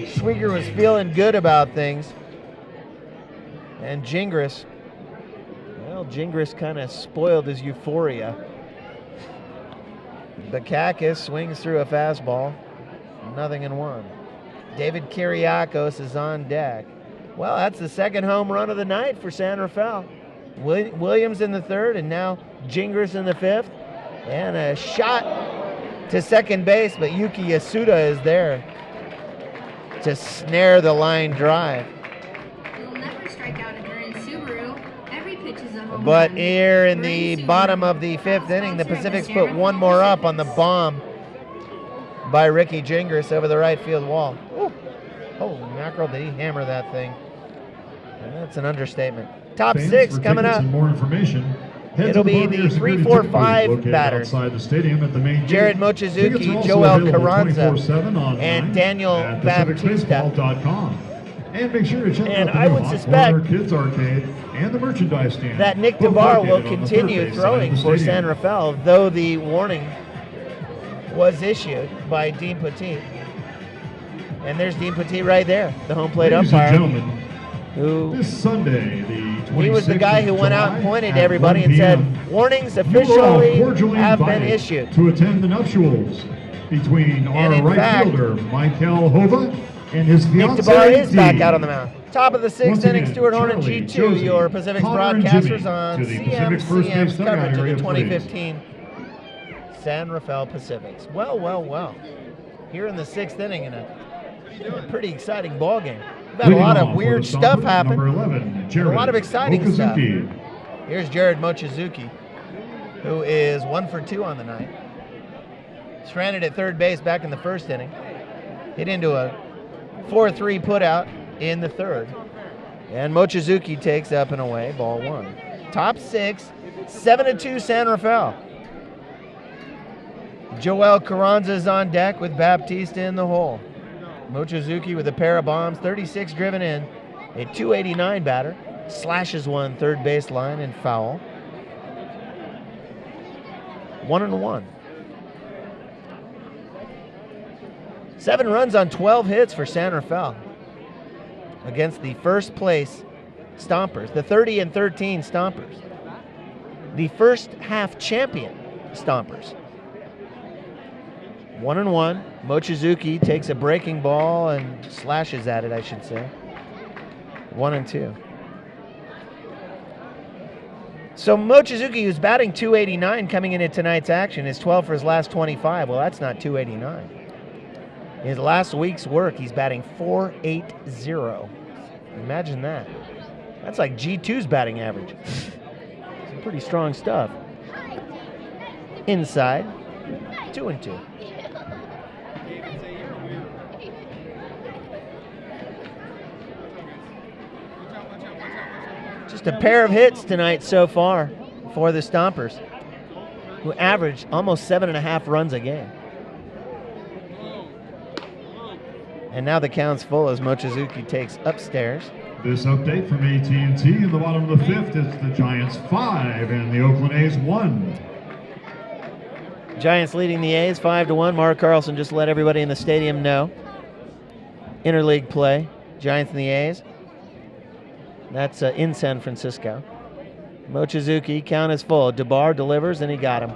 Schwieger was feeling good about things. And Gingras, well, Gingras kind of spoiled his euphoria. Bakakis swings through a fastball, 0-1. David Kiriakos is on deck. Well, that's the 2nd home run of the night for San Rafael. Williams in the 3rd, and now Gingras in the 5th. And a shot to second base, but Yuki Yasuda is there to snare the line drive. You'll never strike out again. Subaru, every pitch is a home But run. here in the Subaru, bottom of the 5th inning, the sponsor of Pacifics the put San one Rafael more up on the Pacifics. bomb by Ricky Gingras over the right field wall. Ooh. Holy mackerel, did he hammer that thing? And that's an understatement. Top Fans, 6 for coming tickets up. and more information, head It'll to be Buccaneer the Security 3, 4, Ticket booth 5 located batters. outside the stadium at the main Jared gate. Tickets are Mochizuki, also Joel available Carranza, 24/7 online and Daniel at Baptista. PacificBaseball.com. And make sure to check And out the I new would Hot suspect Corner Kids Arcade and the merchandise stand. that Nick both DeBar will located on the third continue base side throwing of the for stadium. San Rafael, though the warning was issued by Dean Poteet. And there's Dean Poteet right there, the home plate Ladies and umpire, gentlemen, who this Sunday, the 26th he was the guy who went out and July pointed to at everybody 1 and said, p.m., warnings you are all officially cordially have been invited issued. to attend the nuptials between And our in right fact, fielder, Michael Hova, and his Nick fiancée, DeBar is back Dee. out on the mound. Top of the 6th Once inning, again, Stuart Horn and Charlie, G2, Josie, your Pacifics Connor, and broadcasters Jimmy on to the Pacific's first base CMCM's dugout coverage of area, the please. 2015 San Rafael Pacifics. Well. Here in the 6th inning in a Pretty exciting ball game. We've had a lot of weird stuff happen. Number 11, Jared A lot of exciting stuff. Okazuki. Here's Jared Mochizuki, who is 1 for 2 on the night. Stranded at third base back in the first inning. Hit into a 4-3 putout in the third. And Mochizuki takes up and away, ball 1. Top 6, 7-2 San Rafael. Joel Carranza is on deck with Baptista in the hole. Mochizuki with a pair of bombs, 36 driven in, a 289 batter, slashes one third baseline and foul. 1-1. 7 runs on 12 hits for San Rafael against the first place Stompers, the 30-13 Stompers, the first half champion Stompers. 1-1. Mochizuki takes a breaking ball and slashes at it, I should say. 1-2. So Mochizuki, who's batting 289 coming into tonight's action, is 12 for his last 25. Well, that's not 289. His last week's work, he's batting 480. Imagine that. That's like G2's batting average. Some pretty strong stuff. Inside, 2-2. Just a pair of hits tonight so far for the Stompers, who averaged almost 7.5 runs a game. And now the count's full as Mochizuki takes upstairs. This update from AT&T in the bottom of the 5th is the Giants 5 and the Oakland A's 1. Giants leading the A's 5-1. Mark Carlson just let everybody in the stadium know. Interleague play, Giants and the A's. That's in San Francisco. Mochizuki, count is full. DeBar delivers, and he got him.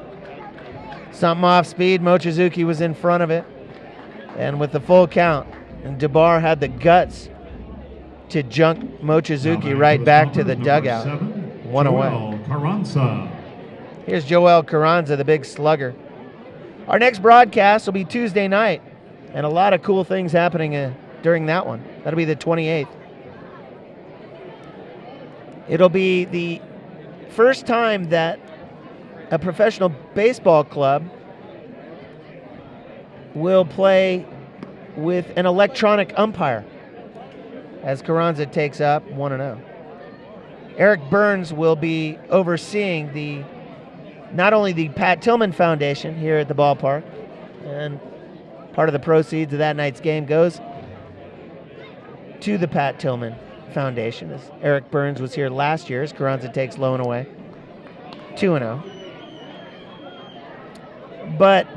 Something off speed. Mochizuki was in front of it. And with the full count, and DeBar had the guts to junk Mochizuki right back to the dugout. 1 away. Joel Carranza. Here's Joel Carranza, the big slugger. Our next broadcast will be Tuesday night, and a lot of cool things happening during that one. That'll be the 28th. It'll be the first time that a professional baseball club will play with an electronic umpire as Carranza takes up 1-0. Eric Burns will be overseeing not only the Pat Tillman Foundation here at the ballpark, and part of the proceeds of that night's game goes to the Pat Tillman Foundation, as Eric Burns was here last year as Carranza takes low and away. 2-0. But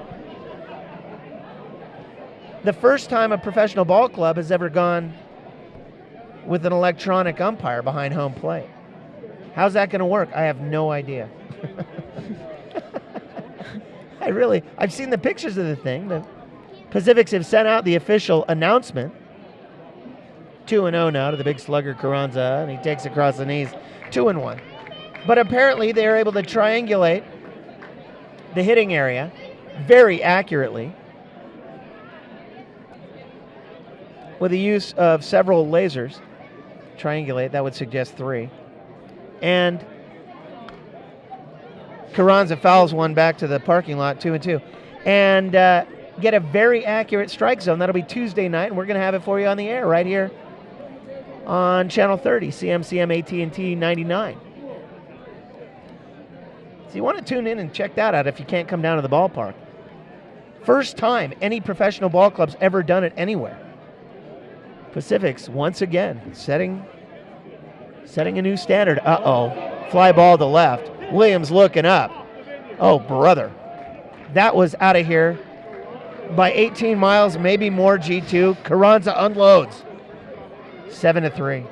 the first time a professional ball club has ever gone with an electronic umpire behind home plate. How's that going to work? I have no idea. I've seen the pictures of the thing. The Pacifics have sent out the official announcement. 2-0 now to the big slugger Carranza, and he takes across the knees. 2-1. But apparently they are able to triangulate the hitting area very accurately with the use of several lasers. Triangulate, that would suggest 3. And Carranza fouls one back to the parking lot, 2-2. And get a very accurate strike zone. That'll be Tuesday night, and we're going to have it for you on the air right here on Channel 30, CMCM AT&T 99. So you want to tune in and check that out if you can't come down to the ballpark. First time any professional ball club's ever done it anywhere. Pacifics, once again, setting a new standard. Uh-oh. Fly ball to left. Williams looking up. Oh, brother. That was out of here by 18 miles, maybe more, G2. Carranza unloads. 7-3.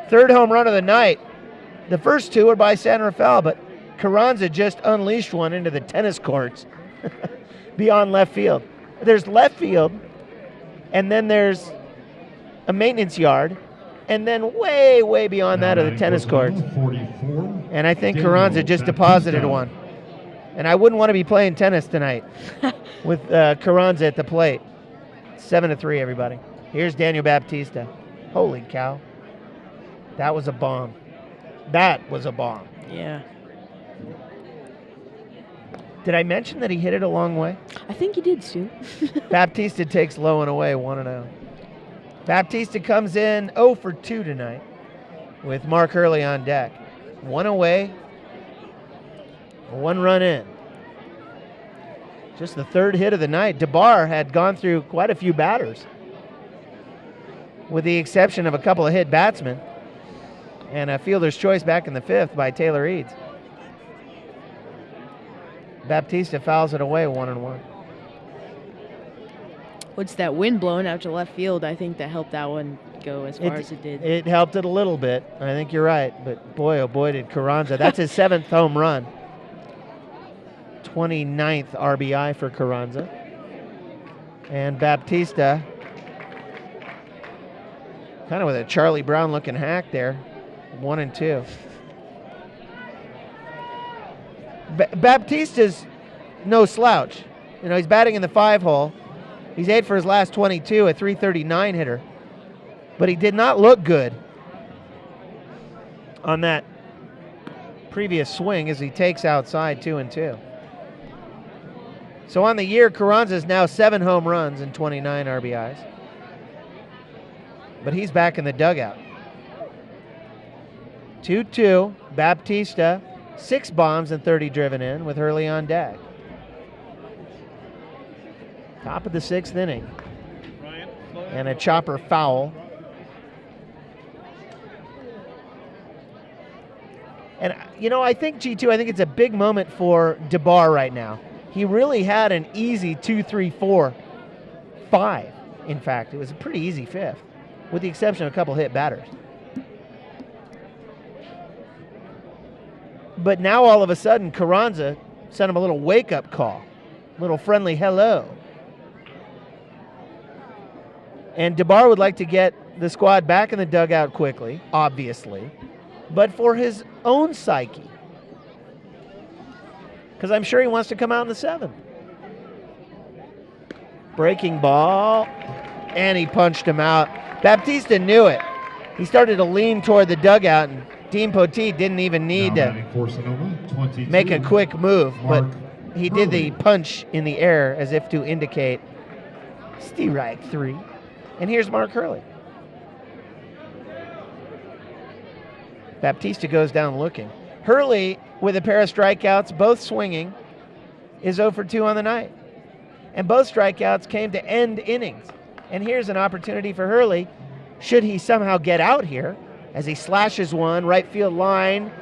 Third home run of the night. The first 2 are by San Rafael, but Carranza just unleashed one into the tennis courts beyond left field. There's left field, and then there's a maintenance yard, and then way, way beyond that are the tennis courts. 44. And I think Carranza just deposited one. And I wouldn't want to be playing tennis tonight with Carranza at the plate. 7-3, everybody. Here's Daniel Baptista. Holy cow. That was a bomb. That was a bomb. Yeah. Did I mention that he hit it a long way? I think you did, Stu. Baptista takes low and away, 1-0. Baptista comes in 0 for 2 tonight with Mark Hurley on deck. 1 away, 1 run in. Just the third hit of the night. DeBar had gone through quite a few batters, with the exception of a couple of hit batsmen and a fielder's choice back in the 5th by Taylor Eads. Baptista fouls it away, 1-1. What's that wind blowing out to left field? I think that helped that one go as far as it did. It helped it a little bit. I think you're right. But boy, oh boy, did Carranza. That's his 7th home run. 29th RBI for Carranza. And Baptista, kind of with a Charlie Brown looking hack there. 1-2. Baptista's no slouch. You know, he's batting in the 5 hole. He's 8 for his last 22, a 339 hitter. But he did not look good on that previous swing as he takes outside 2-2. So on the year, Carranza is now 7 home runs and 29 RBIs. But he's back in the dugout. 2-2, Baptista, 6 bombs and 30 driven in with Hurley on deck. Top of the 6th inning. And a chopper foul. And, you know, I think, G2, I think it's a big moment for DeBar right now. He really had an easy 2, 3, 4, 5. In fact, it was a pretty easy 5th, with the exception of a couple hit batters. But now all of a sudden, Carranza sent him a little wake-up call, a little friendly hello. And DeBar would like to get the squad back in the dugout quickly, obviously, but for his own psyche. Because I'm sure he wants to come out in the 7th. Breaking ball, and he punched him out. Baptista knew it. He started to lean toward the dugout, and Dean Poteet didn't even need to make a quick move, but he did the punch in the air as if to indicate strike 3. And here's Mark Hurley. Baptista goes down looking. Hurley, with a pair of strikeouts, both swinging, is 0 for 2 on the night. And both strikeouts came to end innings. And here's an opportunity for Hurley, should he somehow get out here, as he slashes one, right field line,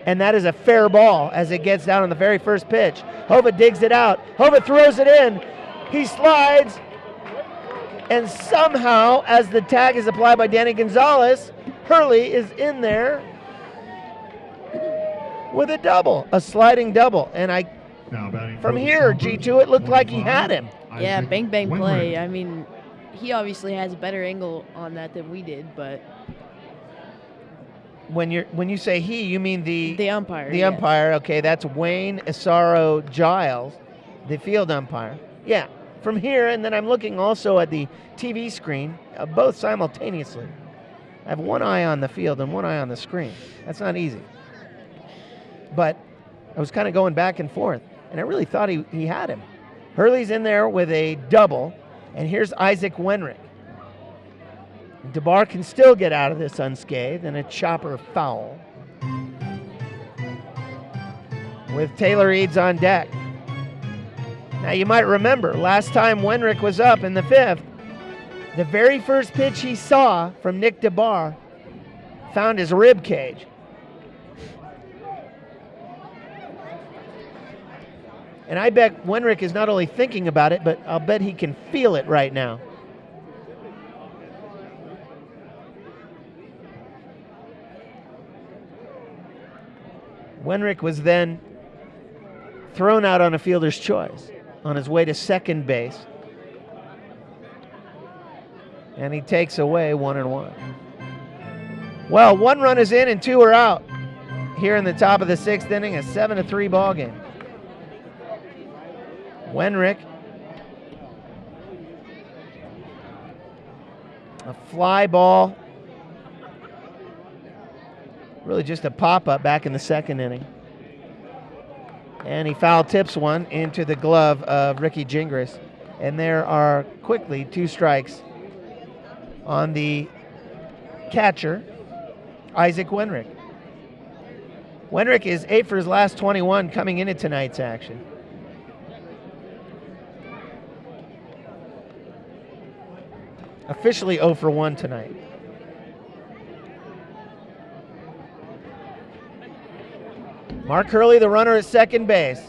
and that is a fair ball as it gets down on the very first pitch. Hova digs it out. Hova throws it in. He slides, and somehow, as the tag is applied by Danny Gonzalez, Hurley is in there with a double, a sliding double. And from here, G2, it looked like he had him. Yeah, bang play. I mean, he obviously has a better angle on that than we did, but when you say he, you mean the umpire. The umpire, okay, that's Wayne Isaro Giles, the field umpire. Yeah, from here, and then I'm looking also at the TV screen, both simultaneously. I have one eye on the field and one eye on the screen. That's not easy. But I was kind of going back and forth, and I really thought he had him. Hurley's in there with a double, and here's Isaac Wenrick. DeBar can still get out of this unscathed, and a chopper foul. With Taylor Eads on deck. Now you might remember, last time Wenrick was up in the 5th, the very first pitch he saw from Nick DeBar found his rib cage. And I bet Wenrick is not only thinking about it, but I'll bet he can feel it right now. Wenrick was then thrown out on a fielder's choice on his way to second base. And he takes away 1-1. Well, 1 run is in and 2 are out. Here in the top of the 6th inning, a 7-3 ball game. Wenrick A fly ball. Really just a pop-up back in the second inning. And he foul tips one into the glove of Ricky Gingras. And there are quickly 2 strikes on the catcher, Isaac Wenrick. Wenrick is 8 for his last 21 coming into tonight's action. Officially 0 for 1 tonight. Mark Hurley, the runner at second base.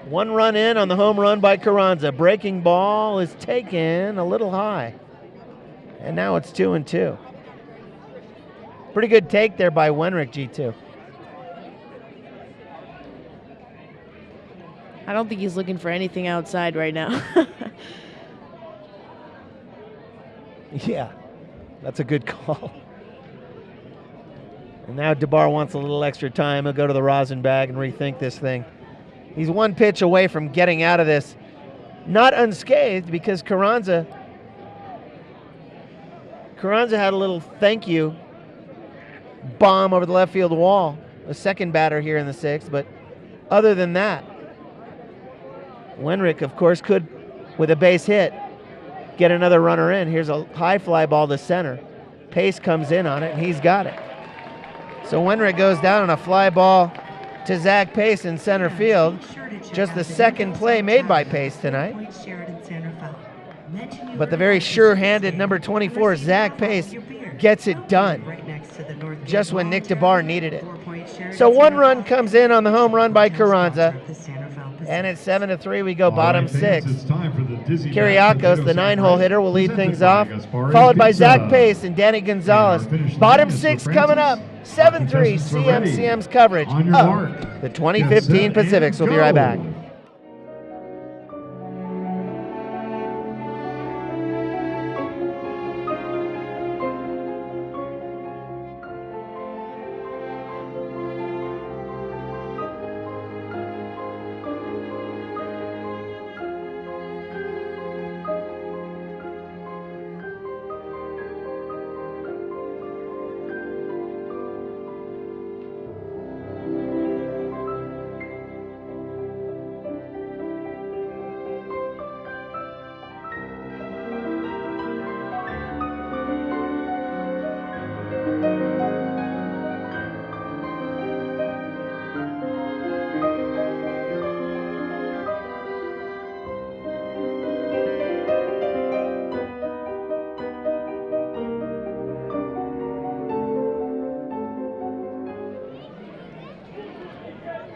1 run in on the home run by Carranza. Breaking ball is taken a little high. And now it's 2-2. Pretty good take there by Wenrick, G2. I don't think he's looking for anything outside right now. Yeah, that's a good call. And now DeBar wants a little extra time. He'll go to the rosin bag and rethink this thing. He's 1 pitch away from getting out of this, not unscathed, because Carranza had a little thank you bomb over the left field wall. A second batter here in the 6th, but other than that, Wenrick, of course, could, with a base hit, get another runner in. Here's a high fly ball to center. Pace comes in on it, and he's got it. So Wenrick goes down on a fly ball to Zach Pace in center field. Just the second play made by Pace tonight. But the very sure-handed number 24, Zach Pace, gets it done just when Nick DeBar needed it. So 1 run comes in on the home run by Carranza. And at 7-3, we go bottom 6. Kiriakos, the 9-hole hitter, will lead things off, followed by Zach Pace and Danny Gonzalez. Bottom 6 coming up. 7-3, CMCM's coverage of the 2015 Pacifics. We'll be right back.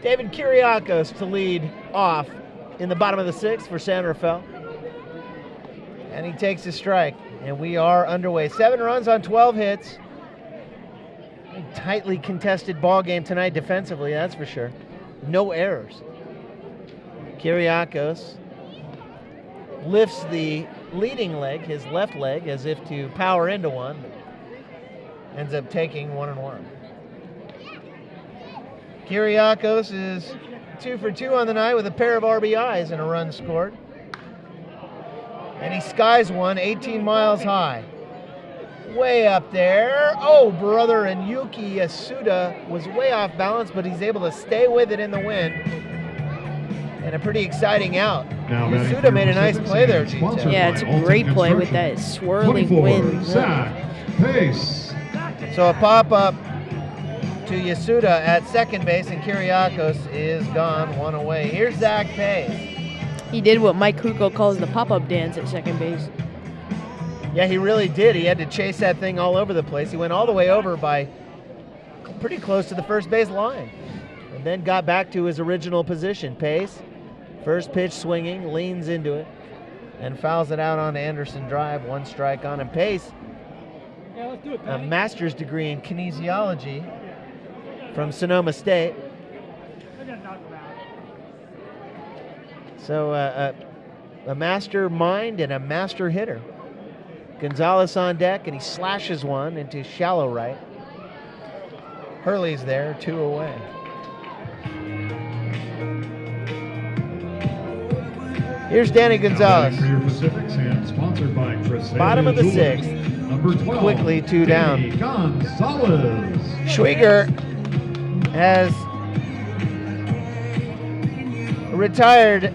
David Kiriakos to lead off in the bottom of the 6th for San Rafael. And he takes a strike, and we are underway. 7 runs on 12 hits. A tightly contested ball game tonight defensively, that's for sure. No errors. Kiriakos lifts the leading leg, his left leg, as if to power into one. Ends up taking 1-1. Kiriakos is 2 for 2 on the night with a pair of RBIs and a run scored. And he skies one 18 miles high. Way up there. Oh, brother, and Yuki Yasuda was way off balance, but he's able to stay with it in the wind. And a pretty exciting out. Yasuda made a nice play there, G2. Yeah, it's a great play with that swirling wind. Zach Pace. So a pop-up to Yasuda at second base, and Kiriakos is gone, 1 away. Here's Zach Pace. He did what Mike Krukow calls the pop-up dance at second base. Yeah, he really did. He had to chase that thing all over the place. He went all the way over by pretty close to the first base line, and then got back to his original position. Pace, first pitch swinging, leans into it, and fouls it out on Anderson Drive. 1 strike on him. Pace, a master's degree in kinesiology from Sonoma State. So a master mind and a master hitter. Gonzalez on deck, and he slashes one into shallow right. Hurley's there, 2 away. Here's Danny Gonzalez. For your Pacifics and sponsored by Chris Bottom of the Jewelers. 6th. Number 12. Quickly 2 Danny down. Gonzalez. Schwieger has retired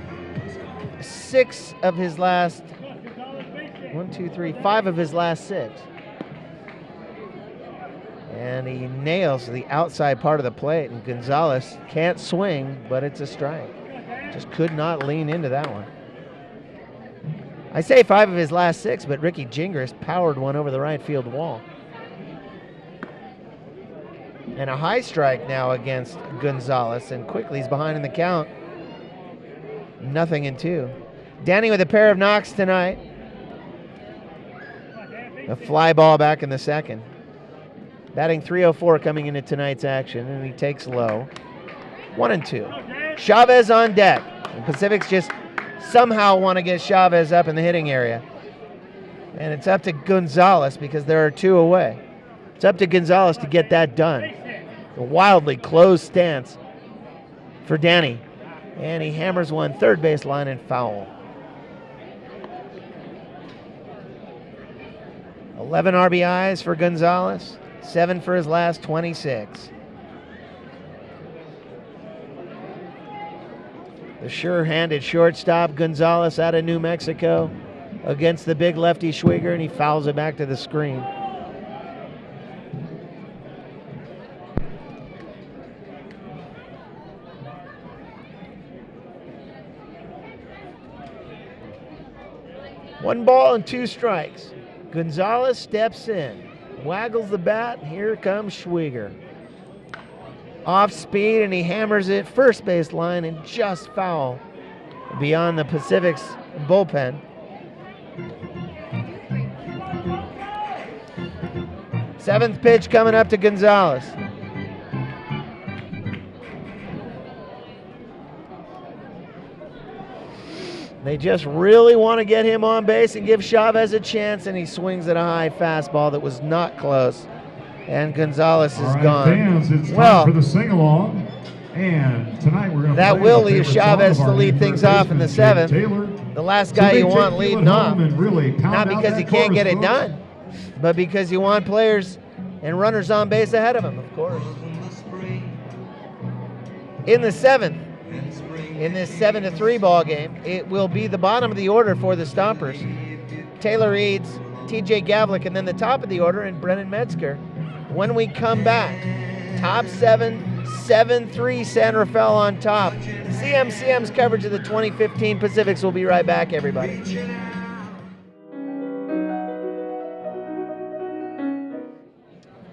5 of his last 6. And he nails the outside part of the plate, and Gonzalez can't swing, but it's a strike. Just could not lean into that one. I say 5 of his last 6, but Ricky Gingras powered one over the right field wall. And a high strike now against Gonzalez, and quickly he's behind in the count. 0-2. Danny with a pair of knocks tonight. A fly ball back in the second. Batting .304 coming into tonight's action, and he takes low. 1-2. Chavez on deck. The Pacifics just somehow want to get Chavez up in the hitting area. And it's up to Gonzalez because there are 2 away. It's up to Gonzalez to get that done. A wildly closed stance for Danny. And he hammers one third base line and foul. 11 RBIs for Gonzalez. 7 for his last 26. The sure-handed shortstop Gonzalez out of New Mexico against the big lefty Schwieger, and he fouls it back to the screen. One ball and 2 strikes. Gonzalez steps in, waggles the bat, and here comes Schwieger. Off speed, and he hammers it first base line and just foul beyond the Pacific's bullpen. Seventh pitch coming up to Gonzalez. They just really want to get him on base and give Chavez a chance, and he swings at a high fastball that was not close. And Gonzalez is gone. Fans, it's time for the sing-along. And tonight we're going to that will leave Chavez to lead things off in the 7th. The last guy you want leading off. Really not because he can't get it done, but because you want players and runners on base ahead of him, of course. In the 7th, in this 7-3 ball game, it will be the bottom of the order for the Stompers. Taylor Eads, TJ Gavlik, and then the top of the order, and Brennan Metzger. When we come back, top 7, 7-3 San Rafael on top. CMCM's coverage of the 2015 Pacifics. Will be right back, everybody.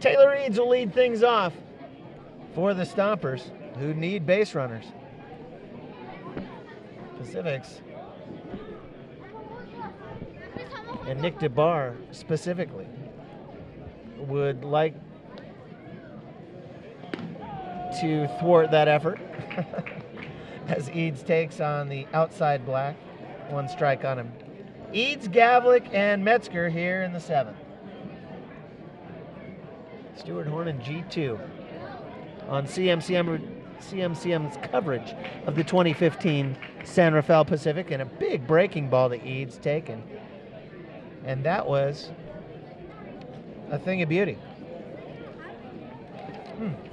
Taylor Eads will lead things off for the Stompers, who need base runners. Pacifics and Nick DeBar specifically would like to thwart that effort as Eads takes on the outside black. 1 strike on him. Eads, Gavlik, and Metzger here in the 7th. Stuart Horn and G2 on CMCM's coverage of the 2015 San Rafael Pacific, and a big breaking ball that Eads taken. And that was a thing of beauty.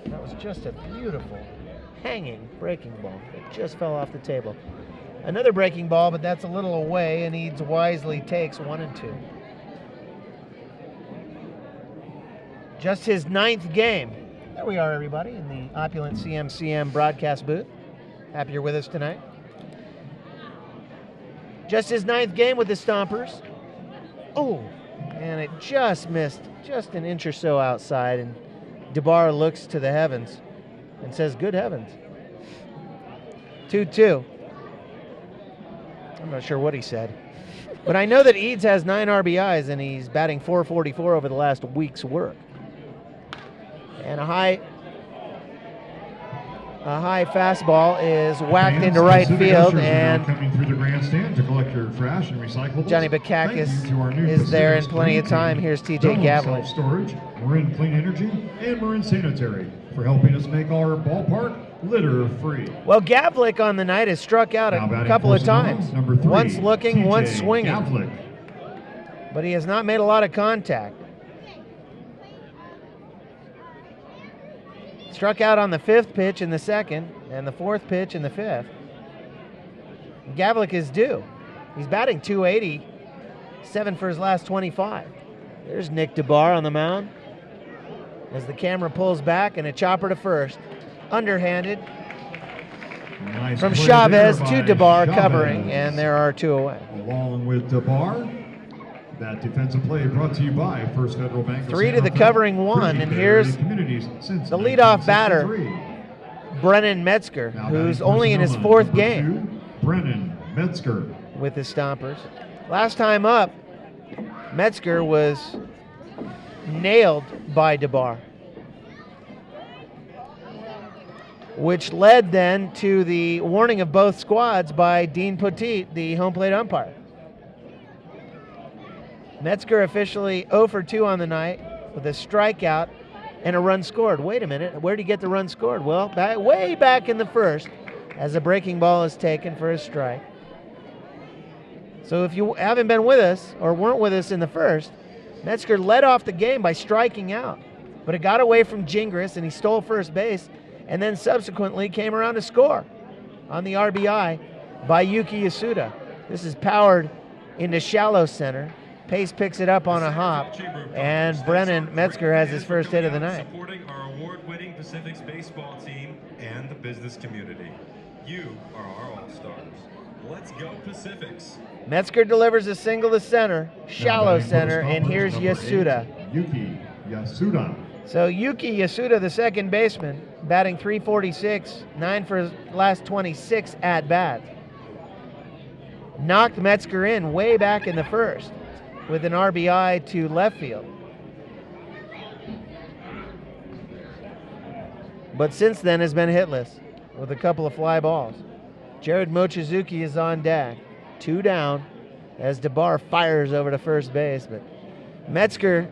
That was just a beautiful hanging breaking ball. It just fell off the table. Another breaking ball, but that's a little away, and Eads wisely takes 1-2. Just his 9th game. There we are, everybody, in the opulent CMCM broadcast booth. Happy you're with us tonight. Just his 9th game with the Stompers. Oh, and it just missed just an inch or so outside, and DeBar looks to the heavens and says, good heavens. 2-2. I'm not sure what he said. But I know that Eads has 9 RBIs, and he's batting .444 over the last week's work. And a high fastball is whacked into right field, and coming through the grandstand to collect your trash and recyclables. Johnny Bakakis is there in plenty of time. Here's TJ Gavlik. Storage, Marin Clean Energy, and Marin Sanitary for helping us make our ballpark litter-free. Well, Gavlik on the night has struck out a couple of times. Number 3, once looking, TJ once swinging. Gavlik. but he has not made a lot of contact. Struck out on the 5th pitch in the 2nd and the 4th pitch in the 5th. Gavlik is due. He's batting .280, 7 for his last 25. There's Nick DeBar on the mound as the camera pulls back, and a chopper to first. Underhanded Nice from play Chavez there to by DeBar Chavez. covering, and there are 2 away. Along with DeBar, that defensive play brought to you by First Federal Bank. of 3 to Santa the Fe, covering 1, bridging and barriers here's in communities since the leadoff batter, 1963. Brennan Metzger, Now who's batting only in his number 4th two, game Brennan Metzger. with his Stompers. Last time up, Metzger was nailed by DeBar, which led then to the warning of both squads by Dean Poteet, the home plate umpire. Metzger officially 0 for 2 on the night with a strikeout and a run scored. Wait a minute, where did he get the run scored? Well, way back in the 1st, as a breaking ball is taken for a strike. So if you haven't been with us or weren't with us in the 1st, Metzger led off the game by striking out, but it got away from Gingras and he stole first base, and then subsequently came around to score on the RBI by Yuki Yasuda. This is powered into shallow center. Pace picks it up on a hop, and Brennan Metzger has his first hit of the night. Supporting our award-winning Pacifics baseball team and the business community. You are our all-stars. Let's go Pacifics. Metzger delivers a single to center, shallow Now batting center, first and up here's is number Yasuda. 8, Yuki Yasuda. So Yuki Yasuda, the second baseman, batting .346, 9 for his last 26 at-bats. Knocked Metzger in way back in the 1st with an RBI to left field. But since then has been hitless with a couple of fly balls. Jared Mochizuki is on deck, 2 down as DeBar fires over to first base, but Metzger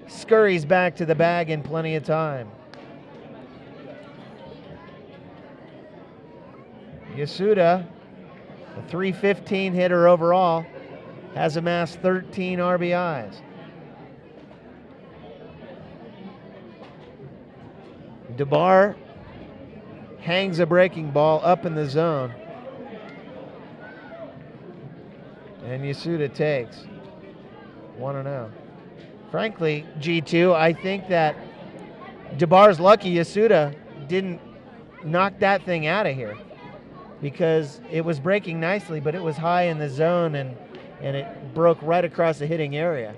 scurries back to the bag in plenty of time. Yasuda, a .315 hitter overall, has amassed 13 RBIs. DeBar hangs a breaking ball up in the zone, and Yasuda takes 1-0. Frankly, G2, I think that DeBar's lucky Yasuda didn't knock that thing out of here, because it was breaking nicely, but it was high in the zone, and it broke right across the hitting area.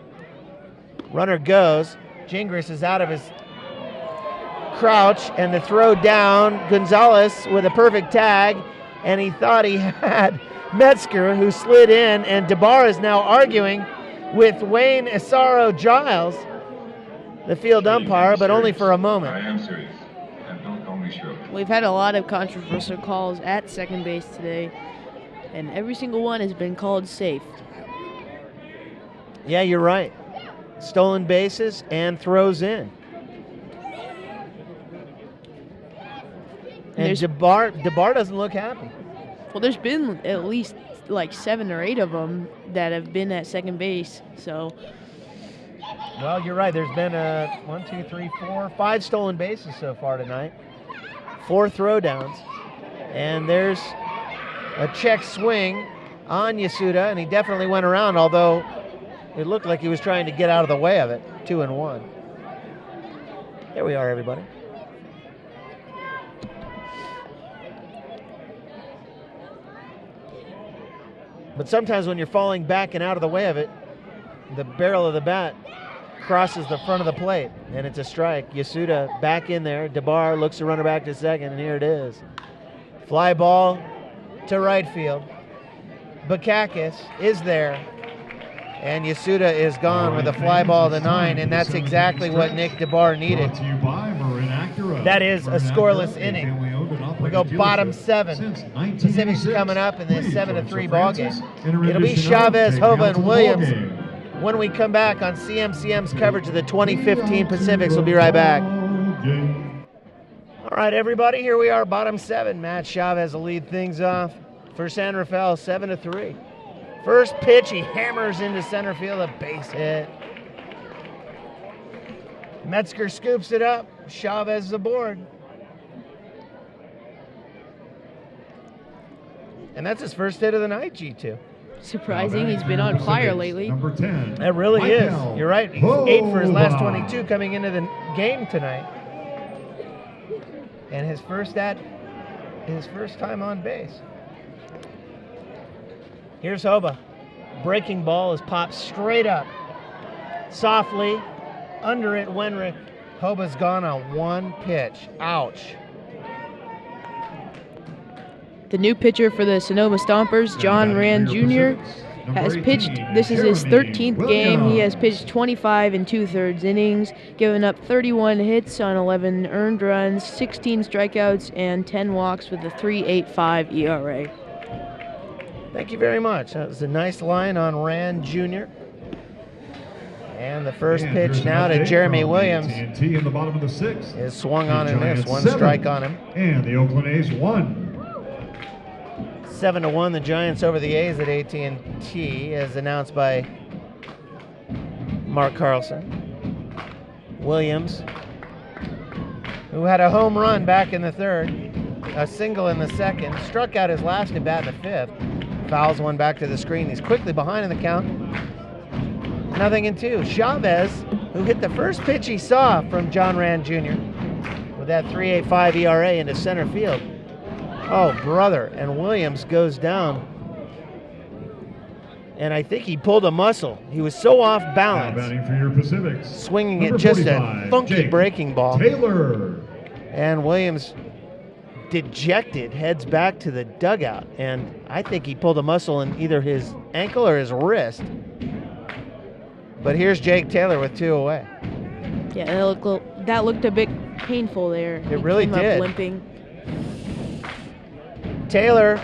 Runner goes. Gingras is out of his crouch, and the throw down. Gonzalez with a perfect tag, and he thought he had Metzger, who slid in, and DeBar is now arguing with Wayne Isaro Giles, the field umpire, but only for a moment. I am serious, and don't call me Shirley. We've had a lot of controversial calls at second base today, and every single one has been called safe. Yeah, you're right. Stolen bases and throws in. And DeBar doesn't look happy. Well, there's been at least like 7 or 8 of them that have been at second base, so Well, you're right. There's been 5 stolen bases so far tonight, 4 throwdowns, and there's a check swing on Yasuda, and he definitely went around, although it looked like he was trying to get out of the way of it. 2-1. There we are, everybody. But sometimes when you're falling back and out of the way of it, the barrel of the bat crosses the front of the plate, and it's a strike. Yasuda back in there. DeBar looks the runner back to second, and here it is. Fly ball to right field. Bakakis is there, and Yasuda is gone with a fly ball to 9, and that's exactly what Nick DeBar needed. Brought to you by Marin Acura. That is a Marin scoreless Acura, a inning. family-owned and We operated go bottom dealership 7. since Pacific's 1986. coming up in this Please 7-3 join ball Sir game. Francis in a It'll be rendition of Chavez, Take Me Hova, Out and to the Williams. Ball Game. When we come back on CMCM's coverage of the 2015 Pacifics, we'll be right back. All right, everybody, here we are, bottom 7. Matt Chavez will lead things off for San Rafael, 7-3. First pitch, he hammers into center field, a base hit. Metzger scoops it up. Chavez is aboard. And that's his first hit of the night, G2. Surprising, he's been on fire lately. Number 10. That really is. Michael You're right. He's 8 for his last Hova. 22 coming into the game tonight. And his first time on base. Here's Hova. Breaking ball is popped straight up. Softly. Under it, Wenrick. Hova's gone on one pitch. Ouch. The new pitcher for the Sonoma Stompers, John Rand Jr., has pitched. This is his 13th game. He has pitched 25 2/3 innings, given up 31 hits on 11 earned runs, 16 strikeouts, and 10 walks with a 3.85 ERA. Thank you very much. That was a nice line on Rand Jr. And the first And pitch here's now an to update Jeremy from Williams AT&T in the bottom of the 6th. is swung The on and missed. Giants 1 7, strike on him. And the Oakland A's 1. 7-1 the Giants over the A's at AT&T, as announced by Mark Carlson. Williams, who had a home run back in the third, a single in the second, struck out his last at bat in the fifth, fouls one back to the screen. He's quickly behind in the count. 0-2. Chavez, who hit the first pitch he saw from John Rand Jr. with that 3.85 ERA into center field. Oh, brother. And Williams goes down. And I think he pulled a muscle. He was so off Now balance, batting for your Pacifics. swinging Number at just 45, a funky Jake breaking ball. Taylor. And Williams, dejected, heads back to the dugout. And I think he pulled a muscle in either his ankle or his wrist. But here's Jake Taylor with 2 away. Yeah, that looked a bit painful there. It really came up did. limping. Taylor,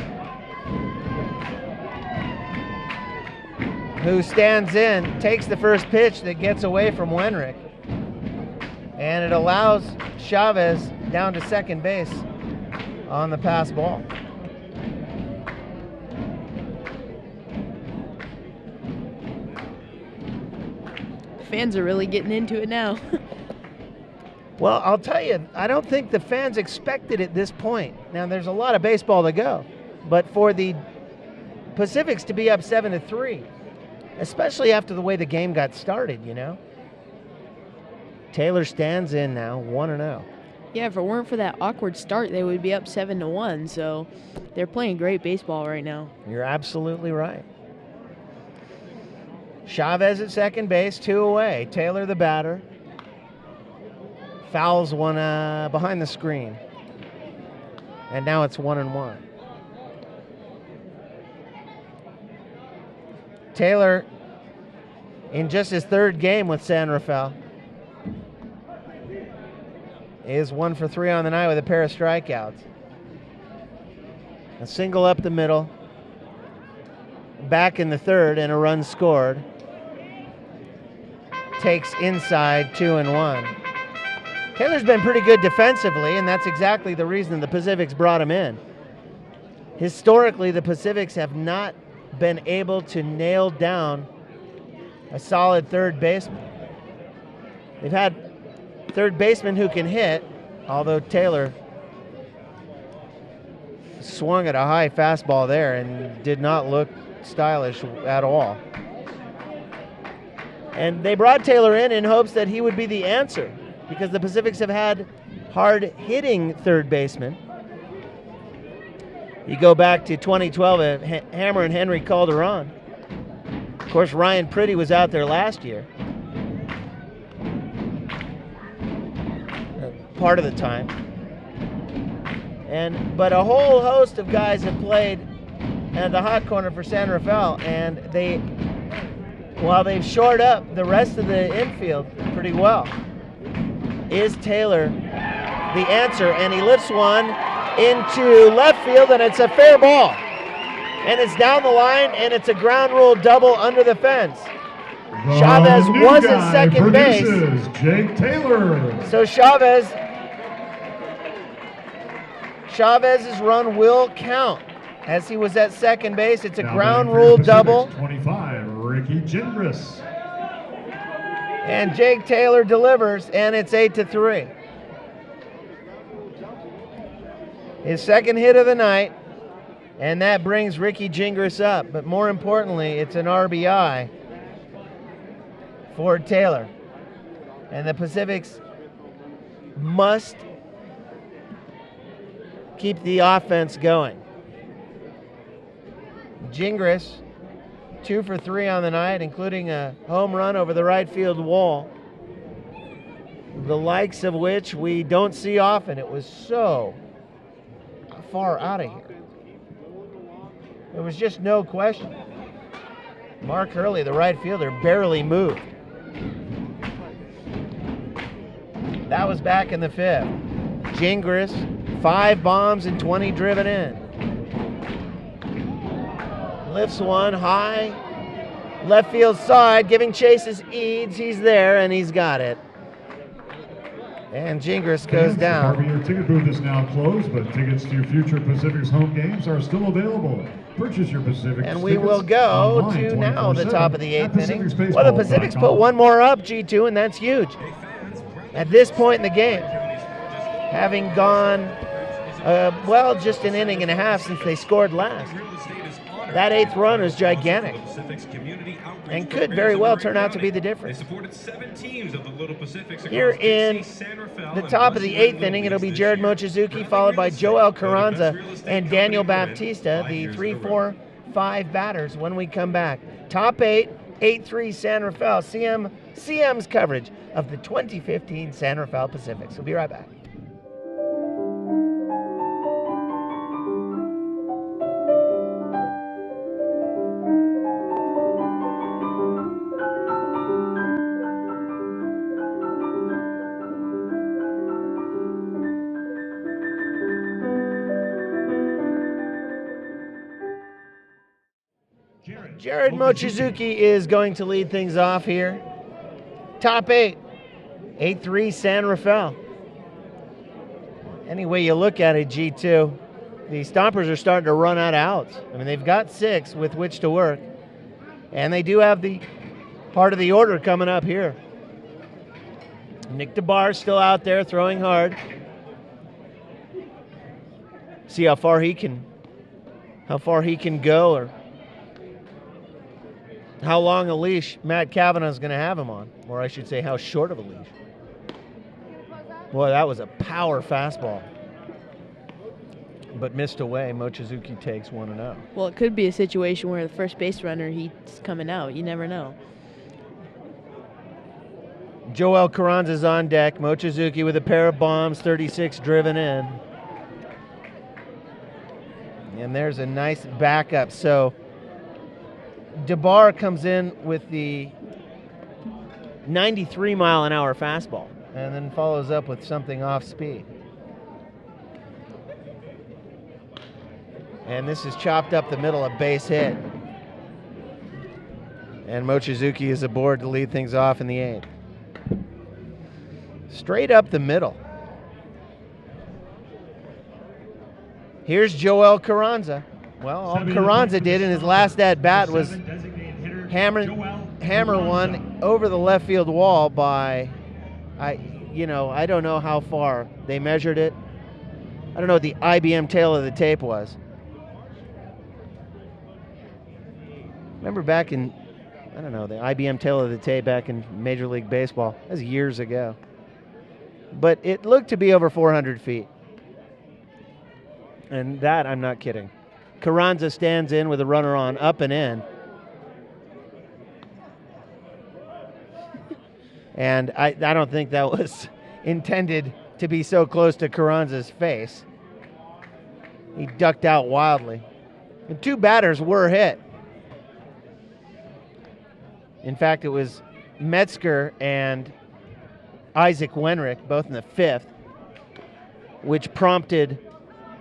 who stands in, takes the first pitch that gets away from Wenrick. And it allows Chavez down to second base on the pass ball. The fans are really getting into it now. Well, I'll tell you, I don't think the fans expected at this point. Now, there's a lot of baseball to go, but for the Pacifics to be up 7-3, especially after the way the game got started, you know. Taylor stands in now, 1-0. Yeah, if it weren't for that awkward start, they would be up 7-1. So they're playing great baseball right now. You're absolutely right. Chavez at second base, 2 away. Taylor the batter. Fouls one behind the screen. And now it's 1-1. Taylor, in just his third game with San Rafael, is 1 for 3 on the night with a pair of strikeouts. A single up the middle. Back in the third and a run scored. Takes inside 2-1. Taylor's been pretty good defensively, and that's exactly the reason the Pacifics brought him in. Historically, the Pacifics have not been able to nail down a solid third baseman. They've had third baseman who can hit, although Taylor swung at a high fastball there and did not look stylish at all. And they brought Taylor in hopes that he would be the answer, because the Pacifics have had hard-hitting third basemen. You go back to 2012, Hammer and Henry Calderon. Of course, Ryan Pretty was out there last year. Part of the time. But a whole host of guys have played at the hot corner for San Rafael, and while they've shored up the rest of the infield pretty well, is Taylor the answer? And he lifts one into left field, and it's a fair ball. And it's down the line, and it's a ground rule double under the fence. Chavez The new was at guy second base. produces Jake Taylor. So Chavez's run will count. as he was at second base. It's a Now ground batting for rule the double. Pacifics, 25, Ricky Gingras. And Jake Taylor delivers, and it's 8-3. His second hit of the night, and that brings Ricky Gingras up. But more importantly, it's an RBI for Taylor. And the Pacifics must keep the offense going. Gingras, 2 for 3 on the night, including a home run over the right field wall, the likes of which we don't see often. It was so far out of here. There was just no question. Mark Hurley, the right fielder, barely moved. That was back in the 5th. Gingras, 5 bombs and 20 driven in. Lifts one high, left field side, giving Chase's Eads. He's there, and he's got it. And Gingras goes down. Harvey, your ticket booth is now closed, but tickets to your future Pacifics home games are still available. Purchase your Pacifics And we tickets will go online to now the 24/7 top of the at 8th inning. PacificsBaseball.com. Well, the Pacifics put one more up, G2, and that's huge. At this point in the game, having gone, just an inning and a half since they scored last. That 8th run is gigantic and could very well turn out to be the difference. Here in the top of the 8th inning, it'll be Jared Mochizuki, followed by Joel Carranza and Daniel Baptista, the 3, 4, 5 batters when we come back. Top 8, 8-3 San Rafael. CM's coverage of the 2015 San Rafael Pacifics. We'll be right back. Jared Mochizuki is going to lead things off here. Top 8, 8-3 San Rafael. Any way you look at it, G2, the Stompers are starting to run out of outs. I mean, they've got 6 with which to work. And they do have the part of the order coming up here. Nick DeBar still out there throwing hard. See how far he can go, or how long a leash Matt Kavanaugh's going to have him on. Or I should say, how short of a leash. Boy, that was a power fastball. But missed away. Mochizuki takes 1-0. Well, it could be a situation where the first base runner, he's coming out. You never know. Joel Carranza's on deck. Mochizuki with a pair of bombs, 36 driven in. And there's a nice backup. So DeBar comes in with the 93-mile-an-hour fastball and then follows up with something off speed. And this is chopped up the middle, a base hit. And Mochizuki is aboard to lead things off in the 8th. Straight up the middle. Here's Joel Carranza. Well, all Carranza did in his last at-bat was hammer one over the left field wall by, I don't know how far they measured it. I don't know what the IBM tail of the tape was. Remember back in, the IBM tail of the tape back in Major League Baseball. That was years ago. But it looked to be over 400 feet. And that, I'm not kidding. Carranza stands in with a runner on, up and in. And I don't think that was intended to be so close to Carranza's face. He ducked out wildly. And 2 batters were hit. In fact, it was Metzger and Isaac Wenrick, both in the 5th, which prompted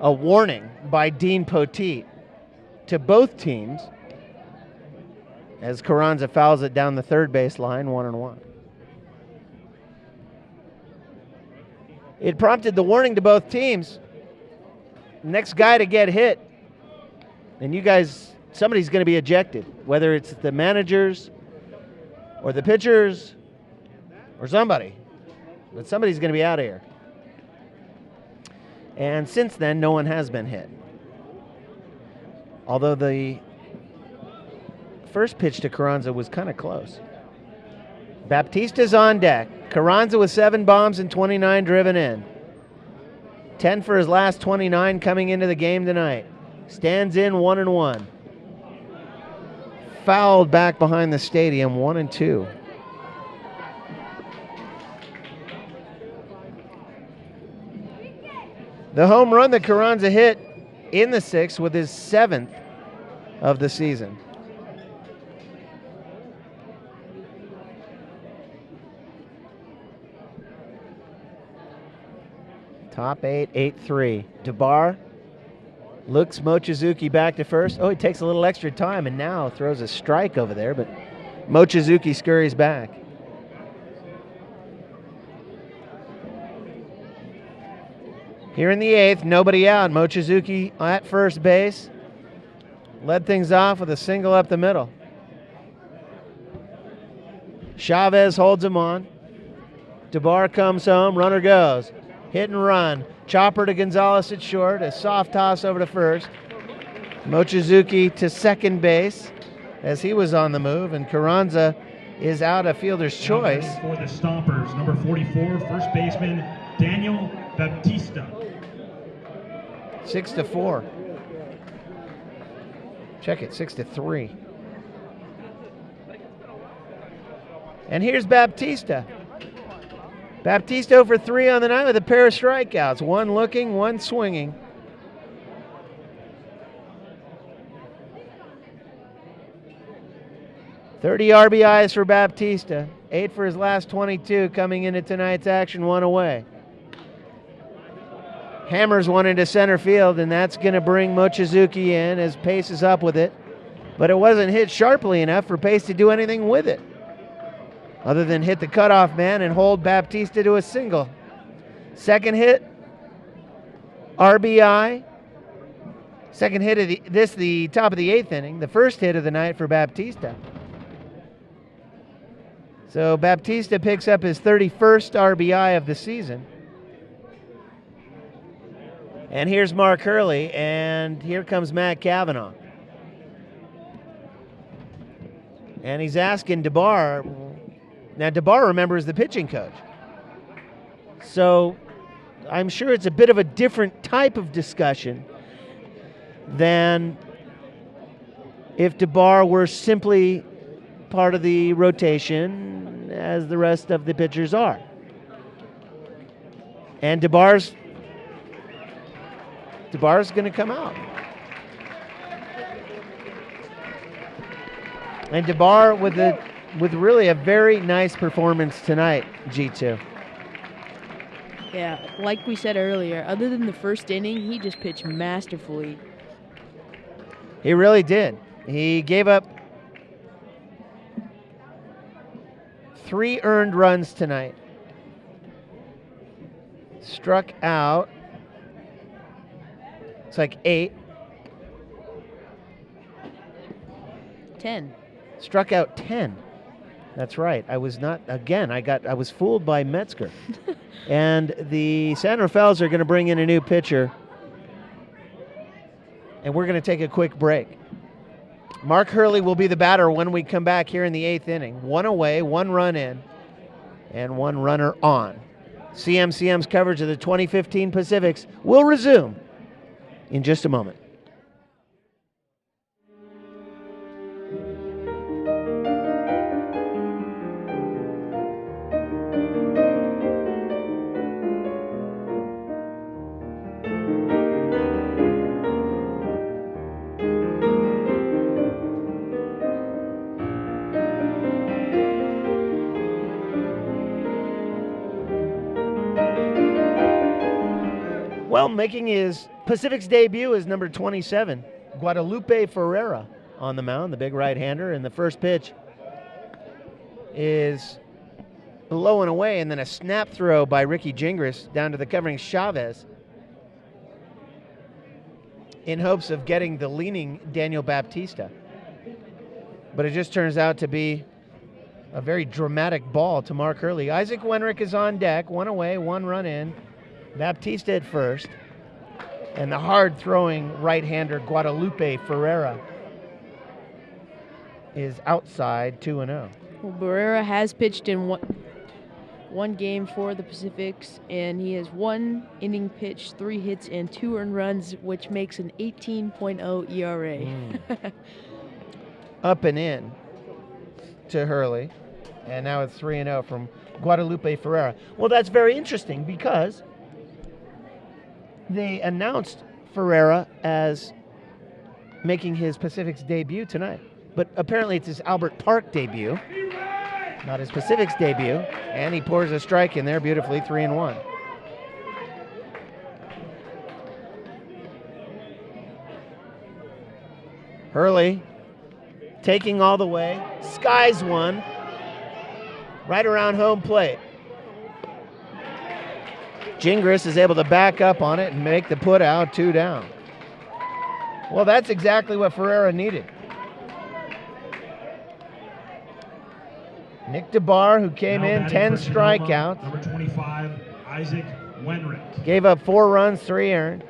a warning by Dean Poteet to both teams as Carranza fouls it down the third base line, 1-1. It prompted the warning to both teams. Next guy to get hit And you guys, somebody's going to be ejected, whether it's the managers or the pitchers or somebody. But somebody's going to be out of here. And since then, no one has been hit. Although the first pitch to Carranza was kind of close. Baptista's on deck. Carranza with 7 bombs and 29 driven in. 10 for his last 29 coming into the game tonight. Stands in 1-1. Fouled back behind the stadium, 1-2. The home run that Carranza hit in the 6th with his 7th of the season. Top 8, 8-3. DeBar looks Mochizuki back to first. Oh, he takes a little extra time and now throws a strike over there, but Mochizuki scurries back. Here in the 8th, nobody out. Mochizuki at first base. Led things off with a single up the middle. Chavez holds him on. DeBar comes home. Runner goes. Hit and run. Chopper to Gonzalez at short. A soft toss over to first. Mochizuki to second base as he was on the move. And Carranza is out of fielder's choice. For the Stompers, number 44, first baseman Daniel Baptista. 6-4. Check it, 6-3. And here's Baptista. Baptista over 3 on the night with a pair of strikeouts. One looking, one swinging. .30 RBIs for Baptista. 8 for his last 22 coming into tonight's action, 1 away. Hammers one into center field, and that's going to bring Mochizuki in as Pace is up with it. But it wasn't hit sharply enough for Pace to do anything with it, other than hit the cutoff man and hold Baptista to a single. Second hit, RBI. Second hit of the top of the 8th inning. The first hit of the night for Baptista. So Baptista picks up his 31st RBI of the season. And here's Mark Hurley, and here comes Matt Cavanaugh. And he's asking DeBar. Now, DeBar, remember, is the pitching coach. So I'm sure it's a bit of a different type of discussion than if DeBar were simply part of the rotation as the rest of the pitchers are. And DeBar's going to come out. And DeBar with really a very nice performance tonight, G2. Yeah, like we said earlier, other than the first inning, he just pitched masterfully. He really did. He gave up 3 earned runs tonight. Struck out, it's like 8. 10. Struck out 10. That's right. I was fooled by Metzger. And the San Rafaels are going to bring in a new pitcher. And we're going to take a quick break. Mark Hurley will be the batter when we come back here in the 8th inning. 1 away, 1 run in, and 1 runner on. CMCM's coverage of the 2015 Pacifics will resume in just a moment. Well, making his Pacific's debut is number 27, Guadalupe Ferreira on the mound, the big right-hander, and the first pitch is low and away, and then a snap throw by Ricky Gingras down to the covering Chavez. in hopes of getting the leaning Daniel Baptista. But it just turns out to be a very dramatic ball to Mark Hurley. Isaac Wenrick is on deck, 1 away, 1 run in. Baptista at first. And the hard-throwing right-hander Guadalupe Ferreira is outside 2-0. Well, Barrera has pitched in one game for the Pacifics, and he has 1 inning pitched, 3 hits, and 2 earned runs, which makes an 18.0 ERA. Up and in to Hurley, and now it's 3-0 from Guadalupe Ferreira. Well, that's very interesting because they announced Ferreira as making his Pacifics debut tonight, but apparently it's his Albert Park debut, not his Pacifics debut, and he pours a strike in there beautifully, 3-1. Hurley taking all the way, skies one, right around home plate. Gingras is able to back up on it and make the put out, 2 down. Well, that's exactly what Ferreira needed. Nick DeBar, who came in, 10 strikeouts. Number 25, Isaac Wenrick. Gave up 4 runs, 3 earned.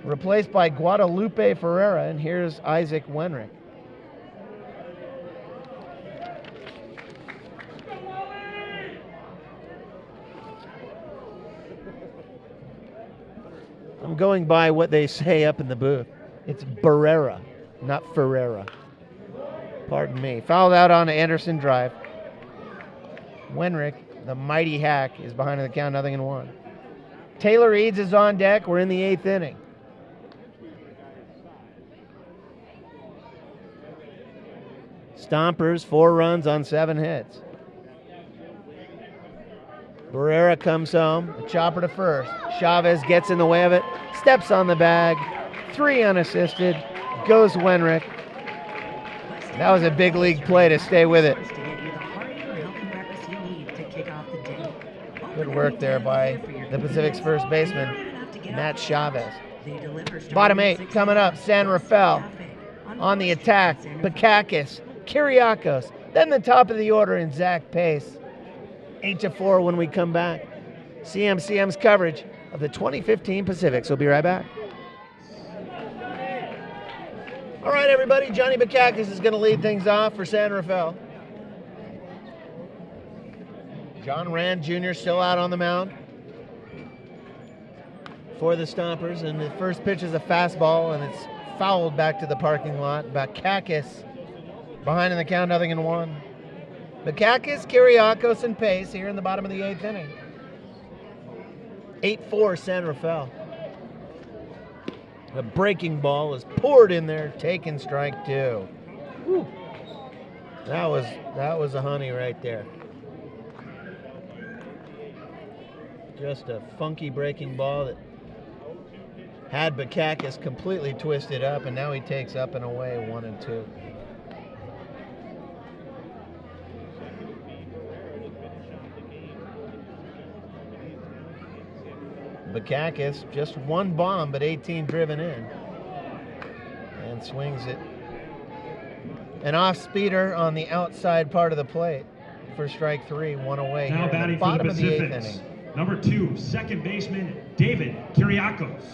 Replaced by Guadalupe Ferreira, and here's Isaac Wenrick. I'm going by what they say up in the booth. It's Barrera, not Ferreira. Pardon me. Fouled out on Anderson Drive. Wenrick, the mighty hack, is behind the count, 0-1. Taylor Eads is on deck. We're in the 8th inning. Stompers, 4 runs on 7 hits. Barrera comes home, a chopper to first. Chavez gets in the way of it, steps on the bag, 3 unassisted, goes Wenrick. That was a big league play to stay with it. Good work there by the Pacific's first baseman, Matt Chavez. Bottom 8 coming up, San Rafael on the attack, Bakakis, Kiriakos, then the top of the order in Zach Pace. 8-4 when we come back. CMCM's coverage of the 2015 Pacifics. We'll be right back. All right, everybody. Johnny Bakakis is going to lead things off for San Rafael. John Rand Jr. still out on the mound for the Stompers. And the first pitch is a fastball, and it's fouled back to the parking lot. Bakakis behind in the count, 0-1. Bakakis, Kiriakos, and Pace here in the bottom of the 8th inning. 8-4 San Rafael. The breaking ball is poured in there, taken strike 2. Whew. That was a honey right there. Just a funky breaking ball that had Bakakis completely twisted up, and now he takes up and away 1-2. Bakakis, just 1 bomb, but 18 driven in. And swings it. An off-speeder on the outside part of the plate for strike 3, 1 away. Now here batting in the bottom for the of the 8th Pacifics, inning. number 2, second baseman, David Kiriakos.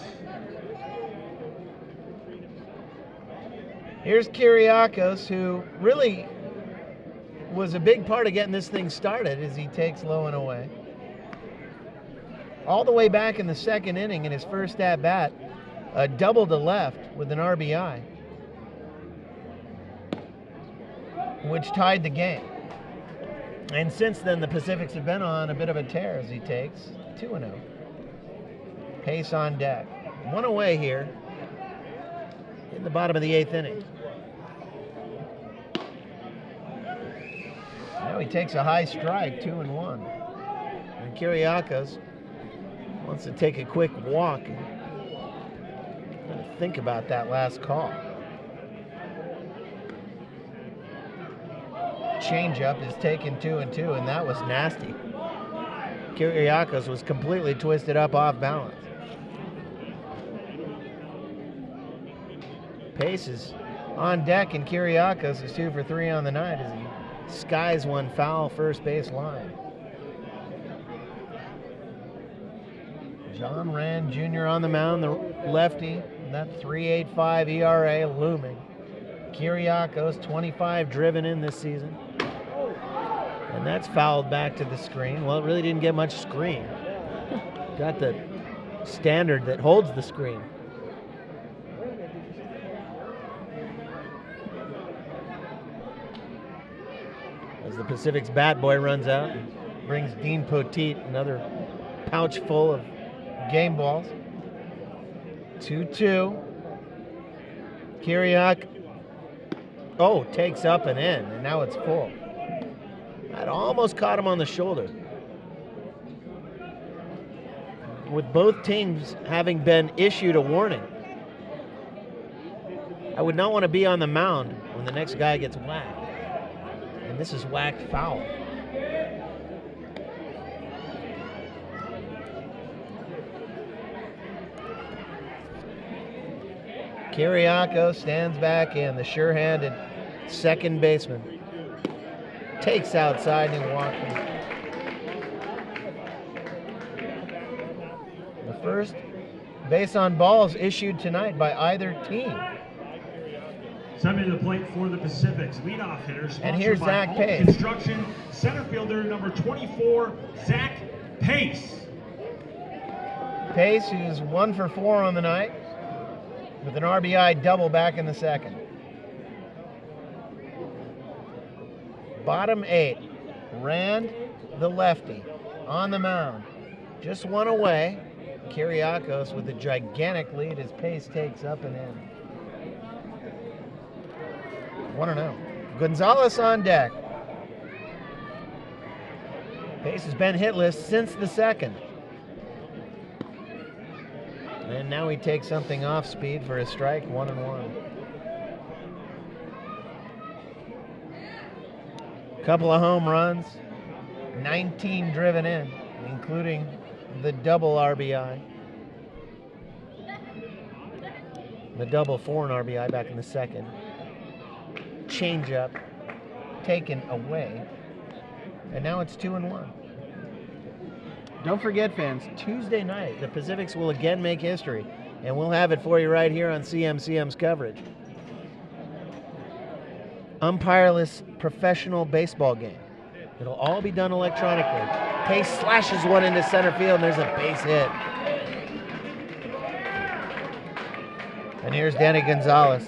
Here's Kiriakos, who really was a big part of getting this thing started as he takes low and away. All the way back in the 2nd inning in his first at-bat, a double to left with an RBI, which tied the game. And since then, the Pacifics have been on a bit of a tear as he takes 2-0. Pace on deck. 1 away here in the bottom of the 8th inning. Now he takes a high strike, 2-1. And Kiriakos wants to take a quick walk and kind of think about that last call. Changeup is taken 2-2, and that was nasty. Kiriakos was completely twisted up off balance. Pace is on deck, and Kiriakos is 2 for 3 on the night as he skies one foul first base line. John Rand Jr. on the mound, the lefty, that 3.85 ERA looming. Kiriakos, 25 driven in this season. And that's fouled back to the screen. Well, it really didn't get much screen. Got the standard that holds the screen. As the Pacific's bat boy runs out and brings Dean Poteet another pouch full of game balls. 2-2. Kiriak, takes up and in, and now it's full. That almost caught him on the shoulder. With both teams having been issued a warning, I would not want to be on the mound when the next guy gets whacked. And this is whacked foul. Kiriakos stands back in, the sure-handed second baseman. Takes outside and he walks in. The first base on balls issued tonight by either team. Stepping to the plate for the Pacifics, leadoff hitter, And here's sponsored by Zach Alt Pace. Construction, center fielder number 24, Zach Pace. Pace, who's 1 for 4 on the night, with an RBI double back in the second. Bottom 8, Rand, the lefty, on the mound. Just one away. Kiriakos with a gigantic lead as Pace takes up and in. 1-0. Gonzalez on deck. Pace has been hitless since the second. And now he takes something off speed for a strike, 1-1. Couple of home runs, 19 driven in, including the double RBI. The double for an RBI back in the second. Changeup taken away. And now it's 2-1. Don't forget, fans, Tuesday night, the Pacifics will again make history, and we'll have it for you right here on CMCM's coverage. Umpireless professional baseball game. It'll all be done electronically. Pace slashes one into center field, and there's a base hit. And here's Danny Gonzalez.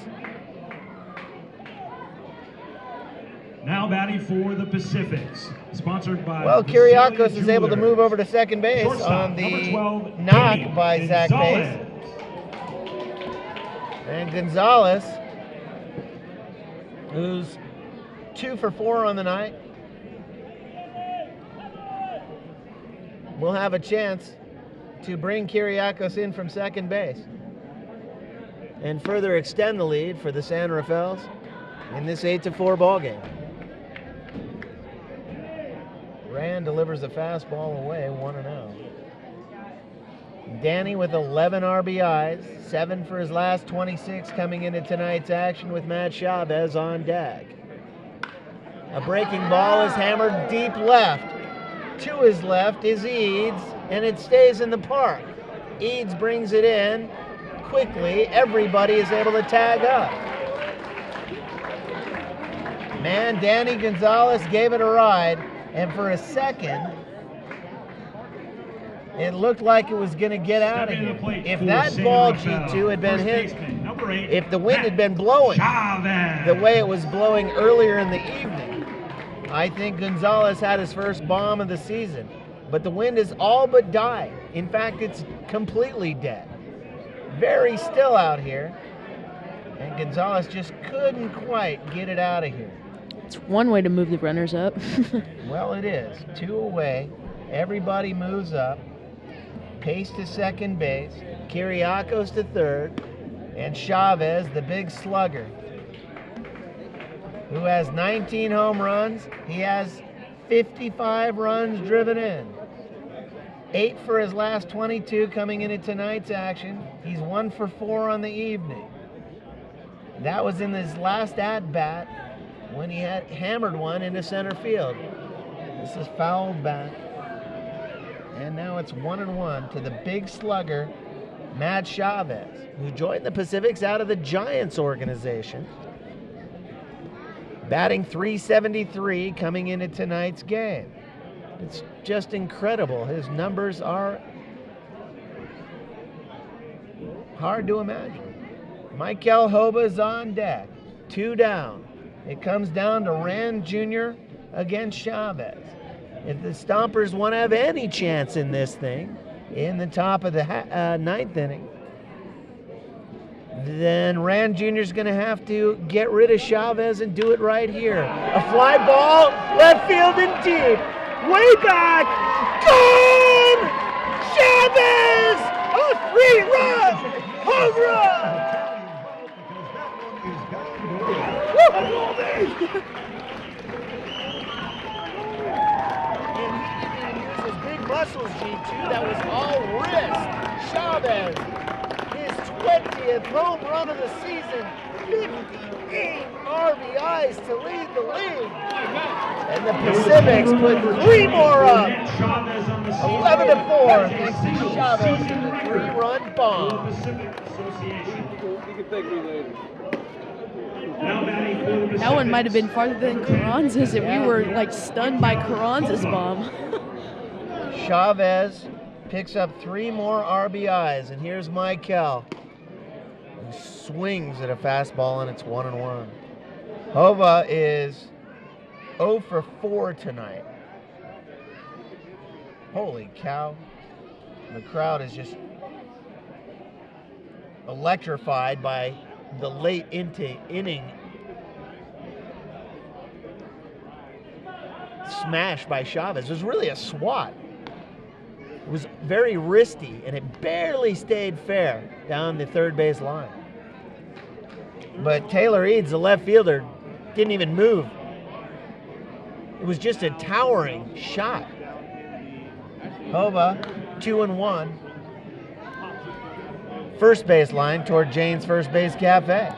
Now batting for the Pacifics, sponsored by... Well, Kiriakos is able to move over to second base on the knock by Zach Pace. And Gonzalez, who's 2 for 4 on the night, will have a chance to bring Kiriakos in from second base and further extend the lead for the San Rafaels in this 8-4 ball game. Rand delivers a fastball away, 1-0. Danny with 11 RBIs, 7 for his last 26 coming into tonight's action with Matt Chavez on deck. A breaking ball is hammered deep left. To his left is Eads, and it stays in the park. Eads brings it in quickly. Everybody is able to tag up. Man, Danny Gonzalez gave it a ride, and for a second, it looked like it was going to get out of here. If that ball, G2, had been hit, if the wind had been blowing the way it was blowing earlier in the evening, I think Gonzalez had his first bomb of the season. But the wind has all but died. In fact, it's completely dead. Very still out here. And Gonzalez just couldn't quite get it out of here. It's one way to move the runners up. Well, it is. 2 away. Everybody moves up. Pace to second base. Kiriakos to third. And Chavez, the big slugger, who has 19 home runs. He has 55 runs driven in. 8 for his last 22 coming into tonight's action. He's 1 for 4 on the evening. That was in his last at-bat when he had hammered one into center field. This is fouled back. And now it's 1-1 to the big slugger, Matt Chavez, who joined the Pacifics out of the Giants organization. Batting .373 coming into tonight's game. It's just incredible. His numbers are hard to imagine. Michael Hoba's on deck. 2 down. It comes down to Rand Jr. against Chavez. If the Stompers want to have any chance in this thing, in the top of the ninth inning, then Rand Jr. is going to have to get rid of Chavez and do it right here. A fly ball, left field and deep. Way back. Gone! Chavez! A 3-run home run! And he didn't use his big muscles, G2. That was all wrist. Chavez, his 20th home run of the season. 58 RBIs to lead the league. And the Pacifics put 3 more up. 11-4 thanks to Chavez in the 3-run bomb. That one might have been farther than Carranza's, and we were like stunned by Carranza's bomb. Chavez picks up 3 more RBIs, and here's Michael, who swings at a fastball, and it's 1-1. Hova is 0 for 4 tonight. Holy cow. The crowd is just electrified by the late inning smash by Chavez. It was really a swat. It was very wristy, and it barely stayed fair down the third base line. But Taylor Eads, the left fielder, didn't even move. It was just a towering shot. Hova, 2-1. First base line toward Jane's First Base Cafe.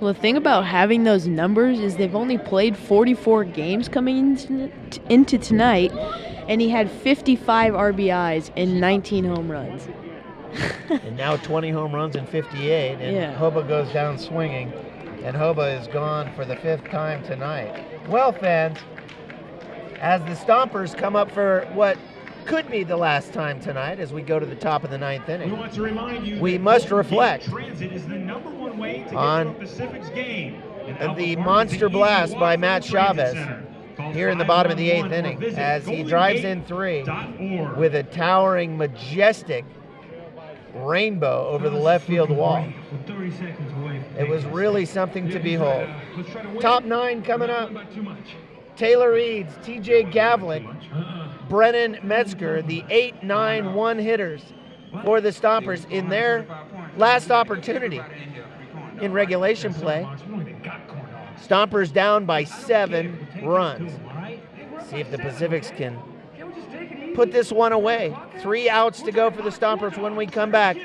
Well, the thing about having those numbers is they've only played 44 games coming into tonight, and he had 55 RBIs and 19 home runs. And now 20 home runs and 58, and Yeah. Hoba goes down swinging, and Hoba is gone for the 5th time tonight. Well, fans, as the Stompers come up for what could be the last time tonight as we go to the top of the 9th We inning, want to remind you we that must Golden Gate reflect Transit is the #1 way to on get to a Pacifics game. And the Alpha Farm monster is an easy blast walk by from Matt the Transit Chavez Center. Call here in the bottom of the 8th 511 or inning visit as he drives in 3 goldengate.org. with a towering, majestic rainbow over the left field wall. We're 30 seconds away from It was taking really this. something to Let's behold. try to win. Top 9 coming up. Not too much. Taylor Eads, TJ Gavlik, Too much. Brennan Metzger, the 8-9-1 hitters for the Stompers in their last opportunity in regulation play. Stompers down by 7 runs. See if the Pacifics can put this one away. 3 outs to go for the Stompers when we come back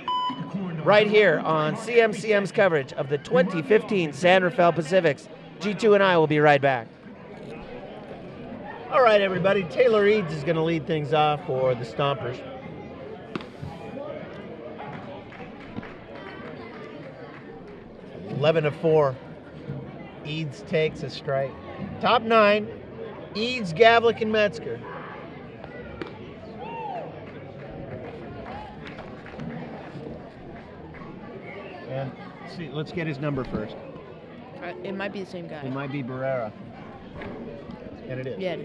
right here on CMCM's coverage of the 2015 San Rafael Pacifics. G2 and I will be right back. All right, everybody. Taylor Eads is going to lead things off for the Stompers. (11-4). Eads takes a strike. Top 9, Eads, Gavlik, and Metzger. And see, let's get his number first. It might be the same guy. It might be Barrera. And it is. Yeah.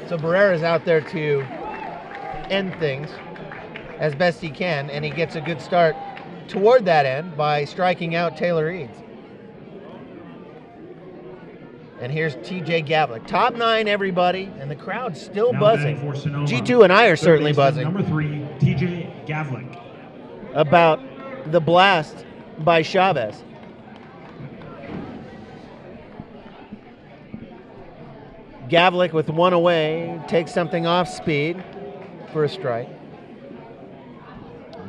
So Barrera's out there to end things as best he can, and he gets a good start toward that end by striking out Taylor Eads. And here's TJ Gavlik. Top 9, everybody, and the crowd's still Now buzzing. batting for Sonoma. G2 and I are Third certainly baseman, buzzing Number 3, TJ Gavlik. about the blast by Chavez. Gavlik with 1 away takes something off speed for a strike.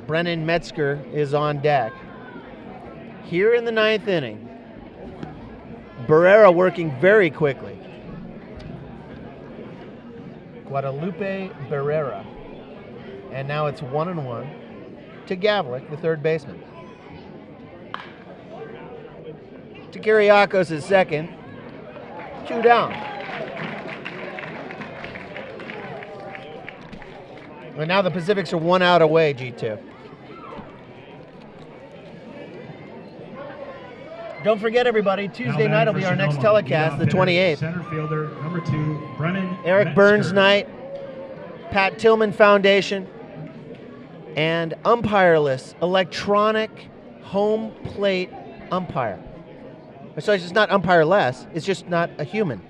Brennan Metzger is on deck. here in the 9th inning. Barrera working very quickly. Guadalupe Barrera. And now it's 1-1 to Gavlik, the third baseman. To Kiriakos is second. 2 down. And now the Pacifics are 1 out away, G2. Don't forget, everybody, Tuesday night will be our next telecast, the 28th. Center fielder, number 2, Brennan Eric Burns night, Pat Tillman Foundation, and umpireless electronic home plate umpire. So it's just not umpireless, it's just not a human.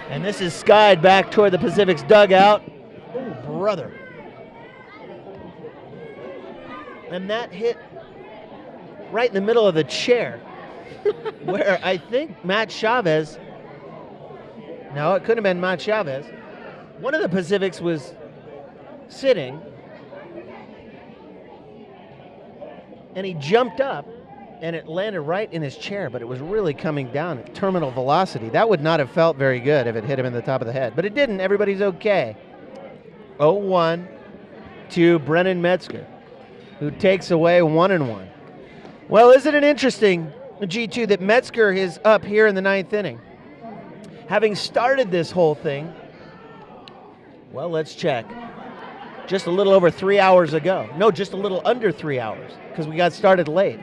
And this is skied back toward the Pacific's dugout. Oh, brother. And that hit right in the middle of the chair, where I think Matt Chavez, no, it couldn't have been Matt Chavez. One of the Pacifics was sitting, and he jumped up, and it landed right in his chair, but it was really coming down at terminal velocity. That would not have felt very good if it hit him in the top of the head, but it didn't. Everybody's okay. 0-1 to Brennan Metzger, who takes away 1-1. Well, isn't it interesting, G2, that Metzger is up here in the 9th inning? Having started this whole thing, well, let's check. Just a little over 3 hours ago. No, just a little under 3 hours, because we got started late.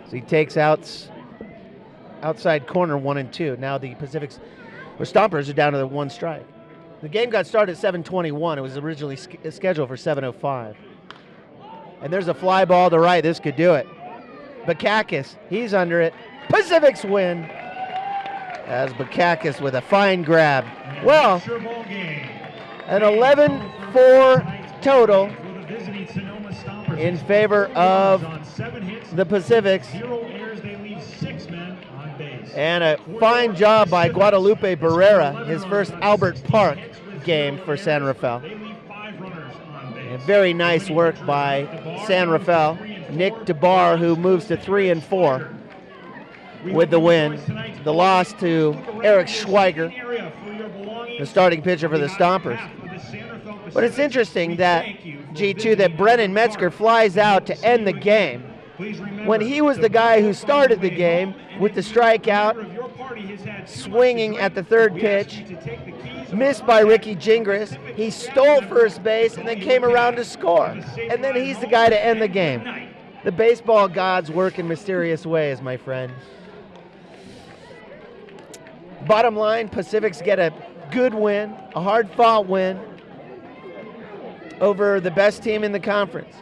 So he takes outside corner 1-2. Now the Pacifics, or Stompers, are down to the 1 strike. The game got started at 7:21. It was originally scheduled for 7:05. And there's a fly ball to right. This could do it. Bakakis, he's under it. Pacifics win. As Bakakis with a fine grab. Well, an 11-4 total in favor of the Pacifics. And a fine job by Guadalupe Barrera, his first Albert Park game for San Rafael. And very nice work by San Rafael. Nick DeBar, who moves to 3-4 with the win. The loss to Eric Schweiger, the starting pitcher for the Stompers. But it's interesting that, G2, that Brennan Metzger flies out to end the game when he was the guy who started the game with the strikeout, swinging at the third pitch, missed by Ricky Gingras. He stole first base and then came around to score. And then he's the guy to end the game. The baseball gods work in mysterious ways, my friend. Bottom line, Pacifics get a good win, a hard-fought win over the best team in the conference,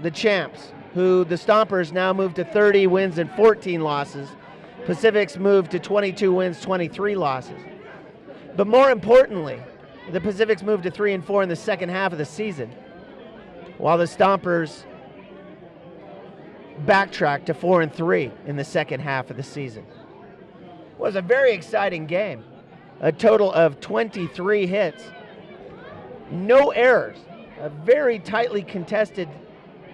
the champs, who the Stompers now moved to 30 wins and 14 losses. Pacifics moved to 22 wins, 23 losses. But more importantly, the Pacifics moved to 3-4 in the second half of the season, while the Stompers backtracked to 4-3 in the second half of the season. It was a very exciting game. A total of 23 hits, no errors, a very tightly contested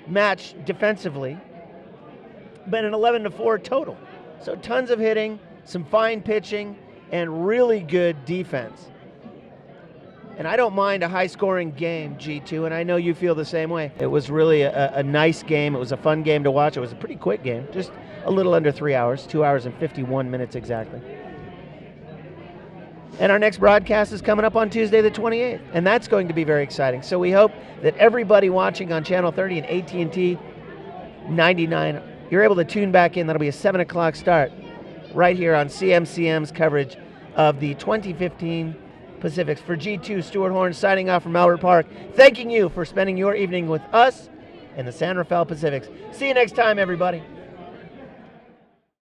match defensively, but an 11-4 total. So tons of hitting, some fine pitching, and really good defense. And I don't mind a high-scoring game, G2, and I know you feel the same way. It was really a nice game. It was a fun game to watch. It was a pretty quick game, just a little under 3 hours, 2 hours and 51 minutes exactly. And our next broadcast is coming up on Tuesday the 28th, and that's going to be very exciting. So we hope that everybody watching on Channel 30 and AT&T 99, you're able to tune back in. That'll be a 7 o'clock start right here on CMCM's coverage of the 2015 Pacifics. For G2, Stuart Horn signing off from Albert Park, thanking you for spending your evening with us and the San Rafael Pacifics. See you next time, everybody.